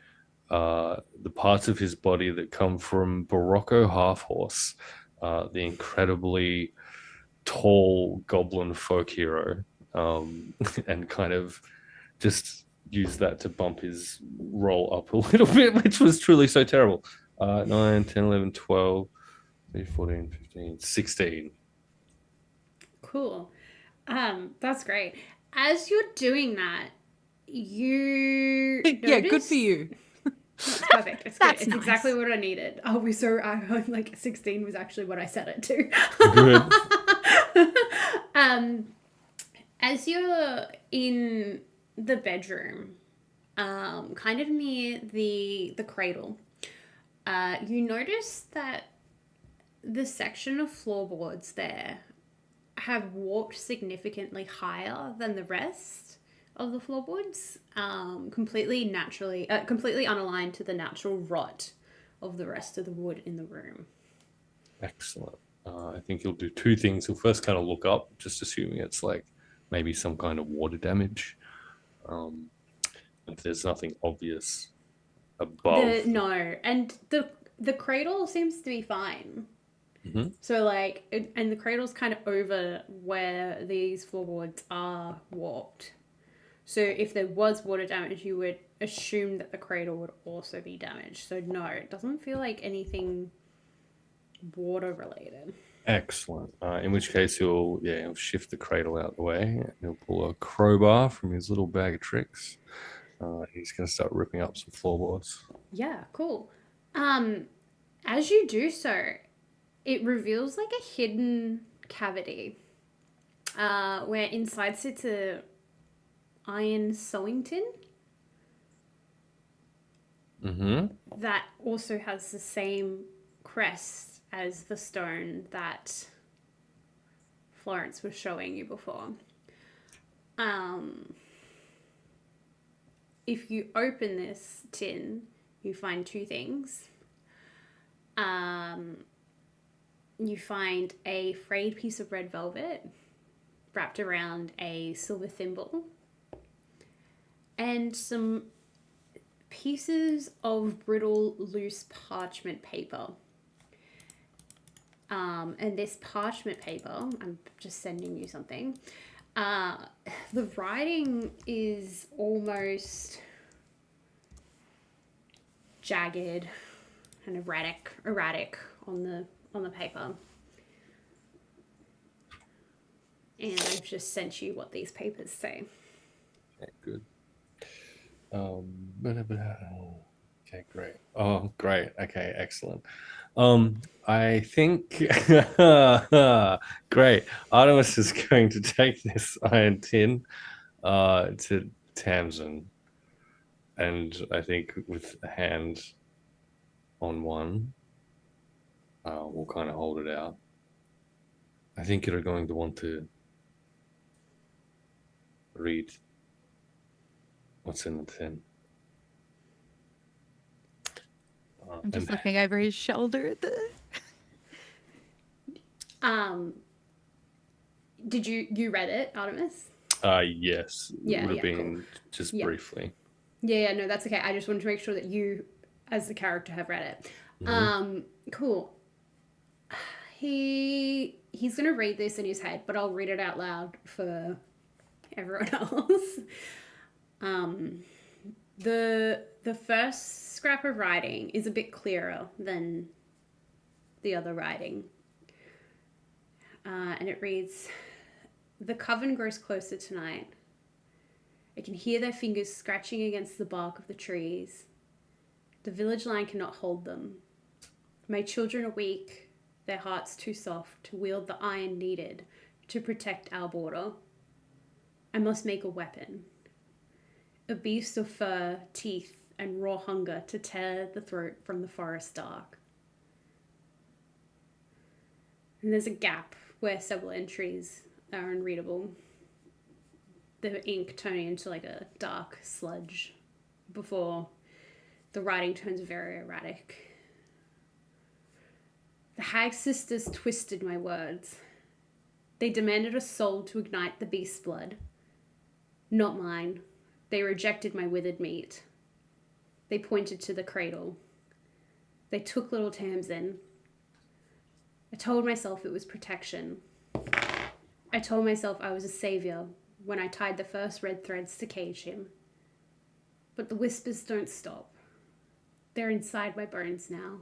C: the parts of his body that come from Barocco Half Horse, the incredibly tall goblin folk hero, and kind of just use that to bump his roll up a little bit, which was truly so terrible. 9, 10, 11, 12, 13, 14, 15, 16.
A: Cool. That's great. As you're doing that, you
B: Yeah, good
A: notice-
B: for you.
A: That's perfect. It's
D: That's
A: good. It's
D: nice.
A: exactly what I needed. I like 16 was actually what I set it to.
C: Good.
A: As you're in the bedroom, kind of near the cradle, you notice that the section of floorboards there have warped significantly higher than the rest of the floorboards, completely unaligned to the natural rot of the rest of the wood in the room.
C: Excellent. I think he'll do two things. He'll first kind of look up, just assuming it's like maybe some kind of water damage. If there's nothing obvious above.
A: No, and the cradle seems to be fine.
C: Mhm.
A: So like, and the cradle's kind of over where these floorboards are warped. So if there was water damage, you would assume that the cradle would also be damaged. So no, it doesn't feel like anything water related.
C: Excellent. In which case he'll shift the cradle out the way and he'll pull a crowbar from his little bag of tricks. He's going to start ripping up some floorboards.
A: Yeah, cool. As you do so, it reveals like a hidden cavity, where inside sits a iron sewing tin
C: Mm-hmm.
A: that also has the same crest as the stone that Florence was showing you before. If you open this tin, you find two things. You find a frayed piece of red velvet wrapped around a silver thimble, and some pieces of brittle, loose parchment paper. And this parchment paper, I'm just sending you something. The writing is almost jagged and erratic on the paper. And I've just sent you what these papers say.
C: Okay, good. Okay, great. Oh, great. Okay, excellent. I think great. Artemis is going to take this iron tin to Tamsin, and I think with a hand on one, we'll kind of hold it out. I think you're going to want to read what's in the tin.
D: I'm just looking over his shoulder at the.
A: Did you read it, Artemis?
C: Yes.
A: Yeah,
C: Would have
A: yeah,
C: been
A: cool.
C: just
A: Yeah.
C: briefly.
A: Yeah, no, that's okay. I just wanted to make sure that you, as the character, have read it.
C: Mhm.
A: Cool. He's gonna read this in his head, but I'll read it out loud for everyone else. The first scrap of writing is a bit clearer than the other writing, and it reads, "The coven grows closer tonight. I can hear their fingers scratching against the bark of the trees. The village line cannot hold them. My children are weak, their hearts too soft to wield the iron needed to protect our border. I must make a weapon. A beast of fur, teeth, and raw hunger to tear the throat from the forest dark." And there's a gap where several entries are unreadable. The ink turning into like a dark sludge before the writing turns very erratic. "The hag sisters twisted my words. They demanded a soul to ignite the beast's blood. Not mine. They rejected my withered meat. They pointed to the cradle. They took little Tamsin. I told myself it was protection. I told myself I was a savior when I tied the first red threads to cage him. But the whispers don't stop. They're inside my bones now.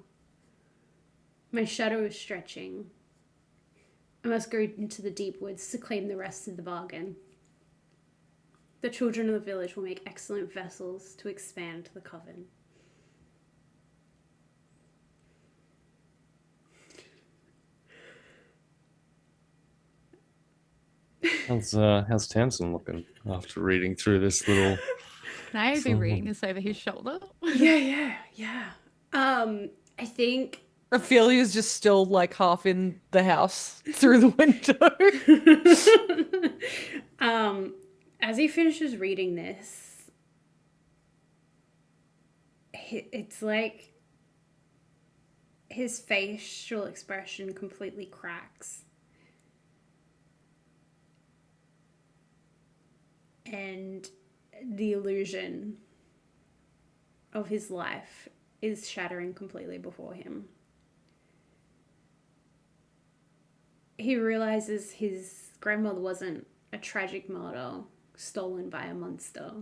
A: My shadow is stretching. I must go into the deep woods to claim the rest of the bargain. The children of the village will make excellent vessels to expand the coven."
C: How's Tamsin looking after reading through this little?
D: Can I be reading this over his shoulder?
A: Yeah. I think
B: Ophelia's just still like half in the house through the window.
A: as he finishes reading this, it's like his facial expression completely cracks. And the illusion of his life is shattering completely before him. He realizes his grandmother wasn't a tragic murder stolen by a monster,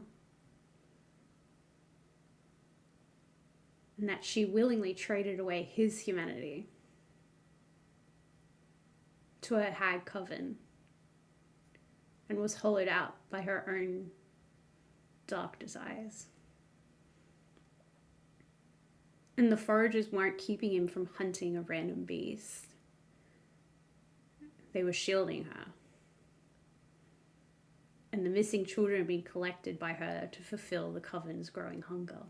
A: and that she willingly traded away his humanity to a hag coven and was hollowed out by her own dark desires. And the foragers weren't keeping him from hunting a random beast. They were shielding her. And the missing children had been collected by her to fulfill the coven's growing hunger.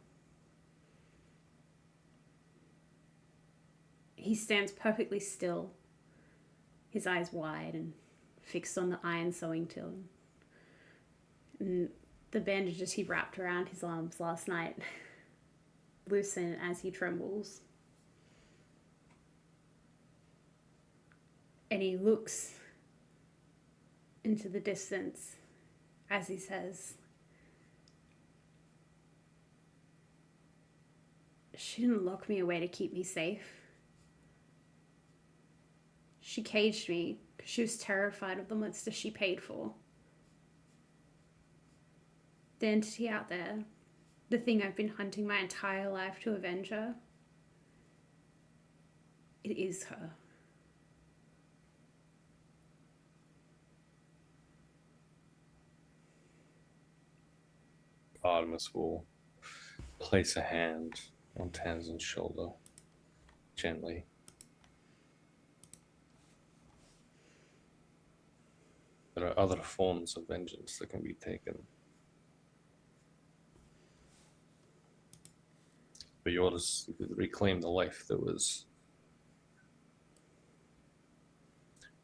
A: He stands perfectly still, his eyes wide and fixed on the iron sewing tiln. And the bandages he wrapped around his arms last night loosen as he trembles. And he looks into the distance as he says, "She didn't lock me away to keep me safe. She caged me because she was terrified of the monster she paid for. The entity out there, the thing I've been hunting my entire life to avenge her, it is her."
C: Artemis will place a hand on Tanzin's shoulder gently. There are other forms of vengeance that can be taken. But yours reclaim the life that was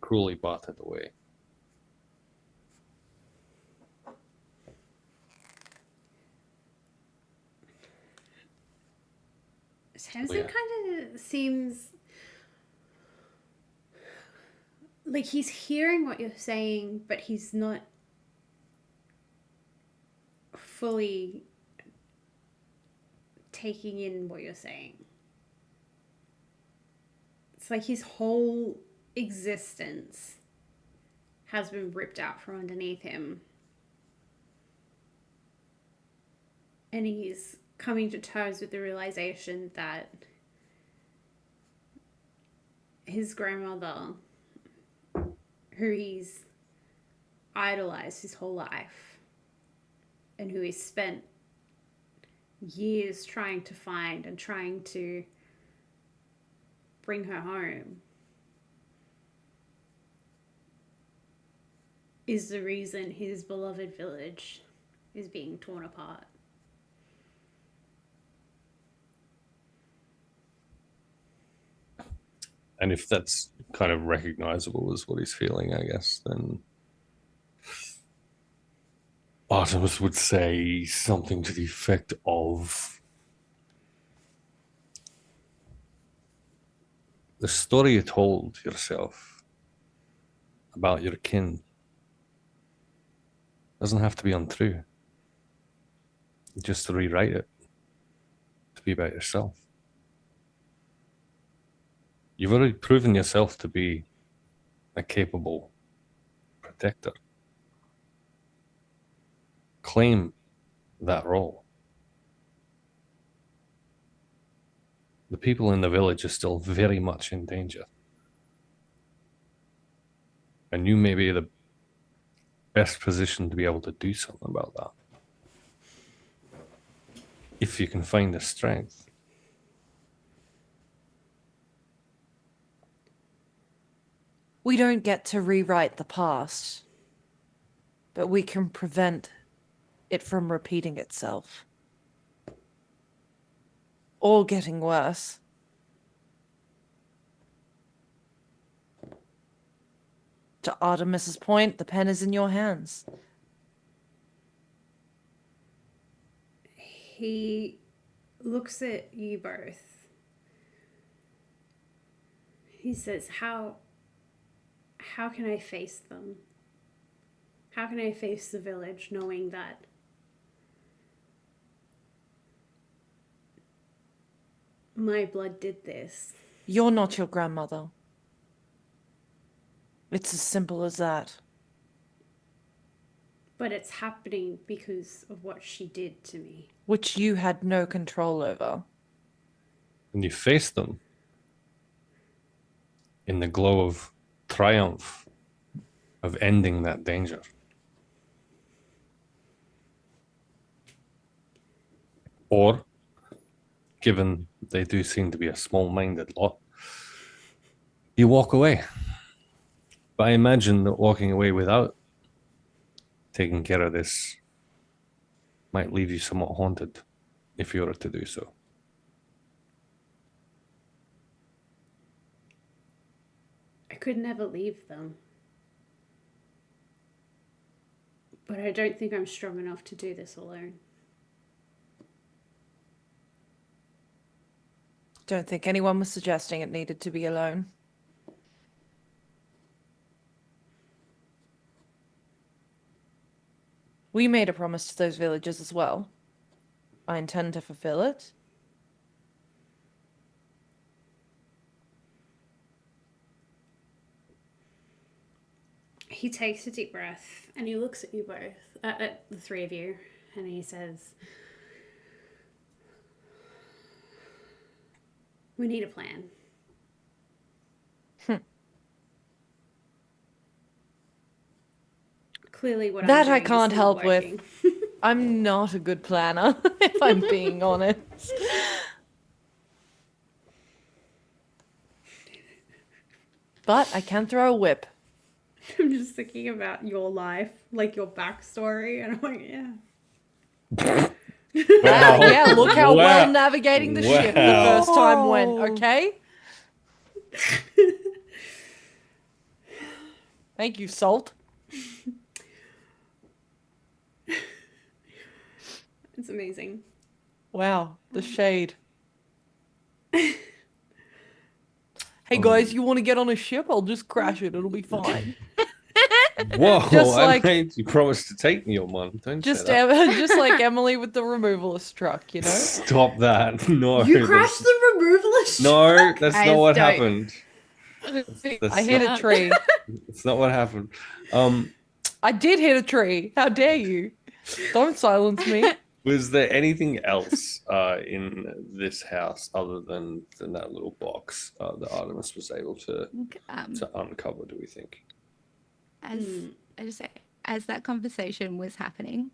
C: cruelly bartered away.
A: Tamsin
C: Yeah.
A: kind of seems like he's hearing what you're saying, but he's not fully taking in what you're saying. It's like his whole existence has been ripped out from underneath him. And he's coming to terms with the realization that his grandmother, who he's idolized his whole life, and who he's spent years trying to find and trying to bring her home, is the reason his beloved village is being torn apart.
C: And if that's kind of recognizable as what he's feeling, I guess, then Artemis would say something to the effect of, the story you told yourself about your kin doesn't have to be untrue. Just to rewrite it to be about yourself. You've already proven yourself to be a capable protector. Claim that role. The people in the village are still very much in danger. And you may be the best position to be able to do something about that. If you can find the strength.
B: We don't get to rewrite the past, but we can prevent it from repeating itself. Or getting worse. To Artemis's point, the pen is in your hands.
A: He looks at you both. He says, how can I face them? How can I face the village knowing that my blood did this?
B: You're not your grandmother. It's as simple as that.
A: But it's happening because of what she did to me.
B: Which you had no control over.
C: And you face them in the glow of triumph of ending that danger. Or, given they do seem to be a small-minded lot, you walk away. But I imagine that walking away without taking care of this might leave you somewhat haunted if you were to do so.
A: I could never leave them. But I don't think I'm strong enough to do this alone.
B: Don't think anyone was suggesting it needed to be alone. We made a promise to those villagers as well. I intend to fulfill it.
A: He takes a deep breath and he looks at you both, at the three of you, and he says, "We need a plan." Clearly what
B: That
A: I'm
B: I
A: doing
B: can't
A: is not
B: help with.
A: working.
B: I'm not a good planner, if I'm being honest. But I can throw a whip.
A: I'm just thinking about your life, like your backstory, and I'm like, yeah.
B: Yeah, look how
C: Wow.
B: well navigating the ship the
C: Wow.
B: first time went, okay? Thank you, Salt.
A: It's amazing.
B: Wow, the shade. Hey guys, you want to get on a ship? I'll just crash it. It'll be fine.
C: Whoa,
B: Just
C: I
B: like-
C: made you promise to take me on one. Don't
B: Just,
C: say that.
B: just like Emily with the removalist truck, you know?
C: Stop that. No.
A: You
C: that's-
A: crashed the removalist.
C: No, that's
D: Guys,
C: not what
D: don't.
C: happened. That's
B: I hit
C: not,
B: a tree.
C: That's not what happened.
B: I did hit a tree. How dare you? Don't silence me.
C: Was there anything else in this house other than that little box that Artemis was able to uncover, do we think?
D: As I just say, as that conversation was happening,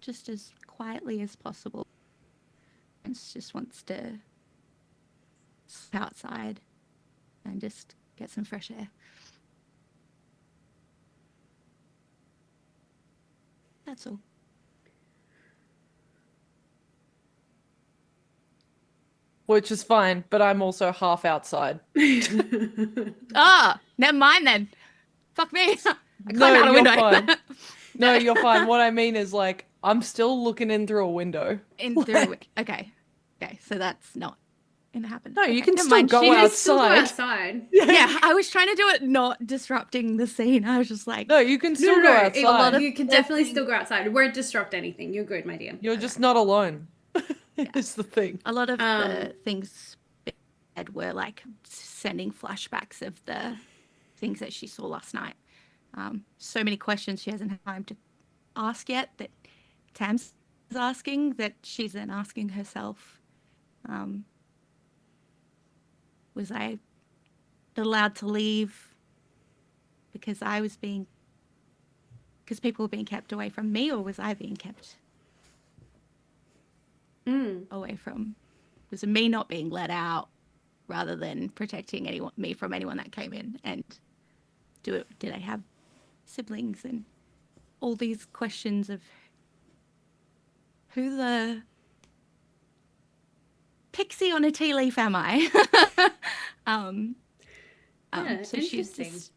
D: just as quietly as possible, and just wants to step outside and just get some fresh air. That's all.
B: Which is fine, but I'm also half outside.
D: Ah, never mind then. Fuck me. I
B: No,
D: climbed out a
B: you're
D: window.
B: fine. No, you're fine. What I mean is, like, I'm still looking in through a window.
D: In through. Okay. Okay. So that's not gonna happen.
B: No, you
D: Okay,
B: can
D: never
B: still
D: mind.
B: go
A: You
B: outside.
A: can still go outside.
D: Yeah, I was trying to do it not disrupting the scene. I was just like,
B: No, you can still go outside.
A: You can definitely still go outside. It won't disrupt anything. You're good, my dear.
B: You're just not alone. It's the thing.
D: a lot of the things Ed were like sending flashbacks of the things that she saw last night. So many questions she hasn't had time to ask yet that Tam's asking, that she's then asking herself. Was I allowed to leave because people were being kept away from me, or was I being kept away from? Was it me not being let out rather than protecting me from anyone that came in? And did I have siblings? And all these questions of who the pixie on a tea leaf am I? So she
A: interesting.
D: just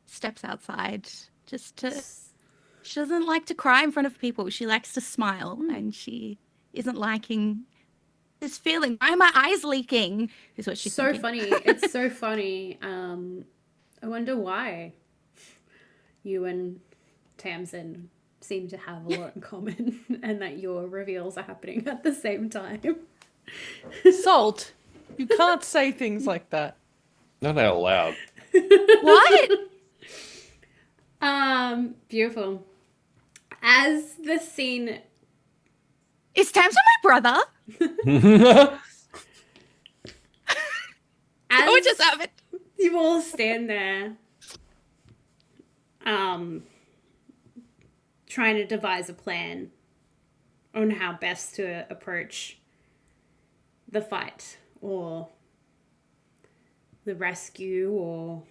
D: steps outside just to. She doesn't like to cry in front of people. She likes to smile, and she isn't liking this feeling. Why are my eyes leaking? Is what she's
A: So
D: thinking.
A: funny. It's so funny. I wonder why you and Tamsin seem to have a lot in common, and that your reveals are happening at the same time.
B: Salt, you can't say things like that.
C: Not out loud.
D: What?
A: Beautiful. As the scene,
D: Is Tamsin my brother?
A: as
D: What just happened?
A: you all stand there, trying to devise a plan on how best to approach the fight or the rescue or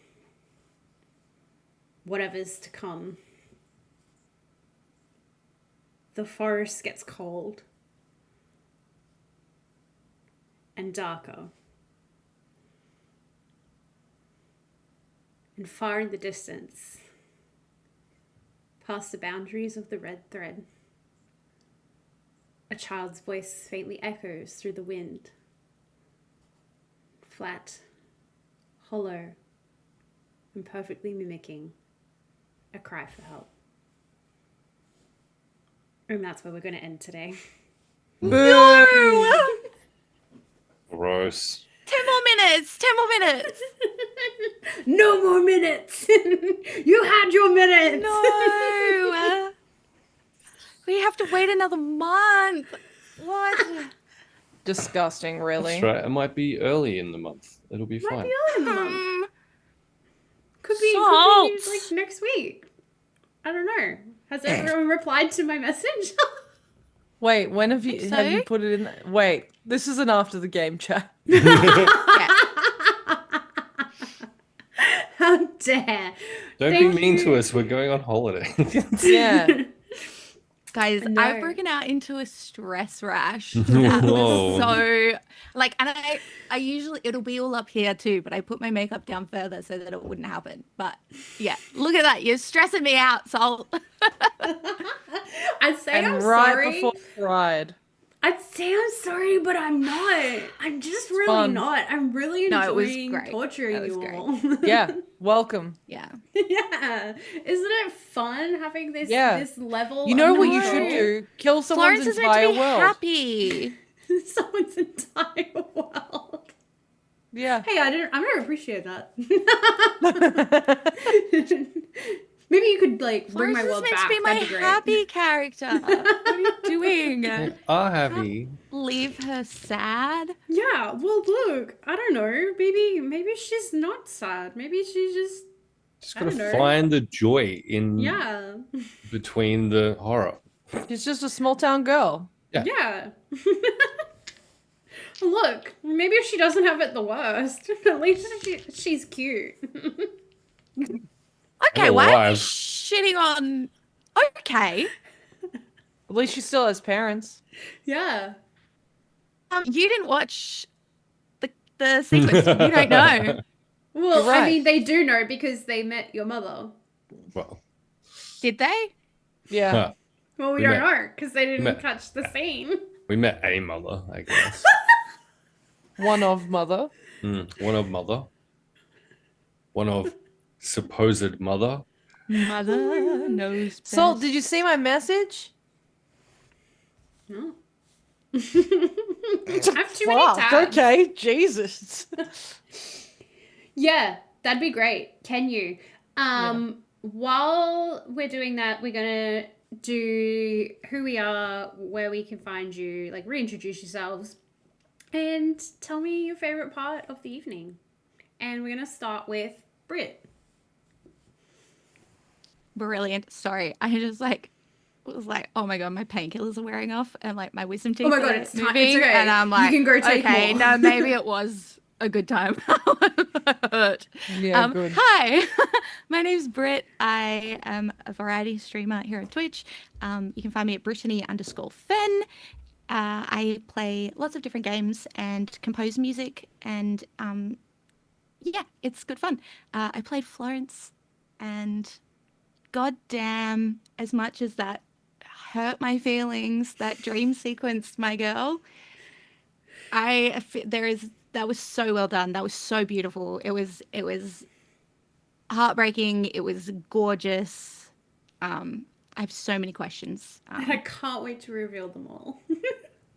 A: whatever's to come. The forest gets cold and darker. And far in the distance, past the boundaries of the red thread. A child's voice faintly echoes through the wind. Flat, hollow, and perfectly mimicking a cry for help. And that's where we're going to end today.
B: Boo!
C: Gross.
D: 10 more minutes. 10 more minutes.
A: No more minutes. You had your minutes.
D: No. We have to wait another month. What?
B: Disgusting, really.
C: That's right. It might be early in the month. It'll be
A: Might
C: fine.
A: be early in the month. Could be
D: Salt.
A: like next week. I don't know. Has everyone replied to my message?
B: Wait, when have you
D: So?
B: have you put it in? Wait, this is an after the game chat.
D: Yeah.
A: How dare.
C: Don't
A: Thank
C: be mean
A: you.
C: to us. We're going on holiday.
B: Yeah.
D: Guys,
A: No.
D: I've broken out into a stress rash. That
C: Whoa.
D: was so and I usually it'll be all up here too, but I put my makeup down further so that it wouldn't happen. But yeah, look at that. You're stressing me out, Salt.
A: I'd say
B: And
A: I'm
B: right
A: sorry.
B: before the ride.
A: I'd say I'm sorry, but I'm not. I'm just really
B: fun.
A: not. I'm really
D: No, it was
A: enjoying
D: great.
A: torturing
D: That was
A: you
D: great.
A: all.
B: Yeah, welcome.
D: Yeah.
A: Yeah. Isn't it fun having this
B: Yeah.
A: this level
B: You know
A: of
B: what you
A: control?
B: should do? Kill someone's
D: Florence is meant to
B: entire
D: be
B: world.
D: happy.
A: Someone's entire world.
B: Yeah.
A: Hey, I never appreciate that. Maybe you could like bring
D: Florence
A: my
D: is
A: world
D: meant
A: back.
D: to be my
A: That'd be great.
D: happy character. What are you doing?
C: They are happy.
D: Leave her sad.
A: Yeah, well look, I don't know. Maybe she's not sad. Maybe she's just
C: Just
A: I
C: gotta
A: don't know.
C: find the joy in
A: yeah.
C: between the horror.
B: She's just a small town girl.
C: Yeah.
A: Yeah. Look, maybe she doesn't have it the worst. At least she's cute.
D: Okay, why are you
C: Alive.
D: shitting on? Okay,
B: At least she still has parents.
A: Yeah.
D: you didn't watch the sequence. You don't know.
A: Well,
B: You're right.
A: I mean, they do know because they met your mother.
C: Well,
D: Did they?
B: Yeah.
C: huh.
A: Well, we
C: We
A: don't
C: met-
A: know because they didn't
C: met-
A: catch the scene.
C: We met a mother, I guess.
B: One of mother.
C: One of mother. One of supposed mother.
D: Mother knows best.
B: Salt, did you see my message?
A: No. I have too many
B: Fuck,
A: tabs.
B: okay, Jesus.
A: Yeah, that'd be great. Can you? While we're doing that, we're gonna do who we are, where we can find you, like reintroduce yourselves, and tell me your favorite part of the evening. And we're gonna start with Britt.
D: Brilliant. Sorry, I just was like, oh my god, my painkillers are wearing off, and like my wisdom teeth.
A: Oh my God,
D: are
A: it's time-
D: moving,
A: it's okay.
D: and I'm
A: You
D: like,
A: can go take
D: okay,
A: more.
D: no, maybe it was a good time. Hurt.
B: Yeah, good.
D: Hi, my name's Britt. I am a variety streamer here on Twitch. You can find me at Brittany_Fen. I play lots of different games and compose music, and yeah, it's good fun. I played Florence, and goddamn, as much as that hurt my feelings, that dream sequence, my girl, that was so well done. That was so beautiful. It was heartbreaking. It was gorgeous. I have so many questions.
A: And I can't wait to reveal them all.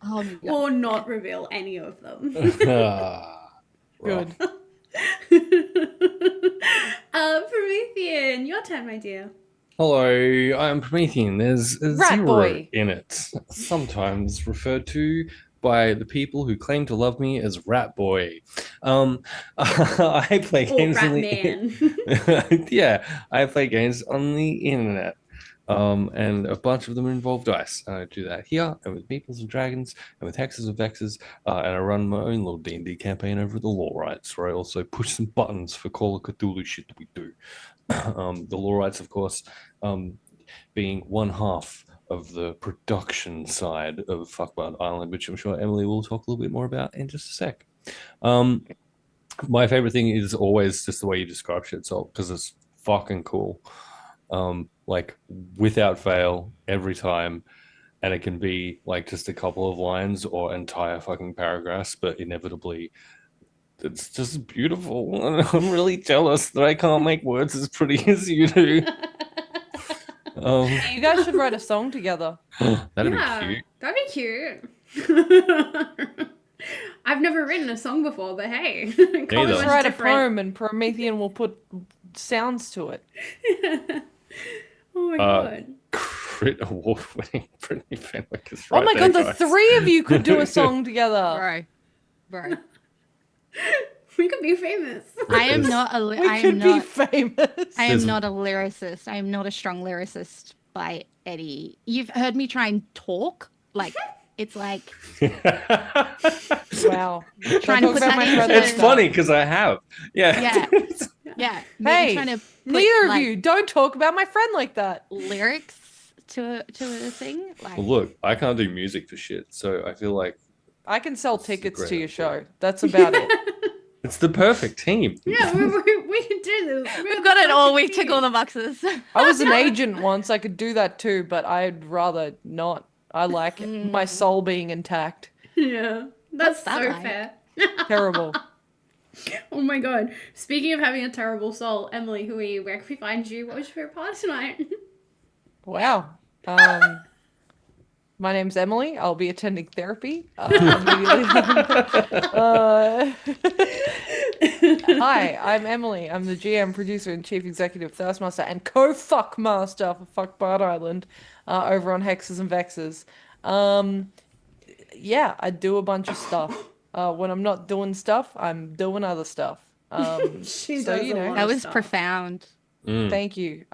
D: Oh my God.
A: Or not reveal any of them.
B: Good.
A: Promethean, your turn, my dear.
C: Hello, I'm Promethean. There's a
B: Rat
C: zero
B: boy.
C: in it, sometimes referred to by the people who claim to love me as Rat Boy. I play
A: Or
C: games
A: Rat
C: on the
A: Man.
C: yeah, I play games on the internet. And a bunch of them involve dice. And I do that here, and with Meeples and Dragons, and with Hexes and Vexes, and I run my own little D&D campaign over at the Lore Rights, where I also push some buttons for Call of Cthulhu shit that we do. The Lore Rights, of course, being one half of the production side of Fuckwild Island, which I'm sure Emily will talk a little bit more about in just a sec. My favorite thing is always just the way you describe shit, Salt, because it's fucking cool. like without fail every time. And it can be like just a couple of lines or entire fucking paragraphs, but inevitably it's just beautiful. And I'm really jealous that I can't make words as pretty as you do.
B: You guys should write a song together.
C: That'd be
A: Yeah,
C: cute.
A: that'd be cute. I've never written a song before, but hey,
C: Neither.
A: Collingwood's
B: Let's write a
A: different.
B: poem and Promethean will put sounds to it.
A: Oh my god.
C: Crit award winning Brittany Fenwick is
B: Oh
C: right
B: my
C: there,
B: god, the
C: guys.
B: three of you could do a song together.
D: Bro.
A: We could be famous.
D: I am not a.
B: We
D: I am
B: could be
D: not.
B: famous.
D: I
C: There's-
D: am not a lyricist. I am not a strong lyricist by any. You've heard me try and talk. Like it's like
B: Wow.
D: Trying to
B: Don't talk
D: put
B: about
D: that
B: my
D: into-
B: friend
C: It's
B: like that.
C: funny because I have. Yeah.
D: yeah.
B: Hey,
D: Maybe trying to put,
B: Neither of
D: like,
B: you. Don't talk about my friend like that.
D: lyrics to a thing. Like
C: Well, look, I can't do music for shit, so I feel like
B: I can sell
C: This is a
B: tickets
C: great
B: to your
C: idea.
B: show. That's about it.
C: it's the perfect team.
A: Yeah, we can do this.
D: we've got it all. We tick all the boxes.
B: I was an agent once. I could do that too, but I'd rather not. I like my soul being intact.
A: Yeah, that's
D: What's that
A: so
D: like?
A: fair.
B: Terrible.
A: Oh my god. Speaking of having a terrible soul, Emily, who are you? Where can we find you? What was your favorite part tonight?
B: Wow. My name's Emily. I'll be attending therapy. Immediately. Hi, I'm Emily. I'm the GM, producer, and chief executive, Thirstmaster, and co-fuckmaster for Fuckbart Island over on Hexes and Vexes. Yeah, I do a bunch of stuff. When I'm not doing stuff, I'm doing other stuff.
A: She
B: So,
A: does
B: you
A: a
B: know,
A: lot
D: That
A: of
D: was
A: stuff.
D: profound.
B: Thank you.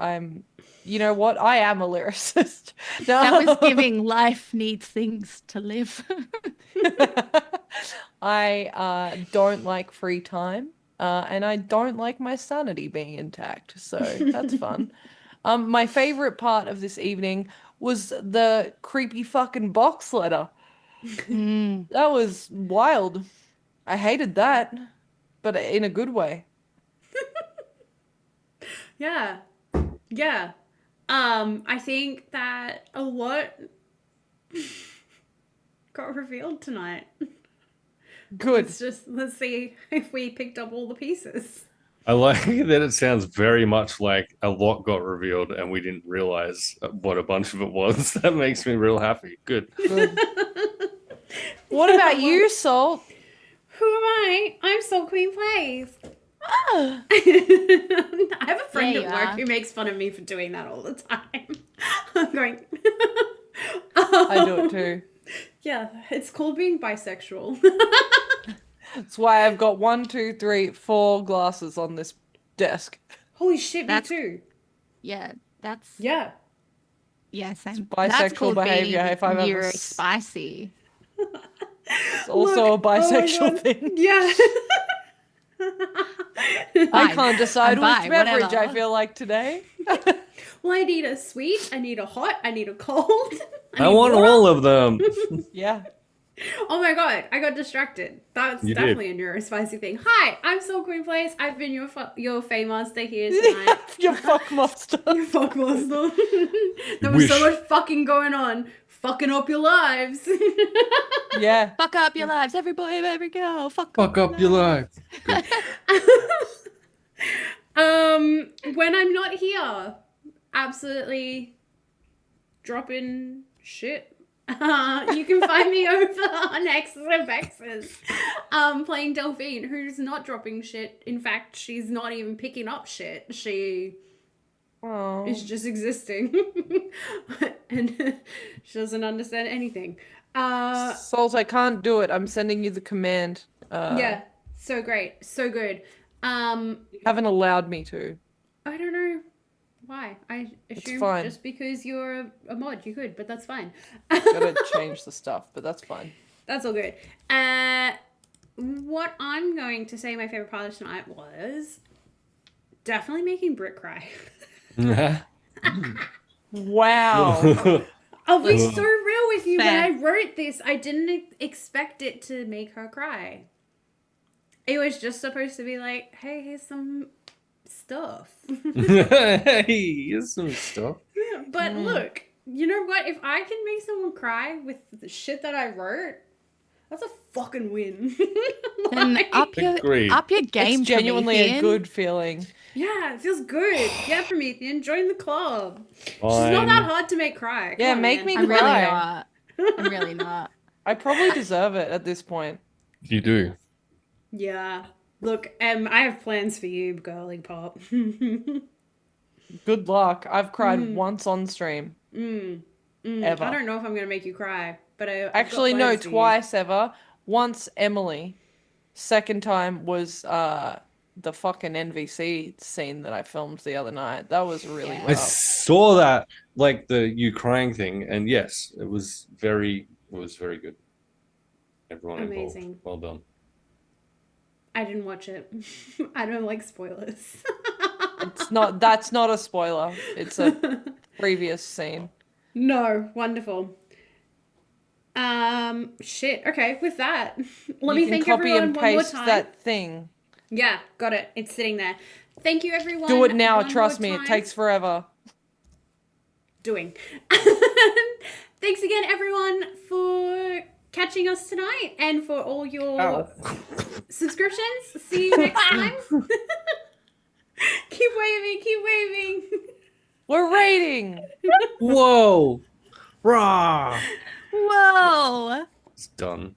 B: You know what? I am a lyricist. No.
D: That was giving life needs things to live.
B: I don't like free time, and I don't like my sanity being intact. So that's fun. My favorite part of this evening was the creepy fucking box letter.
D: Mm.
B: That was wild. I hated that, but in a good way.
A: Yeah. Yeah. I think that a lot got revealed tonight.
B: Good.
A: Let's see if we picked up all the pieces.
C: I like that it sounds very much like a lot got revealed and we didn't realize what a bunch of it was. That makes me real happy. Good.
B: Good. What about you, Salt?
A: Who am I? I'm Soul Queen Plays.
B: Ah.
A: I have a friend
D: There
A: at
D: you
A: work
D: are.
A: who makes fun of me for doing that all the time. I'm going.
B: I do it too.
A: Yeah, it's called being bisexual.
B: That's why I've got 1, 2, 3, 4 glasses on this desk.
A: Holy shit,
D: That's-
A: me too.
D: Yeah, that's
A: Yeah.
D: same.
B: bisexual
D: That's called
B: behavior,
D: being
B: if I've ever
D: neuro
B: s-
D: spicy.
B: It's also
A: Look,
B: a
A: oh my
B: bisexual
A: God.
B: thing.
A: Yeah.
B: I
D: Fine.
B: can't decide
D: I'm
B: which
D: bi,
B: beverage I
D: whatever.
B: feel like today.
A: Well, I need a sweet, I need a hot, I need a cold.
C: I want all of them.
B: Yeah.
A: Oh my god, I got distracted. That's
C: You did.
A: definitely a neurospicy thing. Hi, I'm Soul Queen Place. I've been your Fey Master here tonight.
B: Your fuck monster.
A: Your fuck master. There was so
C: Wish.
A: much fucking going on. Fucking up your lives.
B: Yeah.
D: Fuck up your lives, every boy, every girl. Fuck
C: Up your life.
A: When I'm not here, absolutely dropping shit. You can find me over on X's and Vexes, playing Delphine, who's not dropping shit. In fact, she's not even picking up shit. She
B: Oh.
A: is just existing, and she doesn't understand anything.
B: Salt, I can't do it. I'm sending you the command.
A: Yeah, so great, so good.
B: You haven't allowed me to.
A: I don't know why. I assumed
B: fine.
A: just because you're a mod, you could, but that's fine.
B: Gotta change the stuff, but that's fine.
A: That's all good. What I'm going to say my favorite part of tonight was definitely making Britt cry.
B: Wow.
A: I'll be so real with you.
D: Fair.
A: When I wrote this, I didn't expect it to make her cry. It was just supposed to be like, hey, here's some stuff.
C: Hey, here's some stuff.
A: But look, you know what? If I can make someone cry with the shit that I wrote, that's a fucking win.
D: Then
A: Like,
D: up your
C: Agreed.
D: game.
B: It's genuinely a
D: Promethean.
B: good feeling.
A: yeah, it feels good. Yeah, Promethean, join the club. She's not
C: Fine.
A: that hard to make cry. Come
B: Yeah,
A: on,
B: make
A: man.
B: me
D: I'm really
B: cry.
D: not. I'm really not.
B: I probably deserve it at this point.
C: You do.
A: Yeah. Look, I have plans for you, girly pop.
B: Good luck. I've cried once on stream. Ever.
A: I don't know if I'm gonna make you cry, but I've got
B: Actually, no,
A: plans for you.
B: twice ever. Once Emily. Second time was the fucking NVC scene that I filmed the other night. That was really
C: I
B: rough.
C: saw that, like the you crying thing, and yes, it was very good. Everyone
A: Amazing.
C: involved. Well done.
A: I didn't watch it. I don't like spoilers.
B: That's not a spoiler. It's a previous scene.
A: No, wonderful. Shit. Okay, with that, let
B: You
A: me
B: can
A: thank
B: copy
A: everyone
B: and
A: one more
B: paste
A: time.
B: that thing.
A: Yeah, got it. It's sitting there. Thank you, everyone.
B: Do it now,
A: one
B: trust
A: more
B: me, it
A: time.
B: takes forever.
A: Doing. Thanks again, everyone, for catching us tonight and for all your subscriptions. See you next time. Keep waving, keep waving.
B: We're raiding.
C: Whoa! Rah!
D: Whoa.
C: It's done.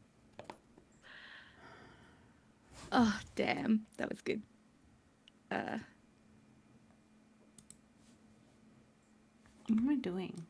D: Oh, damn. That was good.
A: What am I doing?